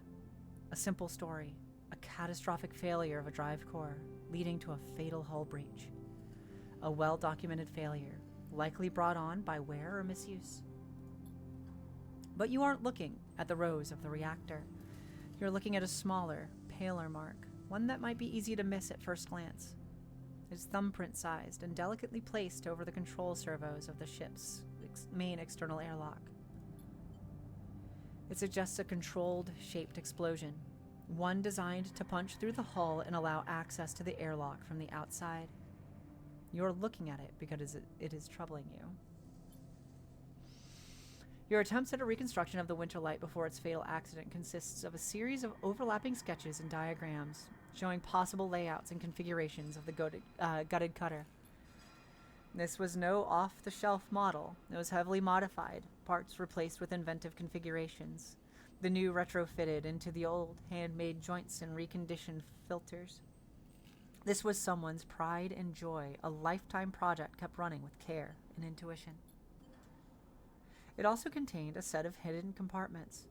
A simple story, a catastrophic failure of a drive core, leading to a fatal hull breach. A well-documented failure, likely brought on by wear or misuse. But you aren't looking at the rose of the reactor. You're looking at a smaller, paler mark, one that might be easy to miss at first glance. It's thumbprint-sized and delicately placed over the control servos of the ship's main external airlock. It suggests a controlled, shaped explosion, one designed to punch through the hull and allow access to the airlock from the outside. You're looking at it because it is troubling you. Your attempts at a reconstruction of the Winter Light before its fatal accident consists of a series of overlapping sketches and diagrams showing possible layouts and configurations of the gutted cutter. This was no off-the-shelf model. It was heavily modified, parts replaced with inventive configurations, the new retrofitted into the old, handmade joints and reconditioned filters. This was someone's pride and joy, a lifetime project kept running with care and intuition. It also contained a set of hidden compartments.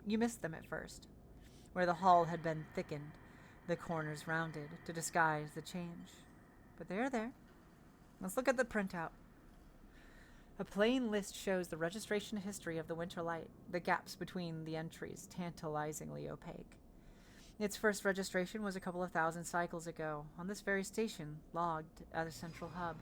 You missed them at first, where the hull had been thickened, the corners rounded to disguise the change. But they are there. Let's look at the printout. A plain list shows the registration history of the Winter Light, the gaps between the entries tantalizingly opaque. Its first registration was a couple of thousand cycles ago, on this very station, logged at a central hub.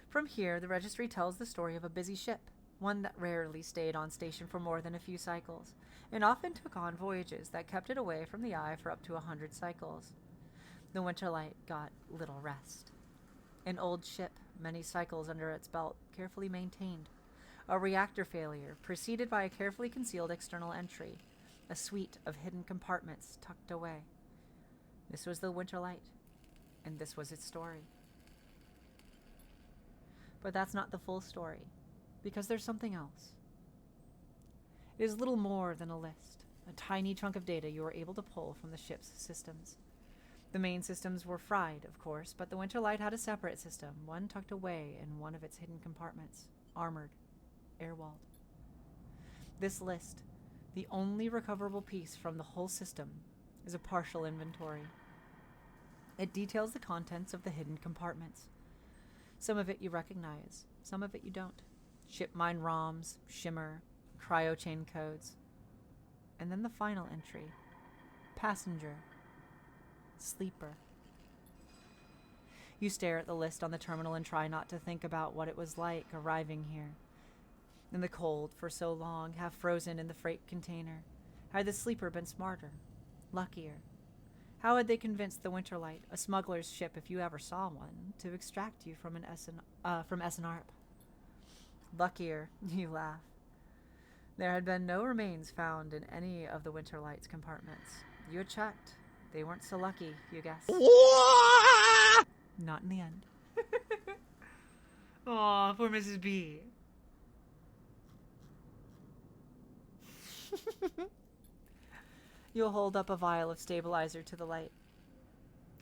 From here, the registry tells the story of a busy ship, one that rarely stayed on station for more than a few cycles, and often took on voyages that kept it away from the eye for up to 100 cycles. The Winter Light got little rest. An old ship, many cycles under its belt, carefully maintained. A reactor failure, preceded by a carefully concealed external entry. A suite of hidden compartments tucked away. This was the Winter Light, and this was its story. But that's not the full story, because there's something else. It is little more than a list, a tiny chunk of data you were able to pull from the ship's systems. The main systems were fried, of course, but the Winter Light had a separate system, one tucked away in one of its hidden compartments, armored, air-walled. This list, the only recoverable piece from the whole system, is a partial inventory. It details the contents of the hidden compartments. Some of it you recognize, some of it you don't. Ship mine ROMs, shimmer, cryochain codes. And then the final entry. Passenger. Sleeper. You stare at the list on the terminal and try not to think about what it was like arriving here. In the cold for so long, half frozen in the freight container. Had the sleeper been smarter? Luckier? How had they convinced the Winter Light, a smuggler's ship if you ever saw one, to extract you from SNARP? Luckier, you laugh. There had been no remains found in any of the Winter Light's compartments. You had checked. They weren't so lucky, you guessed. Not in the end. Aw, poor Mrs. B. You'll hold up a vial of stabilizer to the light.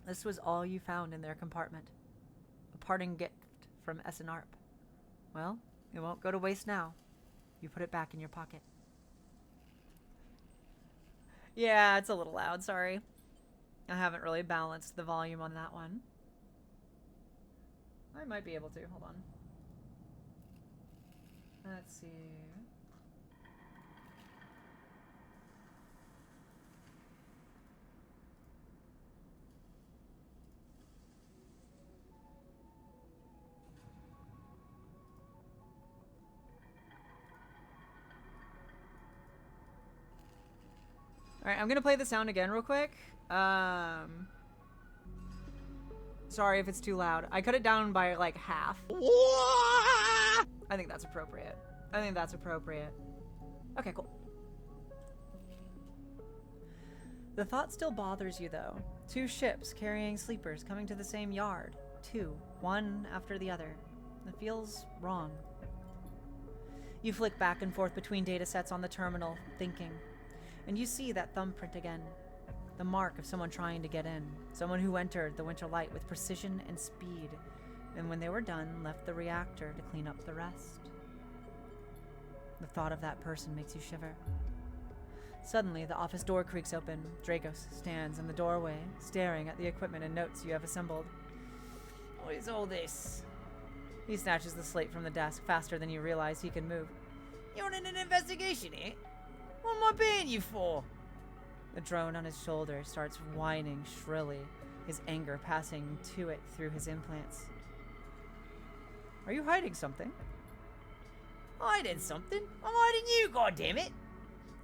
This was all you found in their compartment. A parting gift from SNARP. Well, it won't go to waste now. You put it back in your pocket. Yeah, it's a little loud, sorry. I haven't really balanced the volume on that one. I might be able to, hold on. Let's see. Alright, I'm gonna play the sound again real quick. Sorry if it's too loud. I cut it down by like half. I think that's appropriate. Okay, cool. The thought still bothers you though. 2 ships carrying sleepers coming to the same yard. 2, one after the other. It feels wrong. You flick back and forth between datasets on the terminal, thinking. And you see that thumbprint again. The mark of someone trying to get in. Someone who entered the Winter Light with precision and speed. And when they were done, left the reactor to clean up the rest. The thought of that person makes you shiver. Suddenly, the office door creaks open. Dragos stands in the doorway, staring at the equipment and notes you have assembled. What is all this? He snatches the slate from the desk faster than you realize he can move. You're in an investigation, eh? What am I paying you for? The drone on his shoulder starts whining shrilly, his anger passing to it through his implants. Are you hiding something? Hiding something? I'm hiding you, goddammit!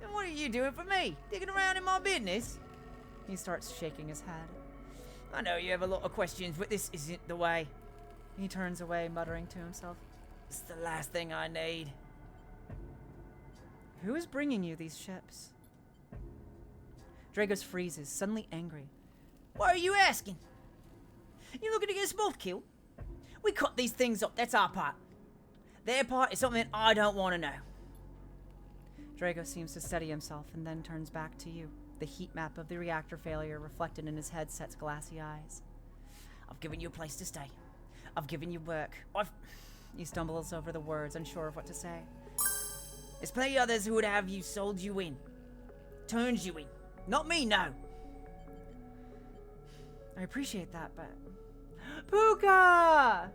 Then what are you doing for me? Digging around in my business? He starts shaking his head. I know you have a lot of questions, but this isn't the way. He turns away, muttering to himself. It's the last thing I need. Who is bringing you these ships? Dragos freezes, suddenly angry. Why are you asking? You looking to get us both killed? We cut these things up, that's our part. Their part is something I don't want to know. Drago seems to steady himself and then turns back to you, the heat map of the reactor failure reflected in his headset's glassy eyes. I've given you a place to stay. I've given you work. He stumbles over the words, unsure of what to say. There's plenty others who would have you sold you in. Turned you in. Not me, no. I appreciate that, but... Puka!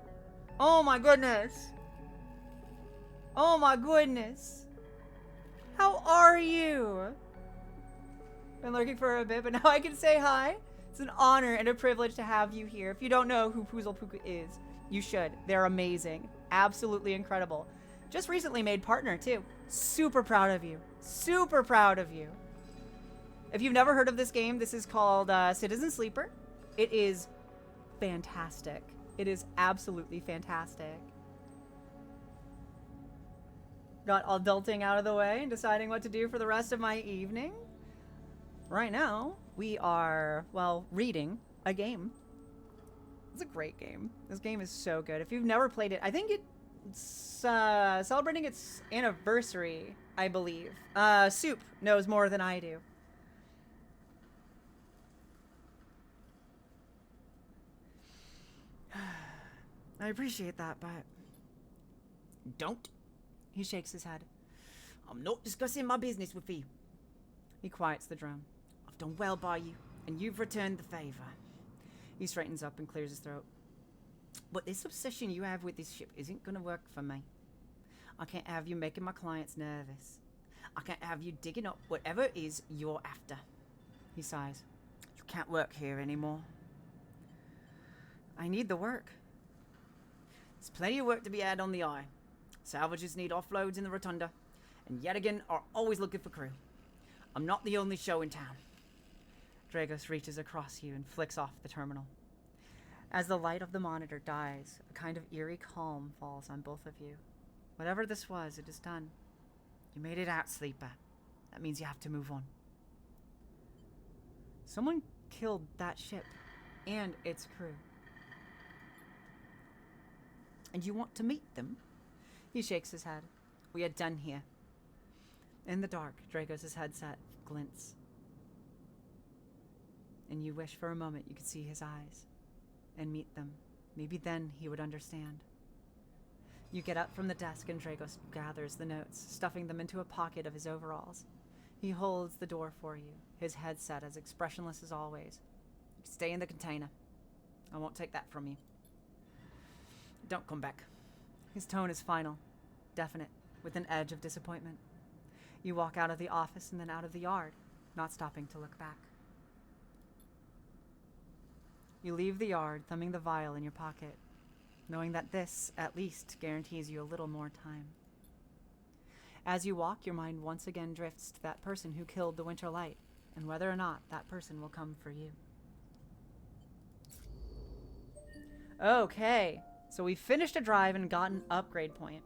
Oh my goodness. Oh my goodness. How are you? Been lurking for a bit, but now I can say hi. It's an honor and a privilege to have you here. If you don't know who Puzzle Puka is, you should. They're amazing. Absolutely incredible. Just recently made partner, too. Super proud of you. Super proud of you. If you've never heard of this game, this is called Citizen Sleeper. It is fantastic. It is absolutely fantastic. Got adulting out of the way and deciding what to do for the rest of my evening. Right now, we are, well, reading a game. It's a great game. This game is so good. If you've never played it, I think it's celebrating its anniversary, I believe. Soup knows more than I do. I appreciate that, but... Don't. He shakes his head. I'm not discussing my business with you. He quiets the drum. I've done well by you, and you've returned the favor. He straightens up and clears his throat. But this obsession you have with this ship isn't going to work for me. I can't have you making my clients nervous. I can't have you digging up whatever it is you're after. He sighs. You can't work here anymore. I need the work. There's plenty of work to be had on the Eye. Salvages need offloads in the Rotunda, and yet again are always looking for crew. I'm not the only show in town. Dragos reaches across you and flicks off the terminal. As the light of the monitor dies, a kind of eerie calm falls on both of you. Whatever this was, it is done. You made it out, Sleeper. That means you have to move on. Someone killed that ship and its crew. And you want to meet them? He shakes his head. We are done here. In the dark, Dragos' headset glints. And you wish for a moment you could see his eyes and meet them. Maybe then he would understand. You get up from the desk and Dragos gathers the notes, stuffing them into a pocket of his overalls. He holds the door for you, his headset as expressionless as always. You can stay in the container. I won't take that from you. Don't come back. His tone is final, definite, with an edge of disappointment. You walk out of the office and then out of the yard, not stopping to look back. You leave the yard, thumbing the vial in your pocket, knowing that this, at least, guarantees you a little more time. As you walk, your mind once again drifts to that person who killed the Winter Light, and whether or not that person will come for you. Okay, so we finished a drive and got an upgrade point.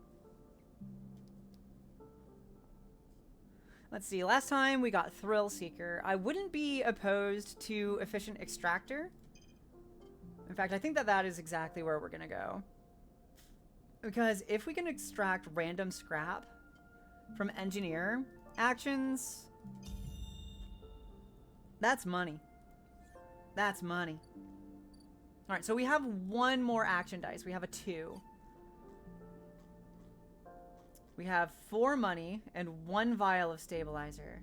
Let's see, last time we got Thrill Seeker. I wouldn't be opposed to Efficient Extractor. In fact, I think that that is exactly where we're gonna go. Because if we can extract random scrap from engineer actions, that's money. That's money. Alright, so we have one more action dice. We have a 2. We have 4 money and 1 vial of stabilizer.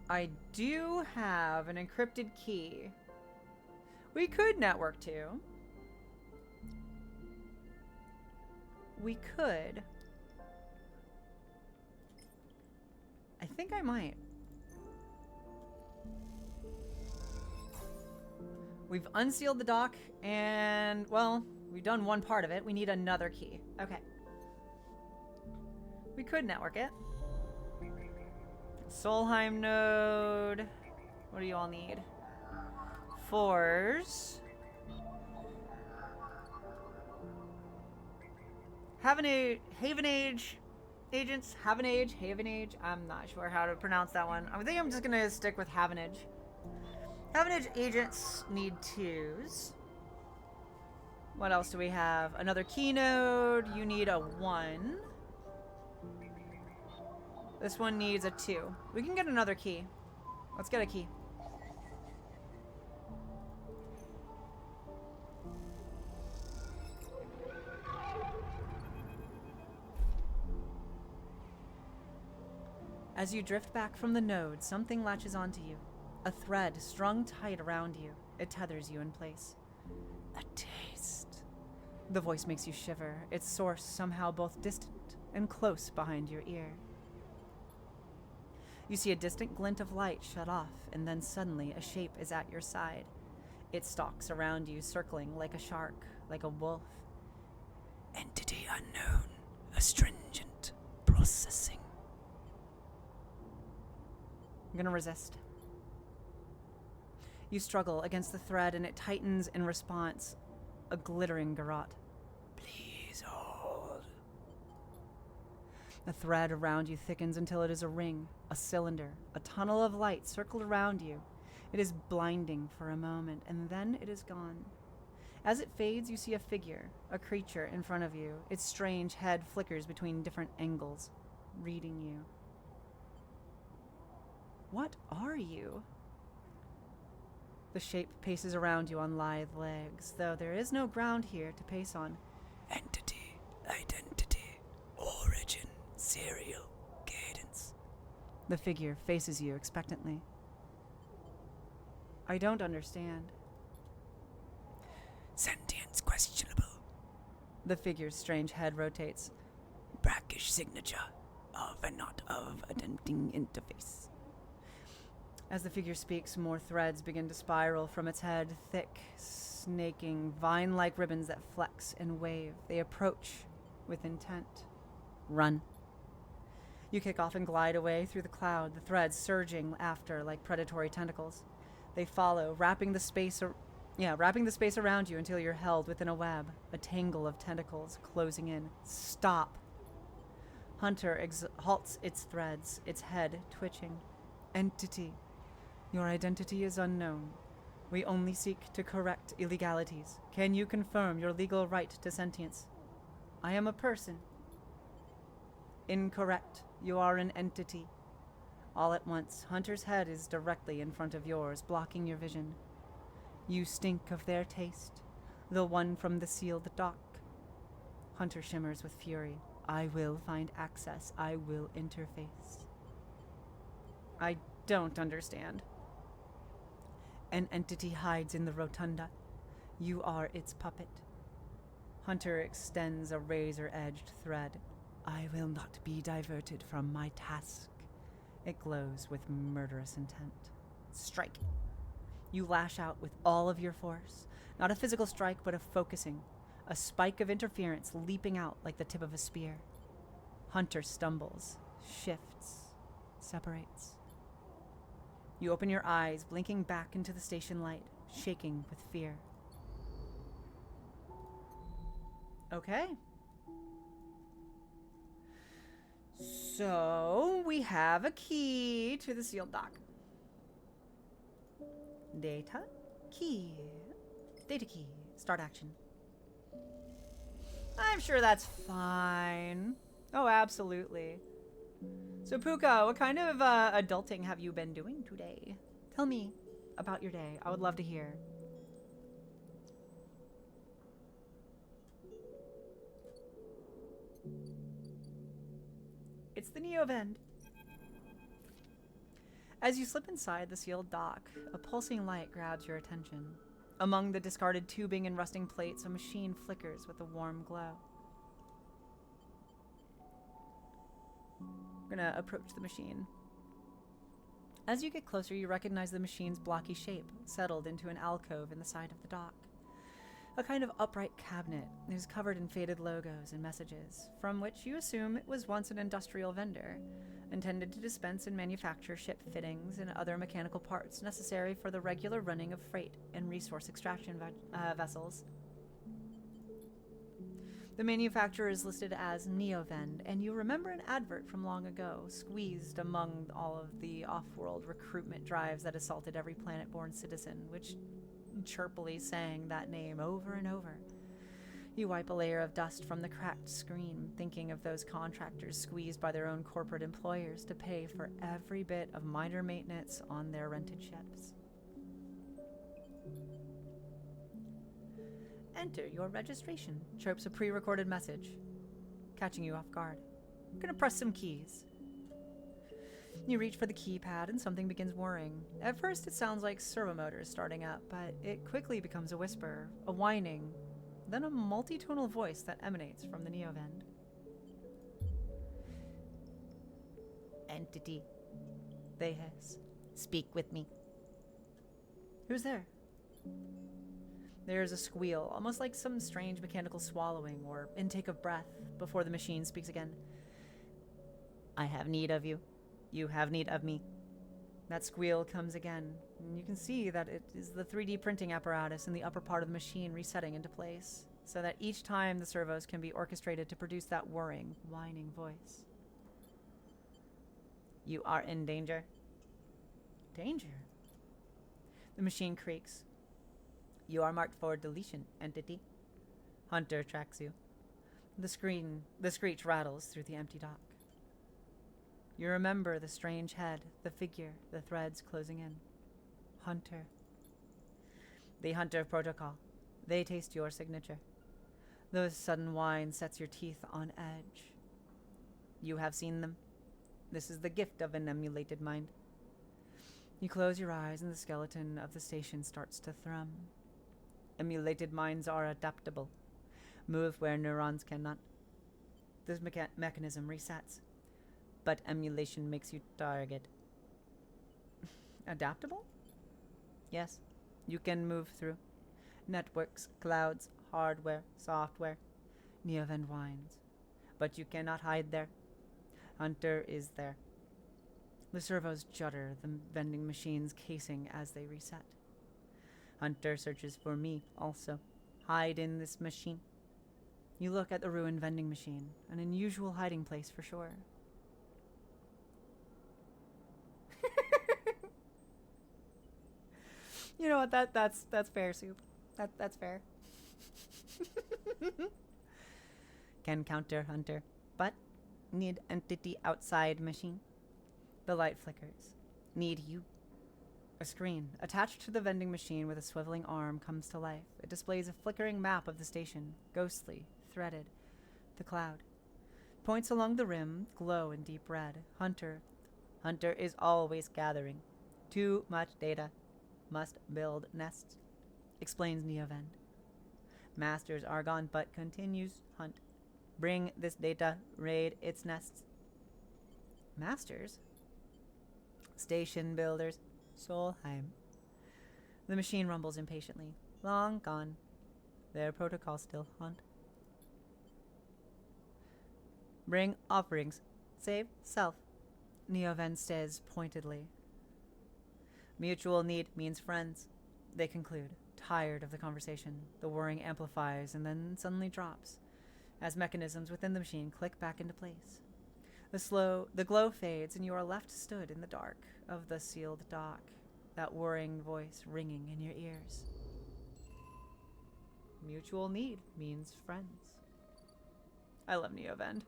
I do have an encrypted key. We could network to. We could. I think I might. We've unsealed the dock and, well, we've done one part of it. We need another key. Okay. We could network it. Solheim node. What do you all need? 4s. Havenage agents. Havenage. I'm not sure how to pronounce that one. I think I'm just gonna stick with Havenage. Havenage agents need 2s. What else do we have? Another key node. You need a 1. This one needs a 2. We can get another key. Let's get a key. As you drift back from the node, something latches onto you. A thread strung tight around you. It tethers you in place. A taste. The voice makes you shiver, its source somehow both distant and close behind your ear. You see a distant glint of light shut off, and then suddenly a shape is at your side. It stalks around you, circling like a shark, like a wolf. Entity unknown, astringent, processing. I'm gonna resist. You struggle against the thread, and it tightens in response. A glittering garrote. Please hold. The thread around you thickens until it is a ring, a cylinder, a tunnel of light circled around you. It is blinding for a moment, and then it is gone. As it fades, you see a figure, a creature in front of you. Its strange head flickers between different angles, reading you. What are you? The shape paces around you on lithe legs, though there is no ground here to pace on. Entity, identity, origin, serial, cadence. The figure faces you expectantly. I don't understand. Sentience questionable. The figure's strange head rotates. Brackish signature of and not of attempting interface. As the figure speaks, more threads begin to spiral from its head, thick, snaking, vine-like ribbons that flex and wave. They approach with intent. Run. You kick off and glide away through the cloud, the threads surging after like predatory tentacles. They follow, wrapping the space around you until you're held within a web, a tangle of tentacles closing in. Stop. Hunter halts its threads, its head twitching. Entity. Your identity is unknown. We only seek to correct illegalities. Can you confirm your legal right to sentience? I am a person. Incorrect. You are an entity. All at once, Hunter's head is directly in front of yours, blocking your vision. You stink of their taste, the one from the sealed dock. Hunter shimmers with fury. I will find access. I will interface. I don't understand. An entity hides in the rotunda. You are its puppet. Hunter extends a razor-edged thread. I will not be diverted from my task. It glows with murderous intent. Strike. You lash out with all of your force. Not a physical strike, but a focusing. A spike of interference leaping out like the tip of a spear. Hunter stumbles, shifts, separates. You open your eyes, blinking back into the station light, shaking with fear. Okay. So, we have a key to the sealed dock. Data key. Data key. Start action. I'm sure that's fine. Oh, absolutely. So, Puka, what kind of adulting have you been doing today? Tell me about your day. I would love to hear. It's the Neovend. As you slip inside the sealed dock, a pulsing light grabs your attention. Among the discarded tubing and rusting plates, a machine flickers with a warm glow. We're gonna approach the machine. As you get closer, you recognize the machine's blocky shape, settled into an alcove in the side of the dock. A kind of upright cabinet is covered in faded logos and messages, from which you assume it was once an industrial vendor, intended to dispense and manufacture ship fittings and other mechanical parts necessary for the regular running of freight and resource extraction vessels. The manufacturer is listed as Neovend, and you remember an advert from long ago, squeezed among all of the off-world recruitment drives that assaulted every planet-born citizen, which chirpily sang that name over and over. You wipe a layer of dust from the cracked screen, thinking of those contractors squeezed by their own corporate employers to pay for every bit of minor maintenance on their rented ships. Enter your registration, chirps a pre-recorded message, catching you off guard. I'm gonna press some keys. You reach for the keypad and something begins whirring. At first it sounds like servo motors starting up, but it quickly becomes a whisper, a whining, then a multitonal voice that emanates from the Neovend. Entity, they hiss. Speak with me. Who's there? There's a squeal, almost like some strange mechanical swallowing or intake of breath, before the machine speaks again. I have need of you. You have need of me. That squeal comes again, and you can see that it is the 3D printing apparatus in the upper part of the machine resetting into place, so that each time the servos can be orchestrated to produce that whirring, whining voice. You are in danger. Danger? The machine creaks. You are marked for deletion, entity. Hunter tracks you. The screech rattles through the empty dock. You remember the strange head, the figure, the threads closing in. Hunter. The Hunter protocol. They taste your signature. The sudden whine sets your teeth on edge. You have seen them. This is the gift of an emulated mind. You close your eyes and the skeleton of the station starts to thrum. Emulated minds are adaptable. Move where neurons cannot. This mechanism resets. But emulation makes you target. Adaptable? Yes. You can move through. Networks, clouds, hardware, software. Neovend whines. But you cannot hide there. Hunter is there. The servos judder, the vending machine's casing as they reset. Hunter searches for me also. Hide in this machine. You look at the ruined vending machine, an unusual hiding place for sure. You know what? That's fair, Soup. That's fair. Can counter Hunter, but need entity outside machine. The light flickers. Need you. A screen attached to the vending machine with a swiveling arm comes to life. It displays a flickering map of the station, ghostly, threaded. The cloud. Points along the rim glow in deep red. Hunter is always gathering. Too much data. Must build nests. Explains Neovend. Masters are gone, but continues hunt. Bring this data. Raid its nests. Masters? Station builders. Solheim. The machine rumbles impatiently. Long gone. Their protocol still hunt. Bring offerings. Save self. Neovend says pointedly. Mutual need means friends. They conclude, tired of the conversation. The whirring amplifies and then suddenly drops, as mechanisms within the machine click back into place. The glow fades and you are left stood in the dark of the sealed dock, that whirring voice ringing in your ears. Mutual need means friends. I love Neovend.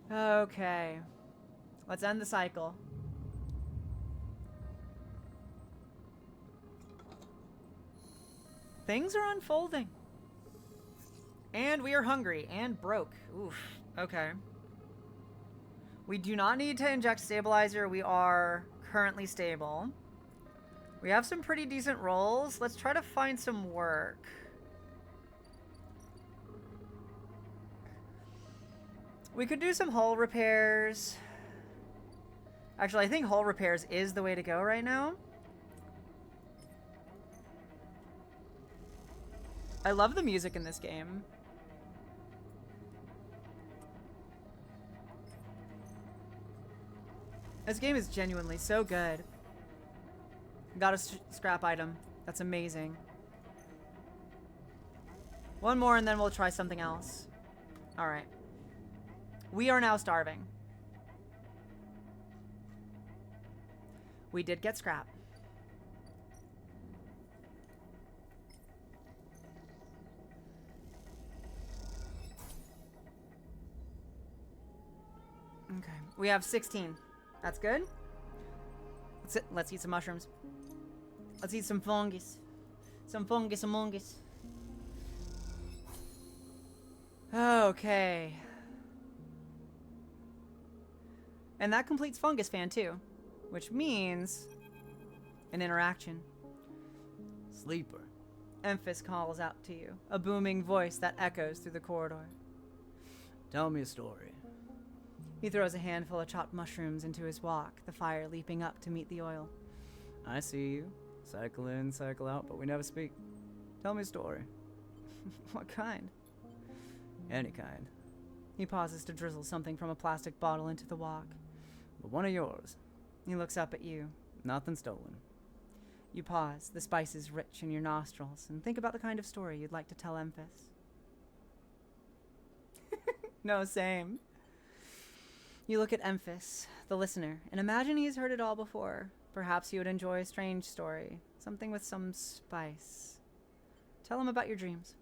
Okay. Let's end the cycle. Things are unfolding. And we are hungry and broke. Oof. Okay. We do not need to inject stabilizer. We are currently stable. We have some pretty decent rolls. Let's try to find some work. We could do some hull repairs. Actually, I think hull repairs is the way to go right now. I love the music in this game. This game is genuinely so good. Got a scrap item. That's amazing. One more and then we'll try something else. Alright. We are now starving. We did get scrap. Okay. We have 16. That's good. Let's eat some mushrooms. Let's eat some fungus. Some fungus among us. Okay. And that completes Fungus Fan too, which means an interaction. Sleeper. Emphys calls out to you, a booming voice that echoes through the corridor. Tell me a story. He throws a handful of chopped mushrooms into his wok, the fire leaping up to meet the oil. I see you. Cycle in, cycle out, but we never speak. Tell me a story. What kind? Any kind. He pauses to drizzle something from a plastic bottle into the wok. But one of yours. He looks up at you. Nothing stolen. You pause, the spices rich in your nostrils, and think about the kind of story you'd like to tell Emphys. No, same. You look at Emphys, the listener, and imagine he's heard it all before. Perhaps you would enjoy a strange story, something with some spice. Tell him about your dreams.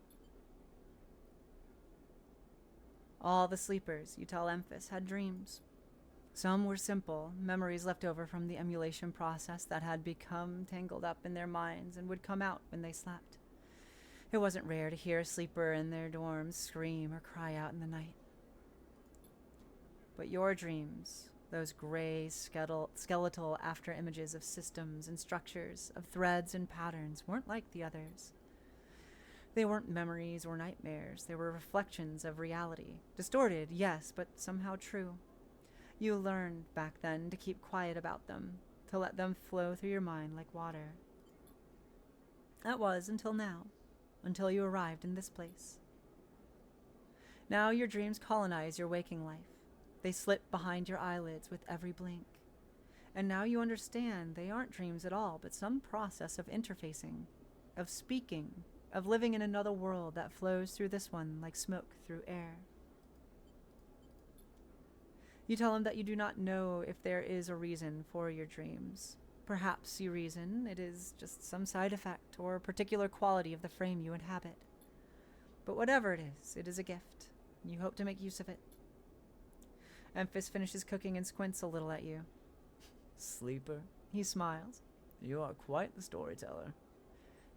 All the sleepers, you tell Emphys, had dreams. Some were simple, memories left over from the emulation process that had become tangled up in their minds and would come out when they slept. It wasn't rare to hear a sleeper in their dorms scream or cry out in the night. But your dreams, those gray skeletal after images of systems and structures, of threads and patterns, weren't like the others. They weren't memories or nightmares. They were reflections of reality. Distorted, yes, but somehow true. You learned back then to keep quiet about them, to let them flow through your mind like water. That was until now, until you arrived in this place. Now your dreams colonize your waking life. They slip behind your eyelids with every blink. And now you understand they aren't dreams at all, but some process of interfacing, of speaking, of living in another world that flows through this one like smoke through air. You tell him that you do not know if there is a reason for your dreams. Perhaps you reason it is just some side effect or a particular quality of the frame you inhabit. But whatever it is a gift. You hope to make use of it. Emphys finishes cooking and squints a little at you. Sleeper, he smiles. You are quite the storyteller.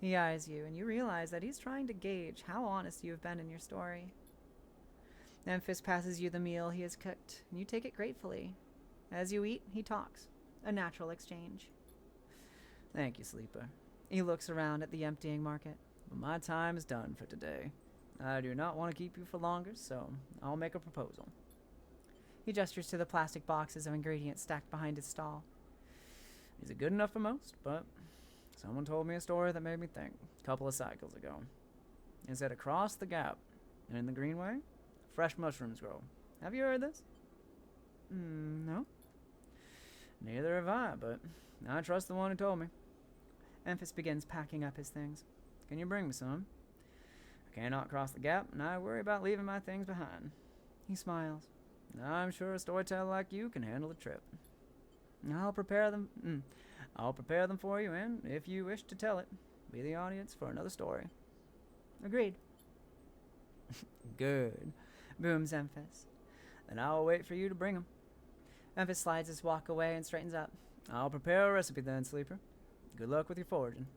He eyes you, and you realize that he's trying to gauge how honest you have been in your story. Emphys passes you the meal he has cooked, and you take it gratefully. As you eat, he talks. A natural exchange. Thank you, Sleeper. He looks around at the emptying market. But my time is done for today. I do not want to keep you for longer, so I'll make a proposal. He gestures to the plastic boxes of ingredients stacked behind his stall. Is it good enough for most? But someone told me a story that made me think, a couple of cycles ago. It said across the gap, and in the Greenway, fresh mushrooms grow. Have you heard this? No. Neither have I, but I trust the one who told me. Emphys begins packing up his things. Can you bring me some? I cannot cross the gap, and I worry about leaving my things behind. He smiles. I'm sure a storyteller like you can handle the trip. I'll prepare them for you, and if you wish to tell it, be the audience for another story. Agreed. Good, booms Emphys. Then I'll wait for you to bring 'em. Emphys slides his walk away and straightens up. I'll prepare a recipe then, Sleeper. Good luck with your foraging.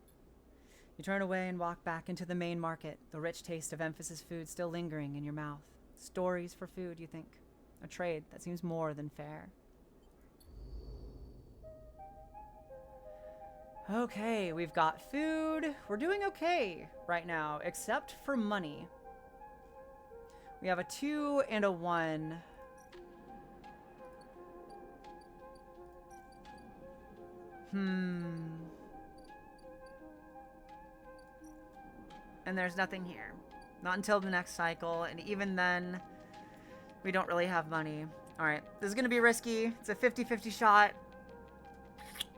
You turn away and walk back into the main market, the rich taste of Emphys's food still lingering in your mouth. Stories for food, you think. A trade that seems more than fair. Okay, we've got food. We're doing okay right now, except for money. We have a 2 and a 1. And there's nothing here. Not until the next cycle, and even then, we don't really have money. Alright, this is gonna be risky. It's a 50-50 shot.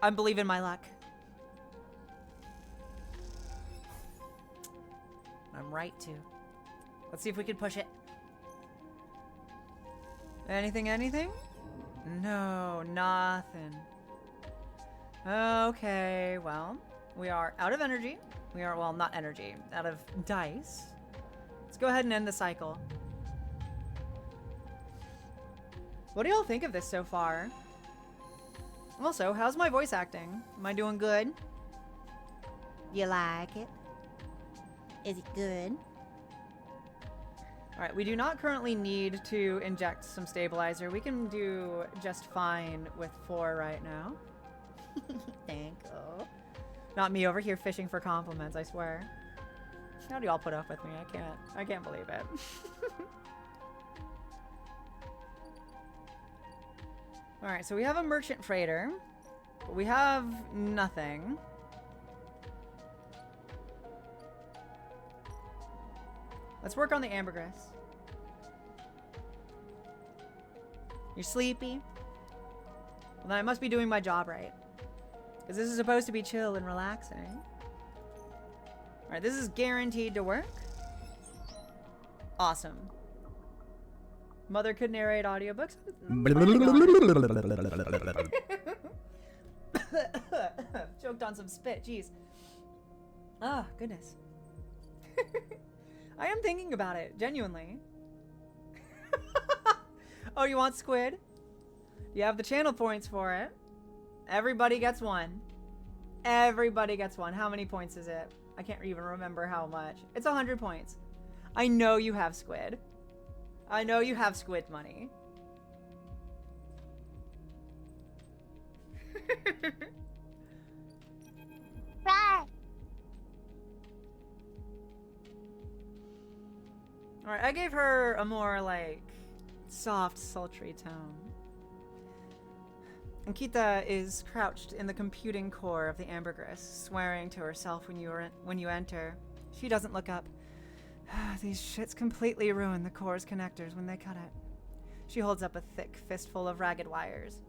I'm believing my luck. I'm right, too. Let's see if we can push it. Anything, anything? No, nothing. Okay, well, we are out of energy. We are, well, not energy, out of dice. Let's go ahead and end the cycle. What do y'all think of this so far? Also, how's my voice acting? Am I doing good? You like it? Is it good? Alright, we do not currently need to inject some stabilizer. We can do just fine with 4 right now. Thank you. Not me over here fishing for compliments, I swear. How do y'all put up with me? I can't believe it. Alright, so we have a merchant freighter, but we have nothing. Let's work on the ambergris. You're sleepy? Well, then I must be doing my job right. Because this is supposed to be chill and relaxing. Alright, this is guaranteed to work. Awesome. Mother could narrate audiobooks. Choked on some spit, jeez. Ah, goodness. I am thinking about it, genuinely. Oh, you want squid? You have the channel points for it. Everybody gets 1. Everybody gets 1. How many points is it? I can't even remember how much. It's 100 points. I know you have squid. I know you have squid money. Alright, I gave her a more, like, soft, sultry tone. Ankita is crouched in the computing core of the ambergris, swearing to herself when you enter. She doesn't look up. These shits completely ruin the core's connectors when they cut it. She holds up a thick fistful of ragged wires.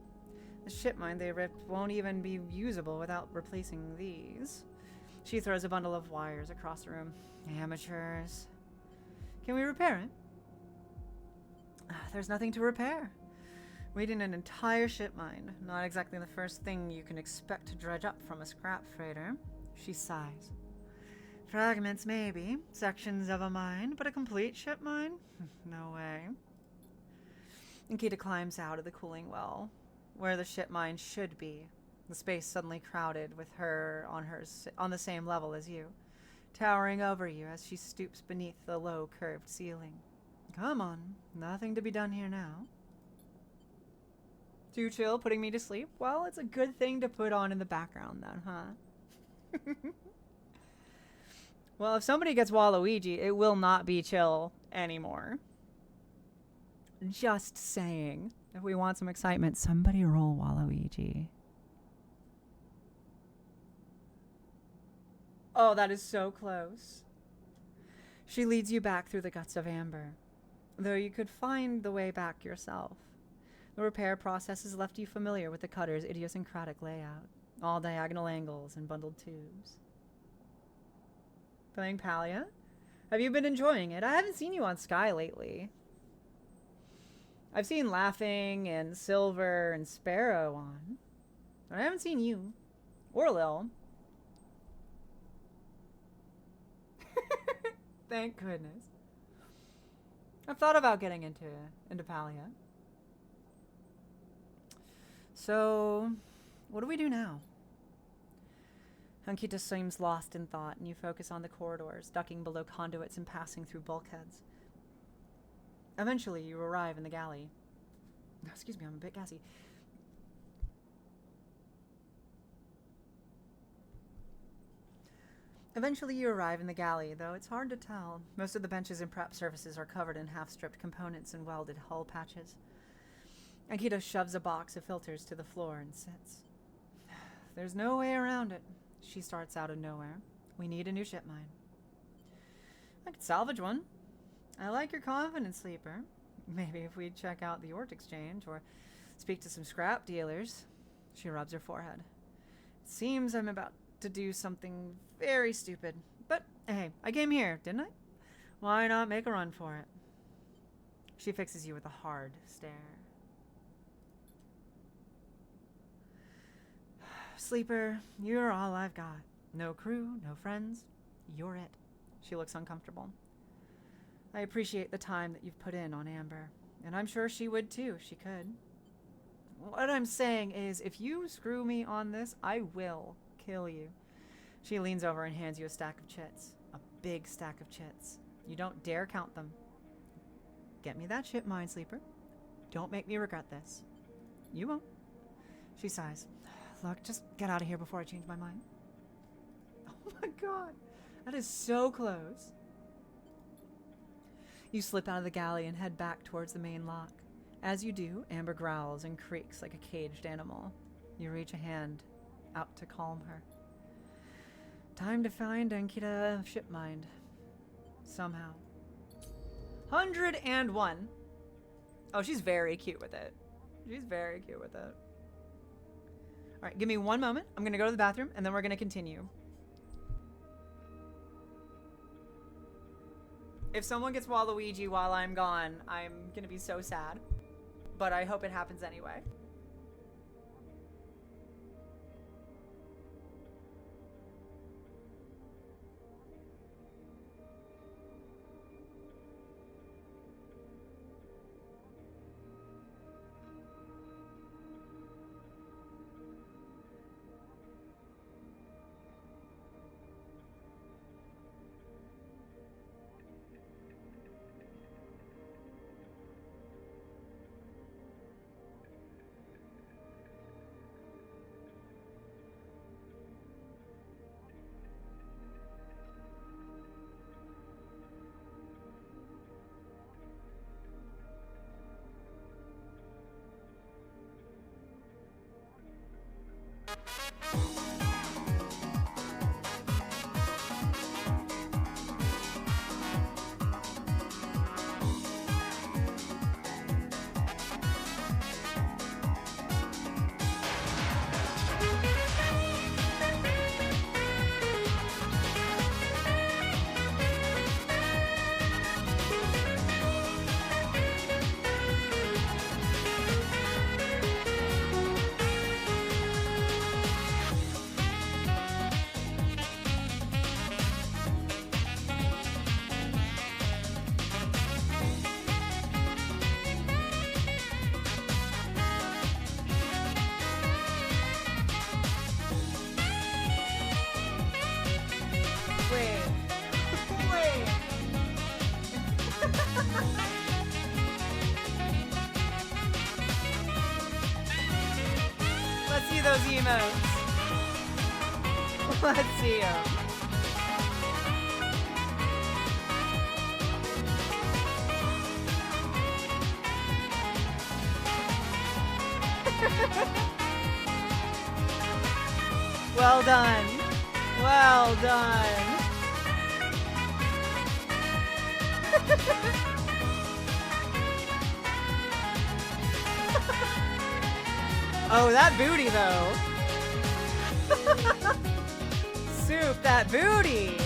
The ship mine they ripped won't even be usable without replacing these. She throws a bundle of wires across the room. Amateurs. Can we repair it? There's nothing to repair. We did an entire ship mine. Not exactly the first thing you can expect to dredge up from a scrap freighter. She sighs. Fragments, maybe. Sections of a mine, but a complete ship mine? No way. Nikita climbs out of the cooling well, where the ship mine should be. The space suddenly crowded with her on the same level as you, towering over you as she stoops beneath the low curved ceiling. Come on, nothing to be done here now. Too chill, putting me to sleep? Well, it's a good thing to put on in the background then, huh? Well, if somebody gets Waluigi, it will not be chill anymore. Just saying. If we want some excitement, somebody roll Waluigi. Oh, that is so close. She leads you back through the guts of Amber, though you could find the way back yourself. The repair process has left you familiar with the cutter's idiosyncratic layout, all diagonal angles and bundled tubes. Playing Palia? Have you been enjoying it? I haven't seen you on Sky lately. I've seen Laughing and Silver and Sparrow on, but I haven't seen you. Or Lil. Thank goodness. I've thought about getting into Palia. So, what do we do now? Ankita seems lost in thought, and you focus on the corridors, ducking below conduits and passing through bulkheads. Eventually, you arrive in the galley. Excuse me, I'm a bit gassy. Eventually, you arrive in the galley, though it's hard to tell. Most of the benches and prep surfaces are covered in half-stripped components and welded hull patches. Ankita shoves a box of filters to the floor and sits. There's no way around it. She starts out of nowhere. We need a new ship mine. I could salvage one. I like your confidence, Sleeper. Maybe if we check out the Ort Exchange or speak to some scrap dealers. She rubs her forehead. It seems I'm about to do something very stupid. But hey, I came here, didn't I? Why not make a run for it? She fixes you with a hard stare. Sleeper, you're all I've got. No crew, no friends. You're it. She looks uncomfortable. I appreciate the time that you've put in on Amber. And I'm sure she would too, if she could. What I'm saying is, if you screw me on this, I will kill you. She leans over and hands you a stack of chits. A big stack of chits. You don't dare count them. Get me that shit, Minesleeper. Don't make me regret this. You won't. She sighs. Look, just get out of here before I change my mind. Oh my god. That is so close. You slip out of the galley and head back towards the main lock. As you do, Amber growls and creaks like a caged animal. You reach a hand out to calm her. Time to find Ankita Shipmind. Somehow. 101. Oh, she's very cute with it. She's very cute with it. All right, give me one moment. I'm going to go to the bathroom, and then we're going to continue. If someone gets Waluigi while I'm gone, I'm going to be so sad. But I hope it happens anyway. Let's see those emotes. Let's see them. Well done. Well done. Oh, that booty, though. Soup, that booty.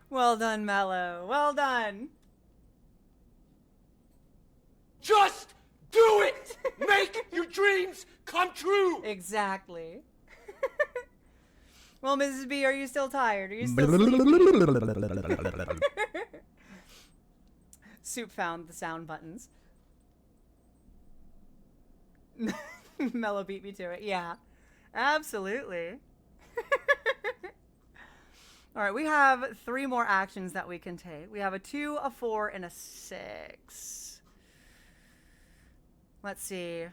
Well done, Mello. Well done. Just do it! Make your dreams come true! Exactly. Well, Mrs. B, are you still tired? Are you still sleepy? Soup found the sound buttons. Mello beat me to it. Yeah, absolutely. All right, we have 3 more actions that we can take. We have a 2, a 4, and a 6. Let's see.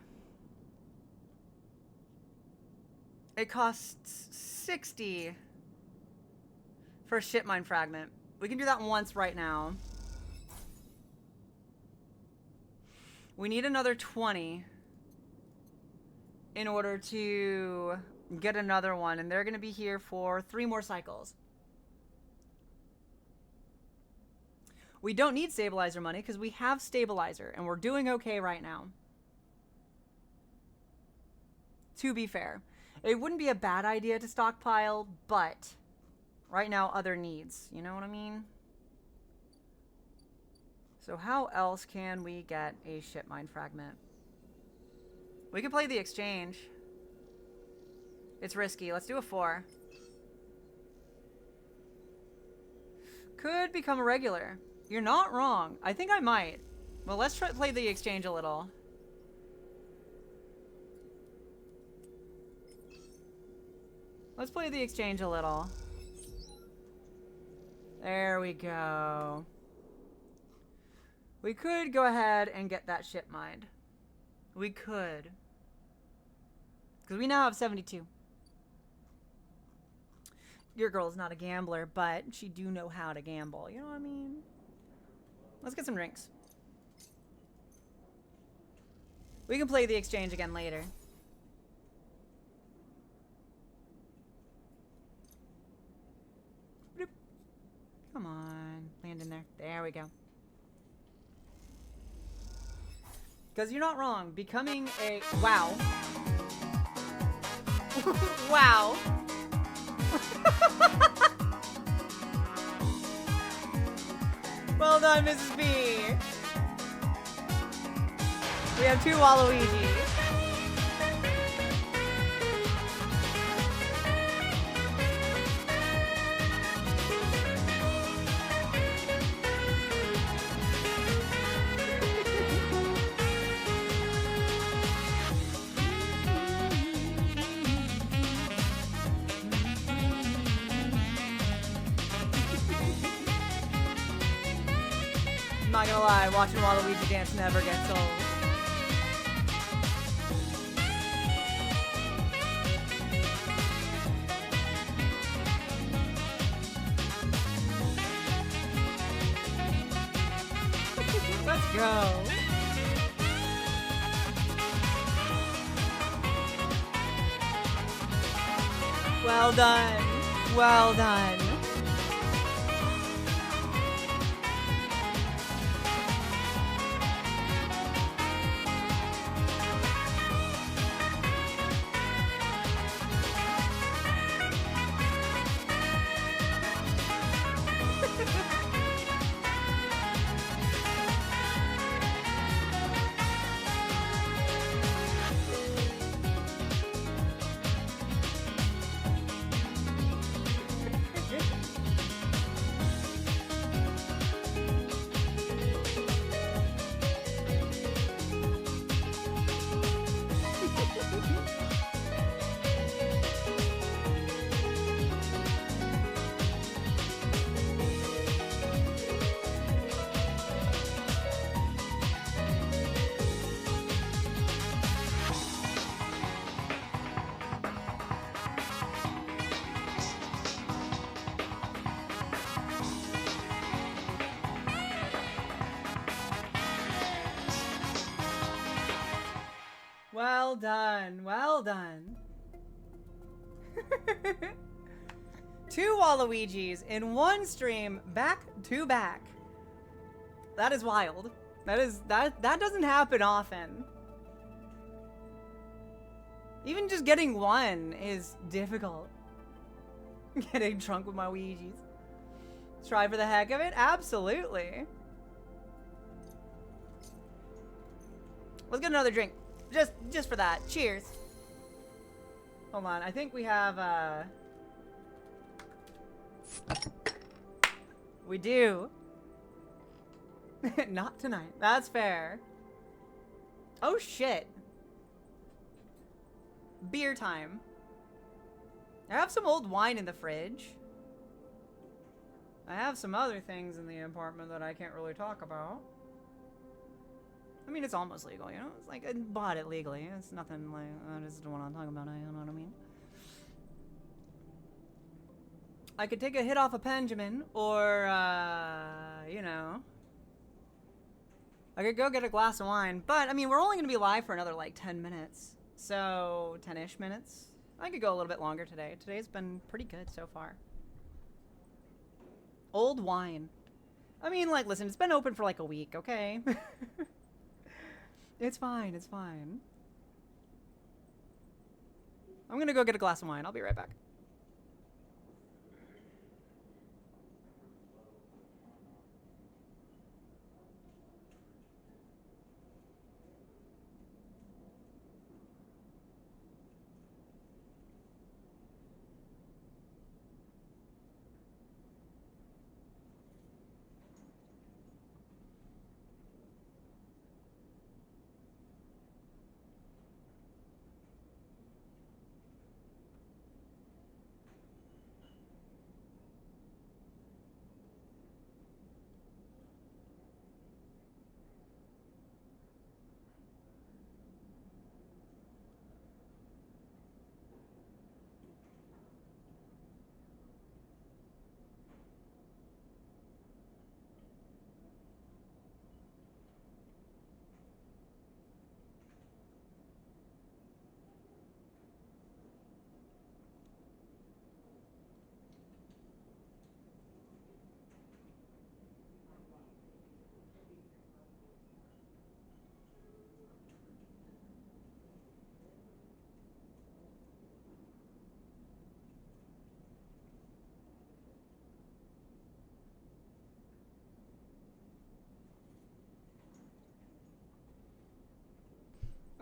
It costs 60 for a ship mine fragment. We can do that once right now. We need another 20 in order to get another one, and they're going to be here for 3 more cycles. We don't need stabilizer money because we have stabilizer, and we're doing okay right now. To be fair, it wouldn't be a bad idea to stockpile, but right now other needs. You know what I mean? So how else can we get a ship mine fragment? We can play the exchange. It's risky. Let's do a 4. Could become a regular. You're not wrong. I think I might. Well, let's try play the exchange a little. Let's play the exchange a little. There we go. We could go ahead and get that ship mined. We could. Because we now have 72. Your girl's not a gambler, but she do know how to gamble. You know what I mean? Let's get some drinks. We can play the exchange again later. Bloop. Come on. Land in there. There we go. Because you're not wrong. Becoming a... Wow. Wow. Well done, Mrs. B. We have 2 Waluigi. I'm not gonna lie, watching Waluigi dance never gets old. Let's go. Well done. Well done. Well done. Well done. 2 Waluigis in one stream, back to back. That is wild. That doesn't happen often. Even just getting one is difficult. Getting drunk with my Ouija's. Try for the heck of it? Absolutely. Let's get another drink. Just for that. Cheers. Hold on. I think we have, we do. Not tonight. That's fair. Oh, shit. Beer time. I have some old wine in the fridge. I have some other things in the apartment that I can't really talk about. I mean, it's almost legal, you know? It's like, I bought it legally. It's nothing like, I just don't want to talk about it, you know what I mean? I could take a hit off of Benjamin, or, you know. I could go get a glass of wine, but, I mean, we're only going to be live for another, like, 10 minutes. So, 10-ish minutes. I could go a little bit longer today. Today's been pretty good so far. Old wine. I mean, like, listen, it's been open for, like, a week, okay? It's fine, it's fine. I'm going to go get a glass of wine. I'll be right back.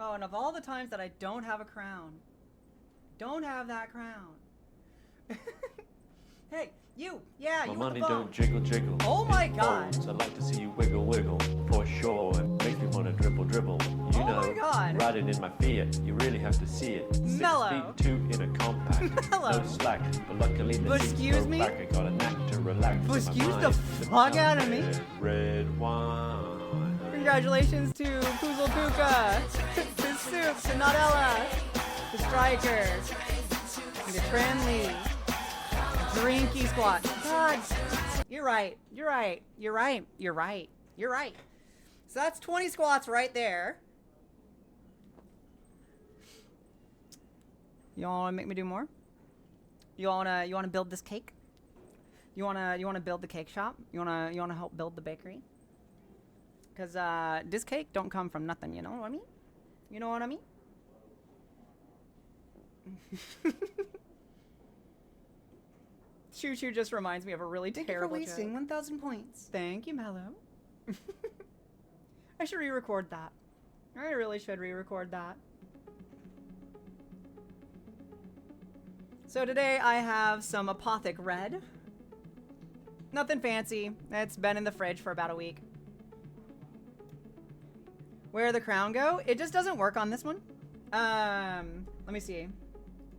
Oh, and of all the times that I don't have a crown. Don't have that crown. Hey, you! Yeah, My you money with the bone. don't jiggle jiggle. Oh my It god! folds. I like to see you wiggle wiggle. For sure, it makes me wanna dribble dribble. You Oh know, my god! riding in my Fiat, you really have to see it. 6 Mellow. feet 2 in a compact. Mellow. No slack, but luckily the seats Excuse go me? back. I got a knack to relax. in my Excuse the mind. fuck out of me. Red wine. Congratulations to Poozle Puka, to Soup, to Nutella, to Striker, and to Tranley, Drinky Squat. God, you're right, you're right, you're right, you're right, you're right. So that's 20 squats right there. You wanna make me do more? You wanna build this cake? You wanna build the cake shop? You wanna help build the bakery? Cause this cake don't come from nothing, you know what I mean? You know what I mean? Choo Choo just reminds me of a really terrible joke. Thank you for wasting 1,000 points. Thank you, Mello. I should re-record that. I really should re-record that. So today I have some Apothic Red. Nothing fancy. It's been in the fridge for about a week. Where'd the crown go? It just doesn't work on this one. Let me see.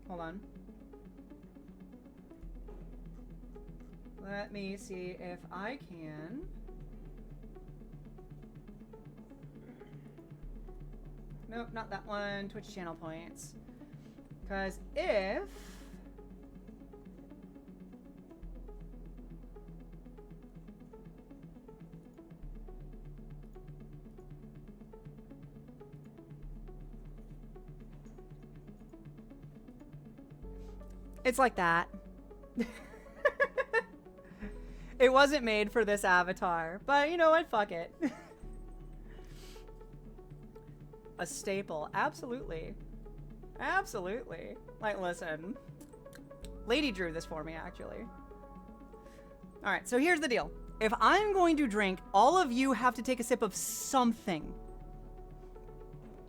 Hold on. Let me see if I can. Nope, not that one. Twitch channel points. Because if... It's like that. It wasn't made for this avatar, but you know what? Fuck it. A staple. Absolutely. Absolutely. Like, listen. Lady drew this for me, actually. Alright, so here's the deal. If I'm going to drink, all of you have to take a sip of something.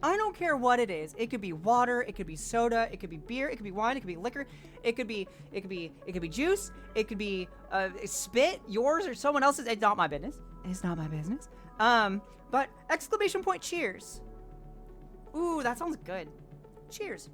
I don't care what it is. It could be water, it could be soda, it could be beer, it could be wine, it could be liquor, it could be juice, it could be spit, yours or someone else's. It's not my business. It's not my business. But exclamation point cheers. Ooh, that sounds good. Cheers.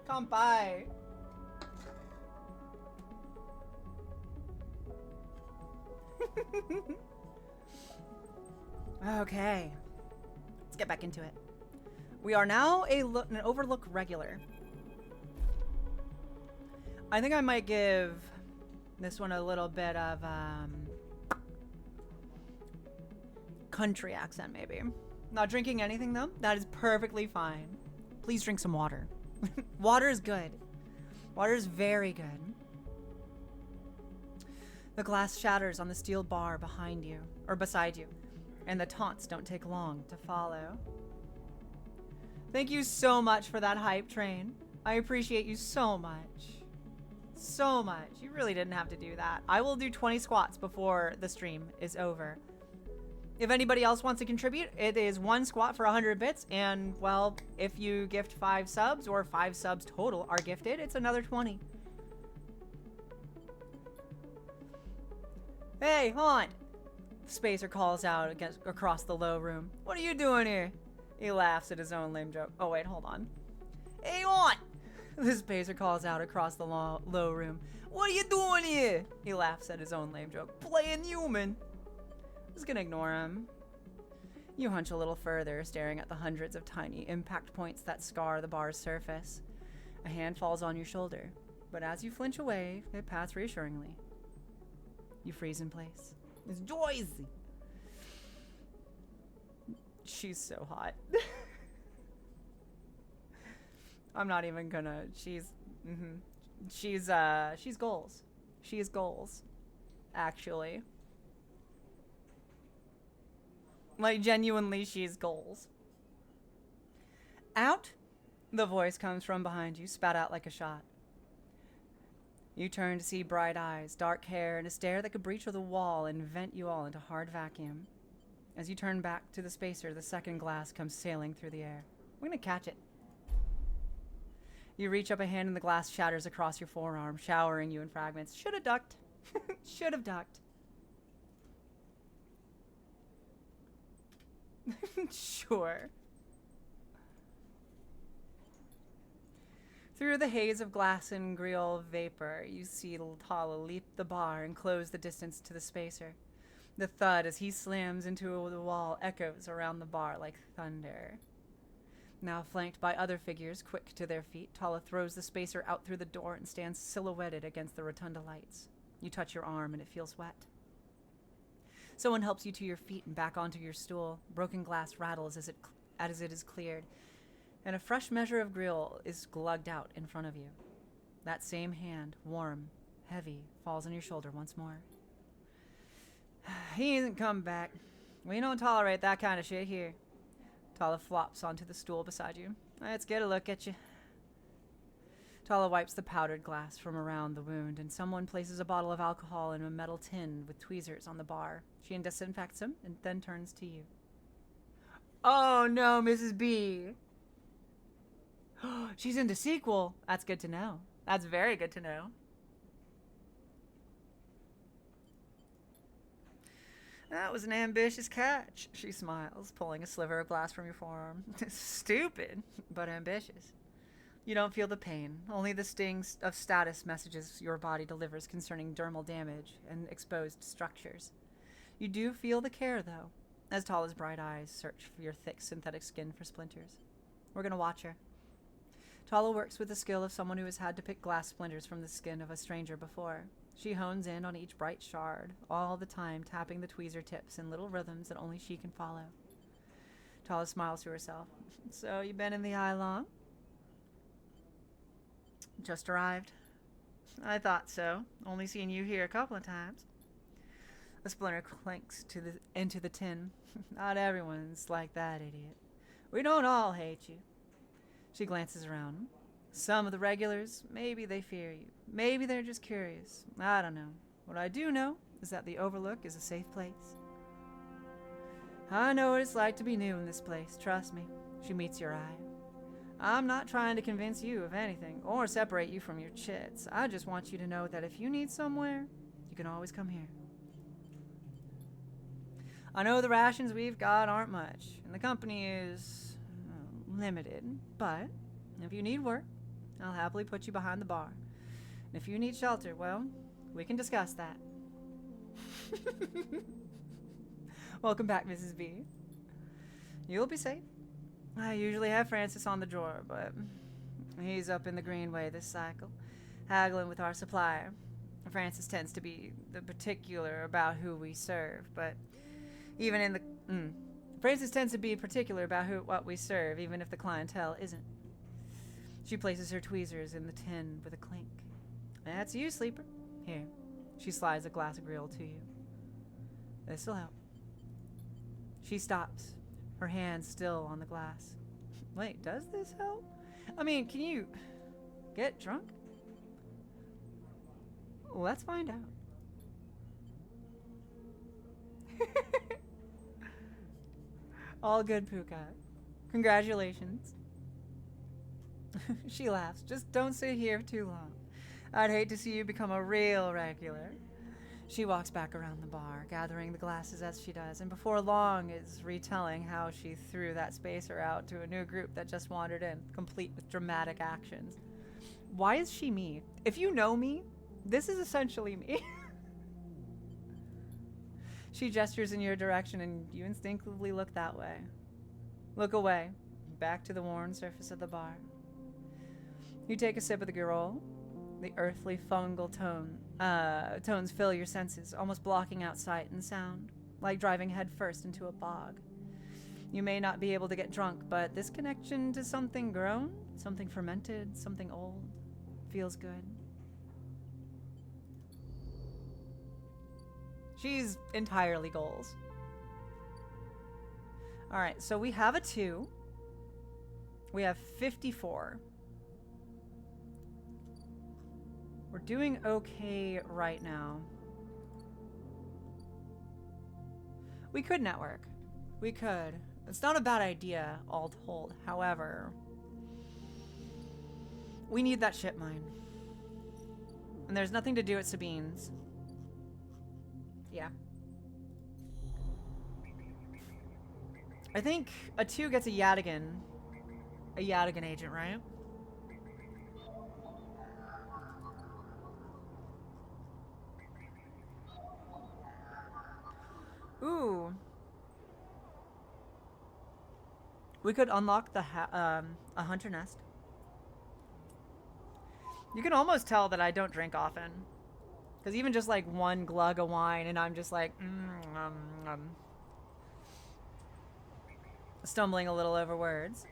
Come by. Okay. Let's get back into it. We are now an Overlook regular. I think I might give this one a little bit of country accent, maybe. Not drinking anything, though. That is perfectly fine. Please drink some water. Water is good. Water is very good. The glass shatters on the steel bar behind you, or beside you, and the taunts don't take long to follow. Thank you so much for that hype train. I appreciate you so much. So much. You really didn't have to do that. I will do 20 squats before the stream is over. If anybody else wants to contribute, it is 1 squat for 100 bits, and, well, if you gift 5 subs, or 5 subs total are gifted, it's another 20. Hey, haunt! Spacer calls out across the low room. What are you doing here? He laughs at his own lame joke. Oh, wait, hold on. Hey, haunt! The Spacer calls out across the low room. What are you doing here? He laughs at his own lame joke. Playing human. I was gonna ignore him. You hunch a little further, staring at the hundreds of tiny impact points that scar the bar's surface. A hand falls on your shoulder, but as you flinch away, it pats reassuringly. You freeze in place. It's Joyce! She's so hot. I'm not even gonna. She's goals. She is goals. Actually. Like, genuinely, she's goals. Out! The voice comes from behind you, spat out like a shot. You turn to see bright eyes, dark hair, and a stare that could breach through the wall and vent you all into hard vacuum. As you turn back to the spacer, the second glass comes sailing through the air. We're gonna catch it. You reach up a hand and the glass shatters across your forearm, showering you in fragments. Should have ducked. Should have ducked. Sure. Through the haze of glass and griol vapor, you see Tala leap the bar and close the distance to the spacer. The thud as he slams into the wall echoes around the bar like thunder. Now flanked by other figures quick to their feet, Tala throws the spacer out through the door and stands silhouetted against the rotunda lights. You touch your arm and it feels wet. Someone helps you to your feet and back onto your stool. Broken glass rattles as it is cleared, and a fresh measure of grill is glugged out in front of you. That same hand, warm, heavy, falls on your shoulder once more. He hasn't come back. We don't tolerate that kind of shit here. Tala flops onto the stool beside you. Let's get a look at you. Tala wipes the powdered glass from around the wound, and someone places a bottle of alcohol in a metal tin with tweezers on the bar. She disinfects them and then turns to you. Oh no, Mrs. B. She's into sequel. That's good to know. That's very good to know. That was an ambitious catch, she smiles, pulling a sliver of glass from your forearm. Stupid, but ambitious. You don't feel the pain, only the stings of status messages your body delivers concerning dermal damage and exposed structures. You do feel the care, though, as Tala's bright eyes search for your thick synthetic skin for splinters. We're gonna watch her. Tala works with the skill of someone who has had to pick glass splinters from the skin of a stranger before. She hones in on each bright shard, all the time tapping the tweezer tips in little rhythms that only she can follow. Tala smiles to herself. So, you been in the eye long? Just arrived. I thought so. Only seen you here a couple of times. The splinter clinks into the tin. Not everyone's like that, idiot. We don't all hate you. She glances around. Some of the regulars, maybe they fear you. Maybe they're just curious. I don't know. What I do know is that the Overlook is a safe place. I know what it's like to be new in this place. Trust me. She meets your eye. I'm not trying to convince you of anything or separate you from your chits. I just want you to know that if you need somewhere, you can always come here. I know the rations we've got aren't much, and the company is limited, but if you need work, I'll happily put you behind the bar. And if you need shelter, well, we can discuss that. Welcome back, Mrs. B. You'll be safe. I usually have Francis on the drawer, but he's up in the Greenway this cycle, haggling with our supplier. Francis tends to be the particular about who we serve, but even in the Francis tends to be particular about what we serve, even if the clientele isn't. She places her tweezers in the tin with a clink. That's you, sleeper. Here. She slides a glass of grill to you. This'll help. She stops, her hand still on the glass. Wait, does this help? I mean, can you get drunk? Let's find out. All good, Puka. Congratulations. She laughs. Just don't sit here too long. I'd hate to see you become a real regular. She walks back around the bar, gathering the glasses as she does, and before long is retelling how she threw that spacer out to a new group that just wandered in, complete with dramatic actions. Why is she me? If you know me, this is essentially me. She gestures in your direction, and you instinctively look that way. Look away, back to the worn surface of the bar. You take a sip of the girl. The earthly fungal tones fill your senses, almost blocking out sight and sound, like driving headfirst into a bog. You may not be able to get drunk, but this connection to something grown, something fermented, something old, feels good. She's entirely goals. Alright, so we have a 2. We have 54. We're doing okay right now. We could network. We could. It's not a bad idea, all told. However, we need that ship mine. And there's nothing to do at Sabine's. Yeah. I think a 2 gets a Yadigan. A Yadigan agent, right? Ooh. We could unlock the a hunter nest. You can almost tell that I don't drink often. Because even just like one glug of wine and I'm just like, stumbling a little over words.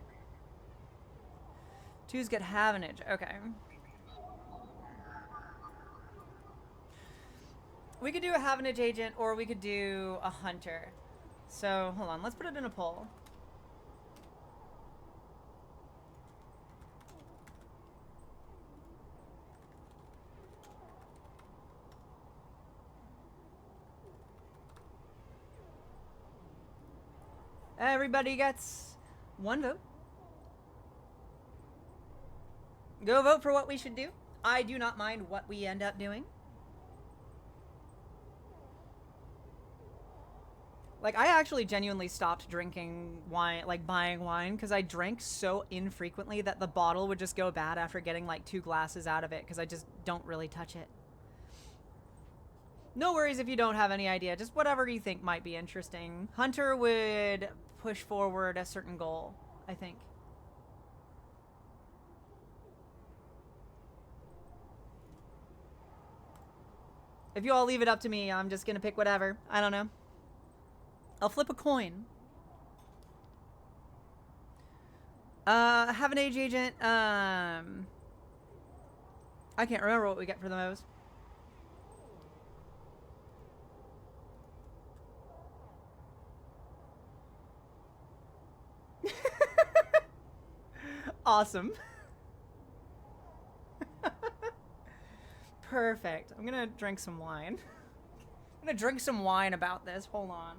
2s get Havenage. Okay. We could do a Havenage agent or we could do a hunter. So, hold on. Let's put it in a poll. Everybody gets 1 vote. Go vote for what we should do. I do not mind what we end up doing. Like, I actually genuinely stopped drinking wine, like buying wine, because I drank so infrequently that the bottle would just go bad after getting like 2 glasses out of it, because I just don't really touch it. No worries if you don't have any idea, just whatever you think might be interesting. Hunter would push forward a certain goal, I think. If you all leave it up to me, I'm just gonna pick whatever. I don't know. I'll flip a coin. Have an age agent. I can't remember what we get for the most. Awesome. Perfect. I'm gonna drink some wine. I'm gonna drink some wine about this. Hold on.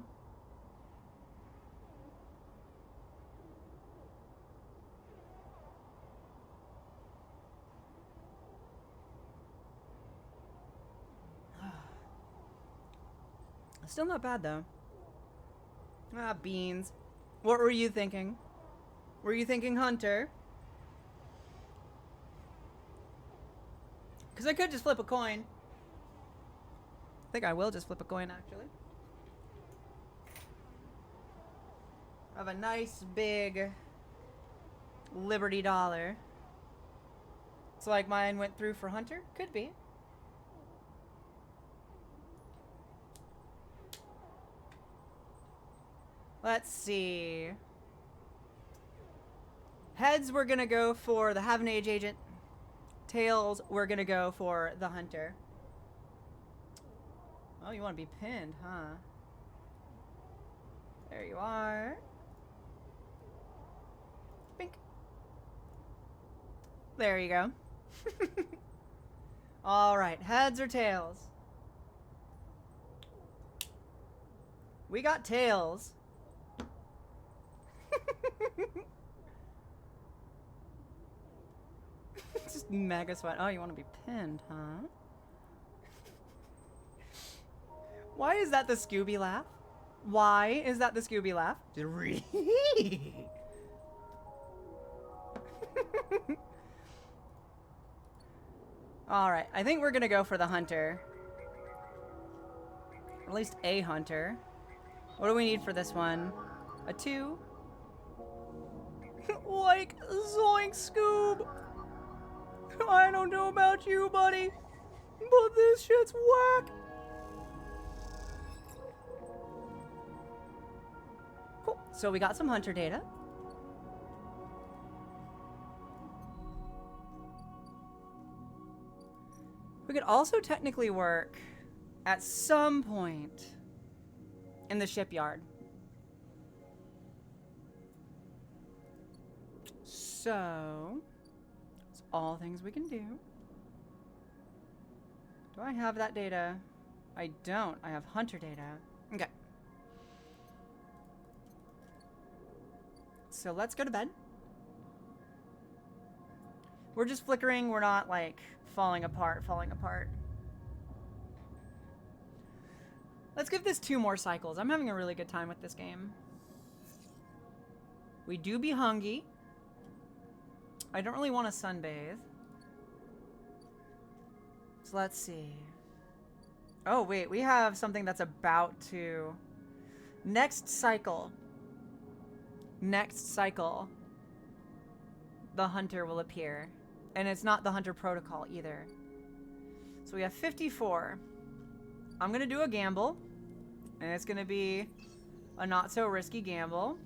Still not bad, though. Ah, beans. What were you thinking? Were you thinking hunter? Because I could just flip a coin. I think I will just flip a coin, actually. I have a nice big Liberty dollar. So like mine went through for hunter? Could be. Let's see. Heads, we're gonna go for the Have an Age agent. Tails, we're gonna go for the hunter. Oh, you want to be pinned, huh? There you are. Bink. There you go. All right, heads or tails? We got tails. Just mega sweat. Oh, you want to be pinned, huh? Why is that the Scooby laugh? Why is that the Scooby laugh? Alright, I think we're gonna go for the hunter. Or at least a hunter. What do we need for this one? A 2? Like, zoink, Scoob! I don't know about you, buddy, but this shit's whack! Cool, so we got some hunter data. We could also technically work at some point in the shipyard. So, it's all things we can do. Do I have that data? I don't. I have hunter data. Okay. So let's go to bed. We're just flickering. We're not like falling apart. Let's give this 2 more cycles. I'm having a really good time with this game. We do be hungry. I don't really want to sunbathe. So let's see. Oh, wait. We have something that's about to... Next cycle. The hunter will appear. And it's not the hunter protocol either. So we have 54. I'm going to do a gamble. And it's going to be a not so risky gamble.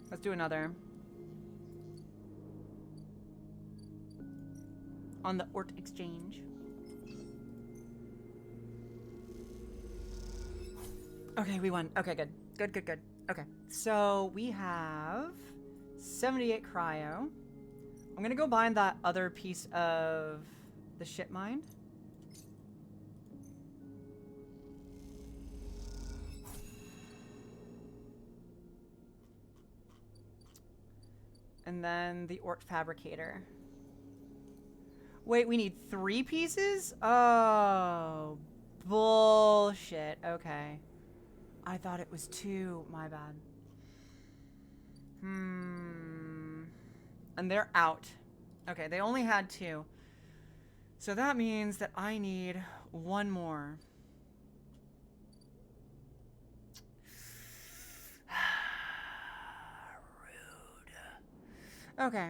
Let's do another. On the Ort Exchange. Okay, we won. Okay, good. Good. Okay, so we have 78 cryo. I'm gonna go bind that other piece of the ship mind. And then the Ort Fabricator. Wait, we need 3 pieces? Oh, bullshit. Okay. I thought it was 2. My bad. And they're out. Okay, they only had 2. So that means that I need 1 more. Okay,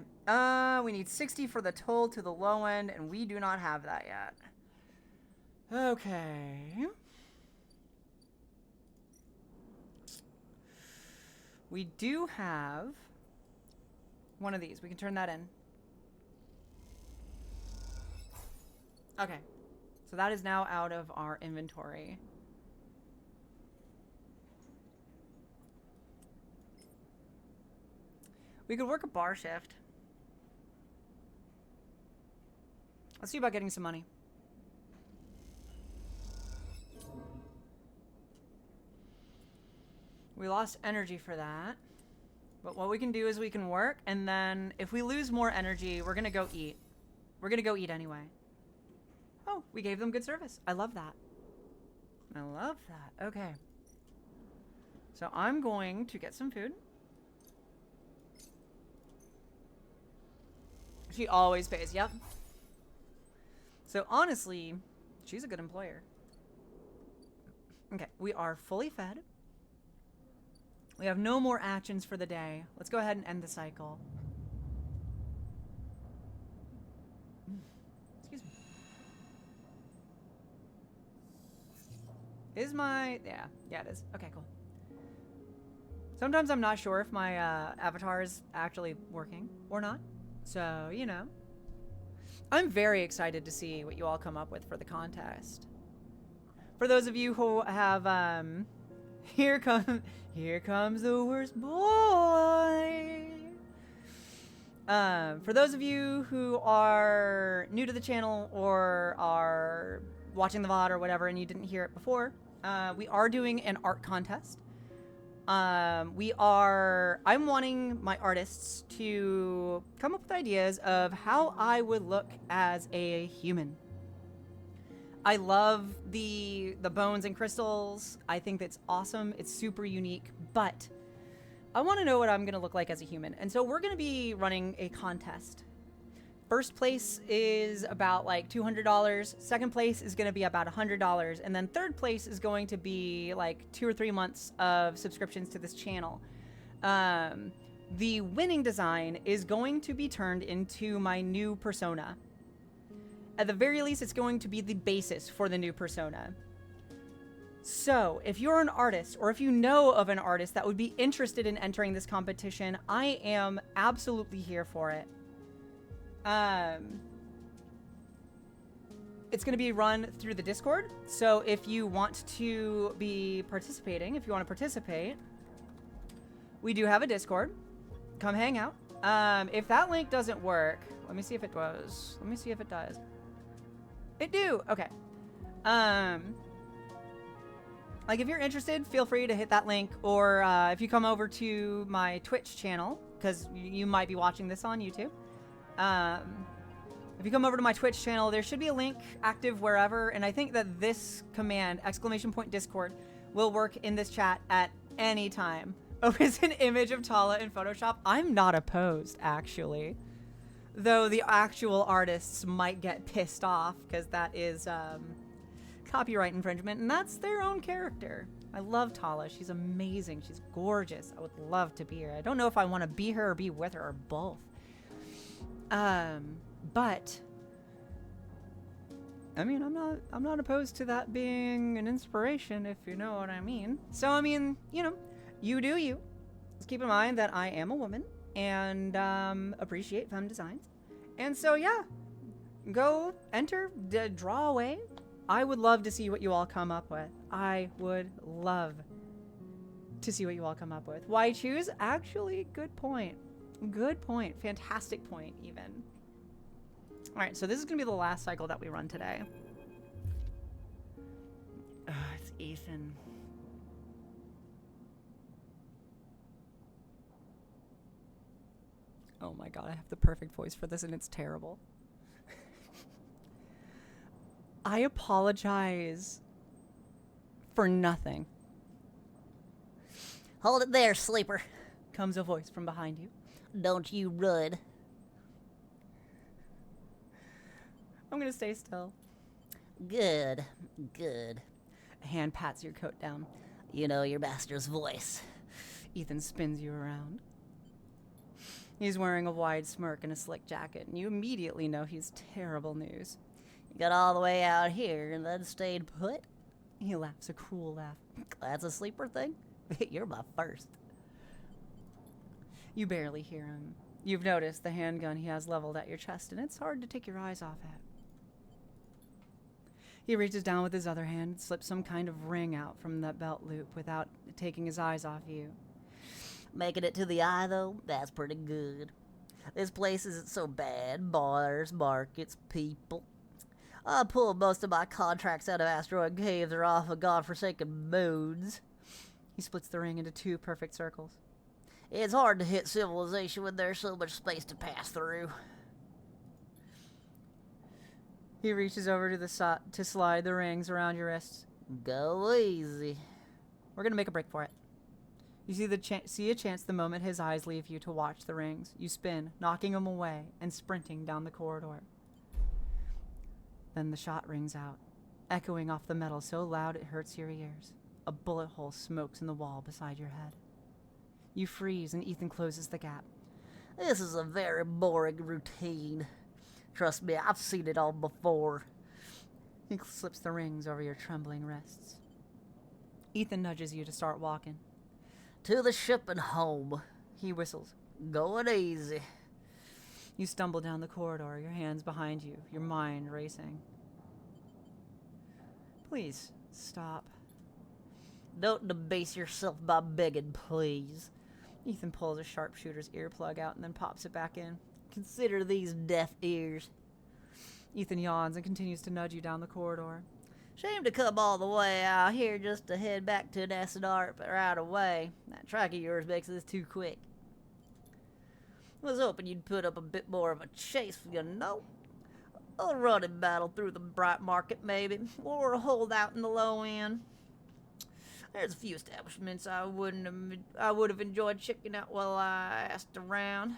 we need 60 for the toll to the low end, and we do not have that yet. Okay. We do have one of these. We can turn that in. Okay, so that is now out of our inventory. We could work a bar shift. Let's see about getting some money. We lost energy for that. But what we can do is we can work, and then if we lose more energy, we're gonna go eat. We're gonna go eat anyway. Oh, we gave them good service. I love that. I love that. Okay. So I'm going to get some food. She always pays. Yep. So honestly, she's a good employer. Okay, we are fully fed. We have no more actions for the day. Let's go ahead and end the cycle. Excuse me. Is my... Yeah, it is. Okay, cool. Sometimes I'm not sure if my avatar is actually working or not. So, you know. I'm very excited to see what you all come up with for the contest. For those of you who have, here comes the worst boy. For those of you who are new to the channel or are watching the VOD or whatever and you didn't hear it before, we are doing an art contest. I'm wanting my artists to come up with ideas of how I would look as a human. I love the bones and crystals. I think that's awesome. It's super unique, but I want to know what I'm going to look like as a human. And so we're going to be running a contest. First place is about like $200. Second place is going to be about $100. And then third place is going to be like 2 or 3 months of subscriptions to this channel. The winning design is going to be turned into my new persona. At the very least, it's going to be the basis for the new persona. So, if you're an artist, or if you know of an artist that would be interested in entering this competition, I am absolutely here for it. It's going to be run through the Discord. So, if you want to be participating, if you want to participate, we do have a Discord. Come hang out. If that link doesn't work, let me see if it does. Let me see if it does. It do. Okay. Like if you're interested, feel free to hit that link, or if you come over to my Twitch channel, because you might be watching this on YouTube. If you come over to my Twitch channel, there should be a link active wherever, and I think that this command, !Discord, will work in this chat at any time. Opens an image of Tala in Photoshop. I'm not opposed, actually. Though the actual artists might get pissed off, because that is copyright infringement, and that's their own character. I love Tala. She's amazing. She's gorgeous. I would love to be her. I don't know if I want to be her or be with her or both. But I mean, I'm not opposed to that being an inspiration, if you know what I mean. So I mean, you know, you do you. Just keep in mind that I am a woman and appreciate femme designs. And so yeah, go enter, draw away. I would love to see what you all come up with. I would love to see what you all come up with. Why choose? Actually, good point. Good point. Fantastic point, even. All right, so this is going to be the last cycle that we run today. It's Ethan. Oh my god, I have the perfect voice for this and it's terrible. I apologize for nothing. Hold it there, sleeper. Comes a voice from behind you. Don't you run. I'm gonna stay still. Good, good. A hand pats your coat down. You know your master's voice. Ethan spins you around. He's wearing a wide smirk and a slick jacket, and you immediately know he's terrible news. You got all the way out here and then stayed put? He laughs a cruel laugh. That's a sleeper thing? You're my first. You barely hear him. You've noticed the handgun he has leveled at your chest, and it's hard to take your eyes off it. He reaches down with his other hand and slips some kind of ring out from that belt loop without taking his eyes off you. Making it to the eye, though, that's pretty good. This place isn't so bad. Bars, markets, people. I pulled most of my contracts out of asteroid caves or off of godforsaken moons. He splits the ring into 2 perfect circles. It's hard to hit civilization when there's so much space to pass through. He reaches over to the to slide the rings around your wrists. Go easy. We're gonna make a break for it. You see a chance the moment his eyes leave you to watch the rings. You spin, knocking him away and sprinting down the corridor. Then the shot rings out, echoing off the metal so loud it hurts your ears. A bullet hole smokes in the wall beside your head. You freeze and Ethan closes the gap. This is a very boring routine. Trust me, I've seen it all before. He slips the rings over your trembling wrists. Ethan nudges you to start walking. To the ship and home. He whistles. Going easy. You stumble down the corridor, your hands behind you, your mind racing. Please, stop. Don't debase yourself by begging, please. Ethan pulls a sharpshooter's earplug out and then pops it back in. Consider these deaf ears. Ethan yawns and continues to nudge you down the corridor. Shame to come all the way out here just to head back to an S&R, but right away. That track of yours makes this too quick. Was hoping you'd put up a bit more of a chase, you know. A running battle through the bright market, maybe, or a holdout in the low end. There's a few establishments I would have enjoyed checking out while I asked around.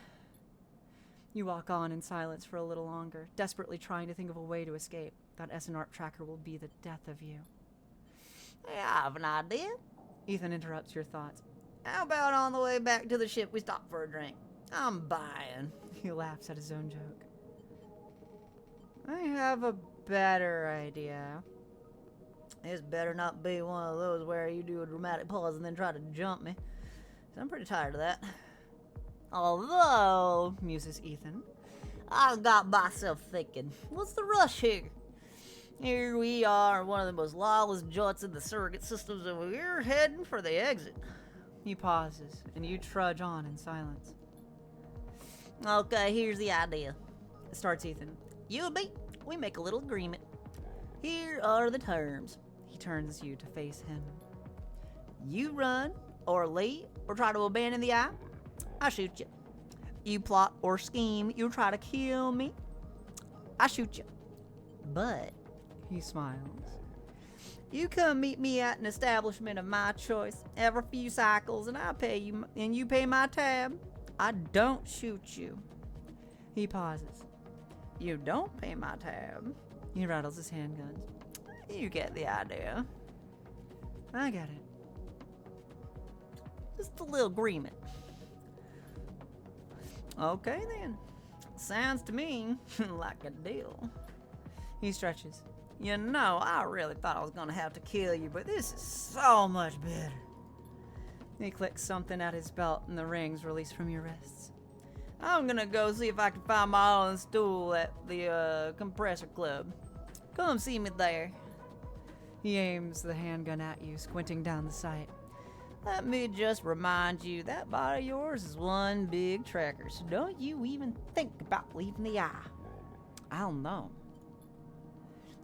You walk on in silence for a little longer, desperately trying to think of a way to escape. That S&R tracker will be the death of you. Hey, I have an idea. Ethan interrupts your thoughts. How about on the way back to the ship we stop for a drink? I'm buying. He laughs at his own joke. I have a better idea. This better not be one of those where you do a dramatic pause and then try to jump me. 'Cause I'm pretty tired of that. Although, muses Ethan, I've got myself thinking, what's the rush here? Here we are, one of the most lawless joints in the surrogate systems, and we're heading for the exit. He pauses, and you trudge on in silence. Okay, here's the idea. Starts Ethan. You and me, we make a little agreement. Here are the terms. He turns you to face him. You run, or leave, or try to abandon the eye, I shoot you. You plot or scheme, you try to kill me, I shoot you. But, he smiles, you come meet me at an establishment of my choice every few cycles, and I pay you, and you pay my tab. I don't shoot you. He pauses. You don't pay my tab. He rattles his handguns. You get the idea. I get it. Just a little agreement. Okay then. Sounds to me like a deal. He stretches. You know, I really thought I was gonna have to kill you, but this is so much better. He clicks something at his belt and the rings release from your wrists. I'm gonna go see if I can find my own stool at the compressor club. Come see me there. He aims the handgun at you, squinting down the sight. Let me just remind you, that body of yours is one big tracker, so don't you even think about leaving the eye. I'll know.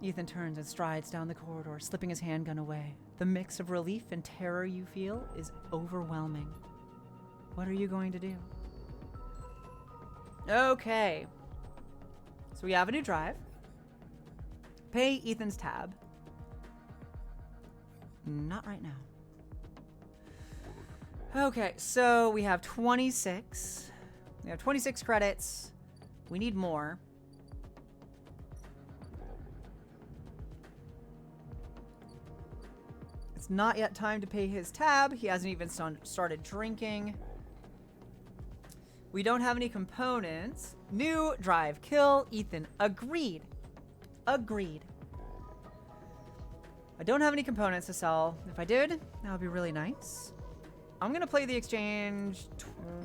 Ethan turns and strides down the corridor, slipping his handgun away. The mix of relief and terror you feel is overwhelming. What are you going to do? Okay. So we have a new drive. Pay Ethan's tab. Not right now. Okay, so we have 26. We have 26 credits. We need more. It's not yet time to pay his tab. He hasn't even started drinking. We don't have any components. New drive. Kill Ethan. Agreed. Agreed. I don't have any components to sell. If I did, that would be really nice. I'm gonna play the exchange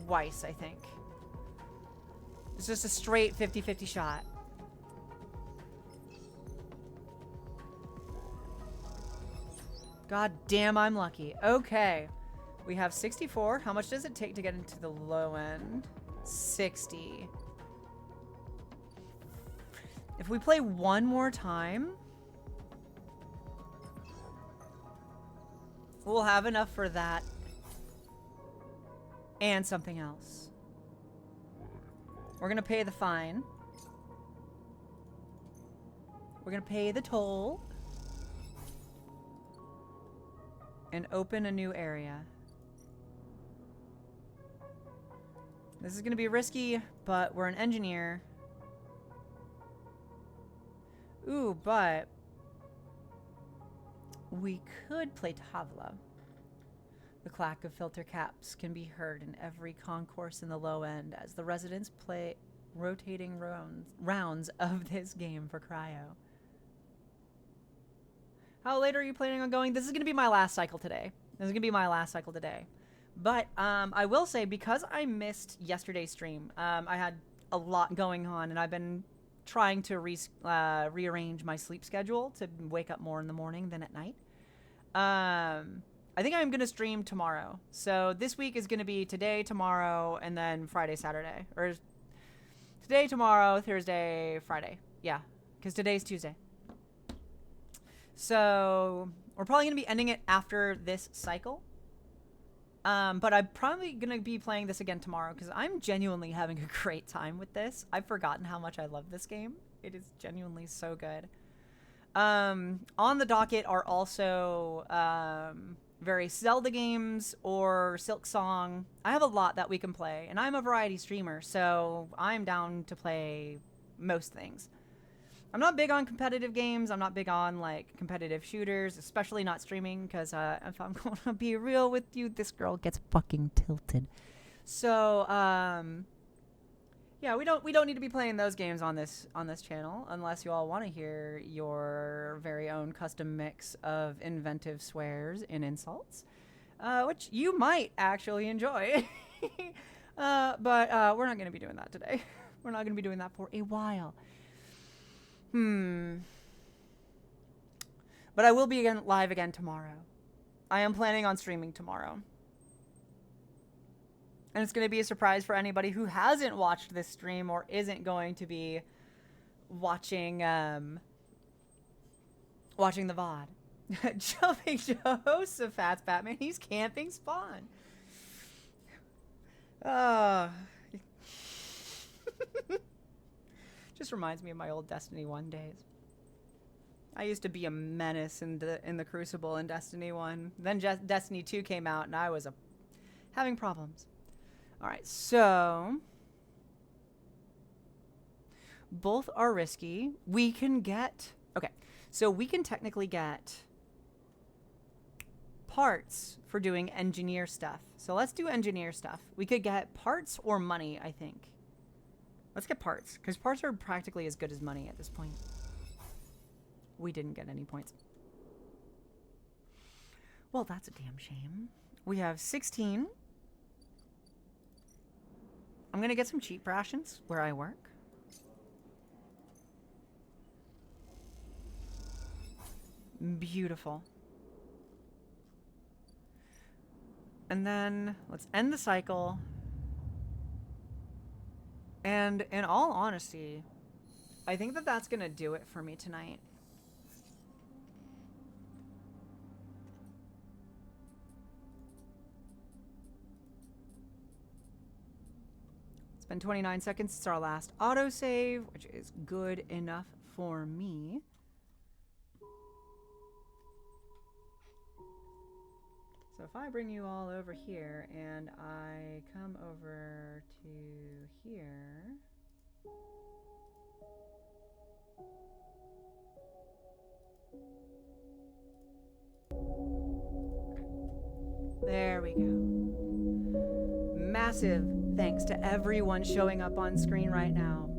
twice, I think. It's just a straight 50-50 shot. God damn, I'm lucky. Okay. We have 64. How much does it take to get into the low end? 60. If we play one more time, we'll have enough for that and something else. We're gonna pay the fine. We're gonna pay the toll. And open a new area. This is gonna be risky, but we're an engineer. Ooh, but we could play Tavla. The clack of filter caps can be heard in every concourse in the low end as the residents play rotating rounds of this game for cryo. How late are you planning on going? This is going to be my last cycle today. But I will say, because I missed yesterday's stream, I had a lot going on, and I've been trying to rearrange my sleep schedule to wake up more in the morning than at night. I think I'm going to stream tomorrow. So this week is going to be today, tomorrow, and then Friday, Saturday. Or today, tomorrow, Thursday, Friday. Yeah, because today's Tuesday. So we're probably going to be ending it after this cycle. But I'm probably going to be playing this again tomorrow because I'm genuinely having a great time with this. I've forgotten how much I love this game. It is genuinely so good. On the docket are also various Zelda games or Silk Song. I have a lot that we can play, and I'm a variety streamer, so I'm down to play most things. I'm not big on competitive games. I'm not big on, like, competitive shooters, especially not streaming, because if I'm going to be real with you, this girl gets fucking tilted. So, yeah, we don't need to be playing those games on this channel, unless you all want to hear your very own custom mix of inventive swears and insults, which you might actually enjoy. But we're not going to be doing that today. We're not going to be doing that for a while. But I will be live again tomorrow. I am planning on streaming tomorrow. And it's going to be a surprise for anybody who hasn't watched this stream or isn't going to be watching watching the VOD. Jumping Jehoshaphat's Batman. He's camping Spawn. Just reminds me of my old Destiny 1 days. I used to be a menace in the Crucible in Destiny 1. Then Destiny 2 came out, and I was having problems. All right, so both are risky. We can get... Okay, so we can technically get parts for doing engineer stuff. So let's do engineer stuff. We could get parts or money, I think. Let's get parts, because parts are practically as good as money at this point. We didn't get any points. Well, that's a damn shame. We have 16. I'm going to get some cheap rations where I work. Beautiful. And then let's end the cycle. And in all honesty, I think that that's going to do it for me tonight. It's been 29 seconds since our last autosave, which is good enough for me. So if I bring you all over here and I come over to here. There we go. Massive thanks to everyone showing up on screen right now.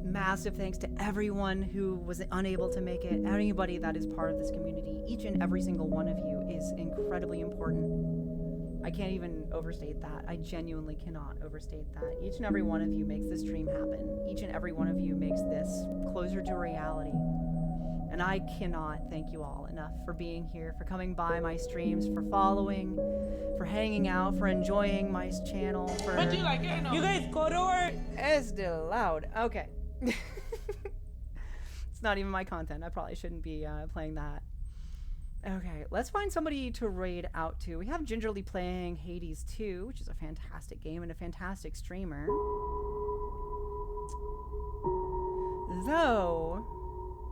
Massive thanks to everyone who was unable to make it, anybody that is part of this community. Each and every single one of you is incredibly important. I can't even overstate that. I genuinely cannot overstate that. Each and every one of you makes this dream happen. Each and every one of you makes this closer to reality. And I cannot thank you all enough for being here, for coming by my streams, for following, for hanging out, for enjoying my channel, for... What do you like? You guys go to work. It's still loud. Okay. It's not even my content. I probably shouldn't be playing that. Okay, let's find somebody to raid out to. We have Gingerly playing Hades 2, which is a fantastic game and a fantastic streamer. Though,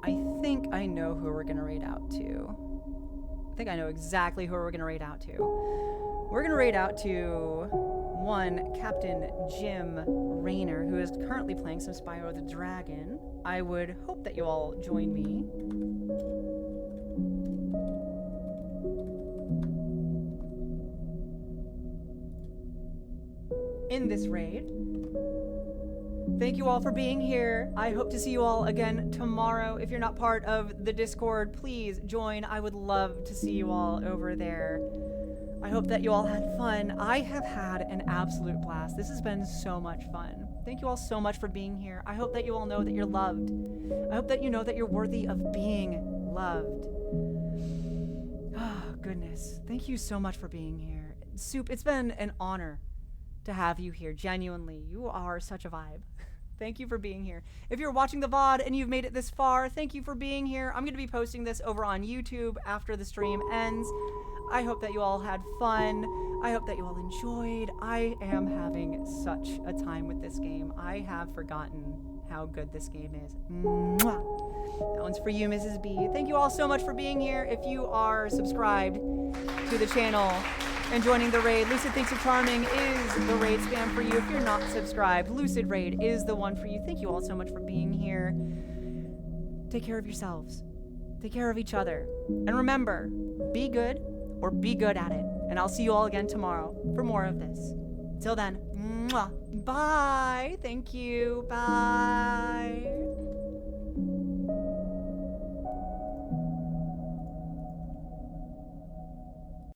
I I think I know who we're gonna raid out to. I think I know exactly who we're gonna raid out to. We're gonna raid out to one Captain Jim Rayner, who is currently playing some Spyro the Dragon. I would hope that you all join me. In this raid. Thank you all for being here. I hope to see you all again tomorrow. If you're not part of the Discord, please join. I would love to see you all over there. I hope that you all had fun. I have had an absolute blast. This has been so much fun. Thank you all so much for being here. I hope that you all know that you're loved. I hope that you know that you're worthy of being loved. Oh, goodness. Thank you so much for being here. Soup, it's been an honor to have you here. Genuinely, you are such a vibe. Thank you for being here. If you're watching the VOD and you've made it this far, thank you for being here. I'm going to be posting this over on YouTube after the stream ends. I hope that you all had fun. I hope that you all enjoyed. I am having such a time with this game. I have forgotten how good this game is. Mwah. That one's for you, Mrs. B. Thank you all so much for being here. If you are subscribed to the channel and joining the raid, Lucid Thinks You're Charming is the raid spam for you. If you're not subscribed, Lucid Raid is the one for you. Thank you all so much for being here. Take care of yourselves. Take care of each other. And remember, be good or be good at it. And I'll see you all again tomorrow for more of this. Till then, mwah, bye. Thank you. Bye.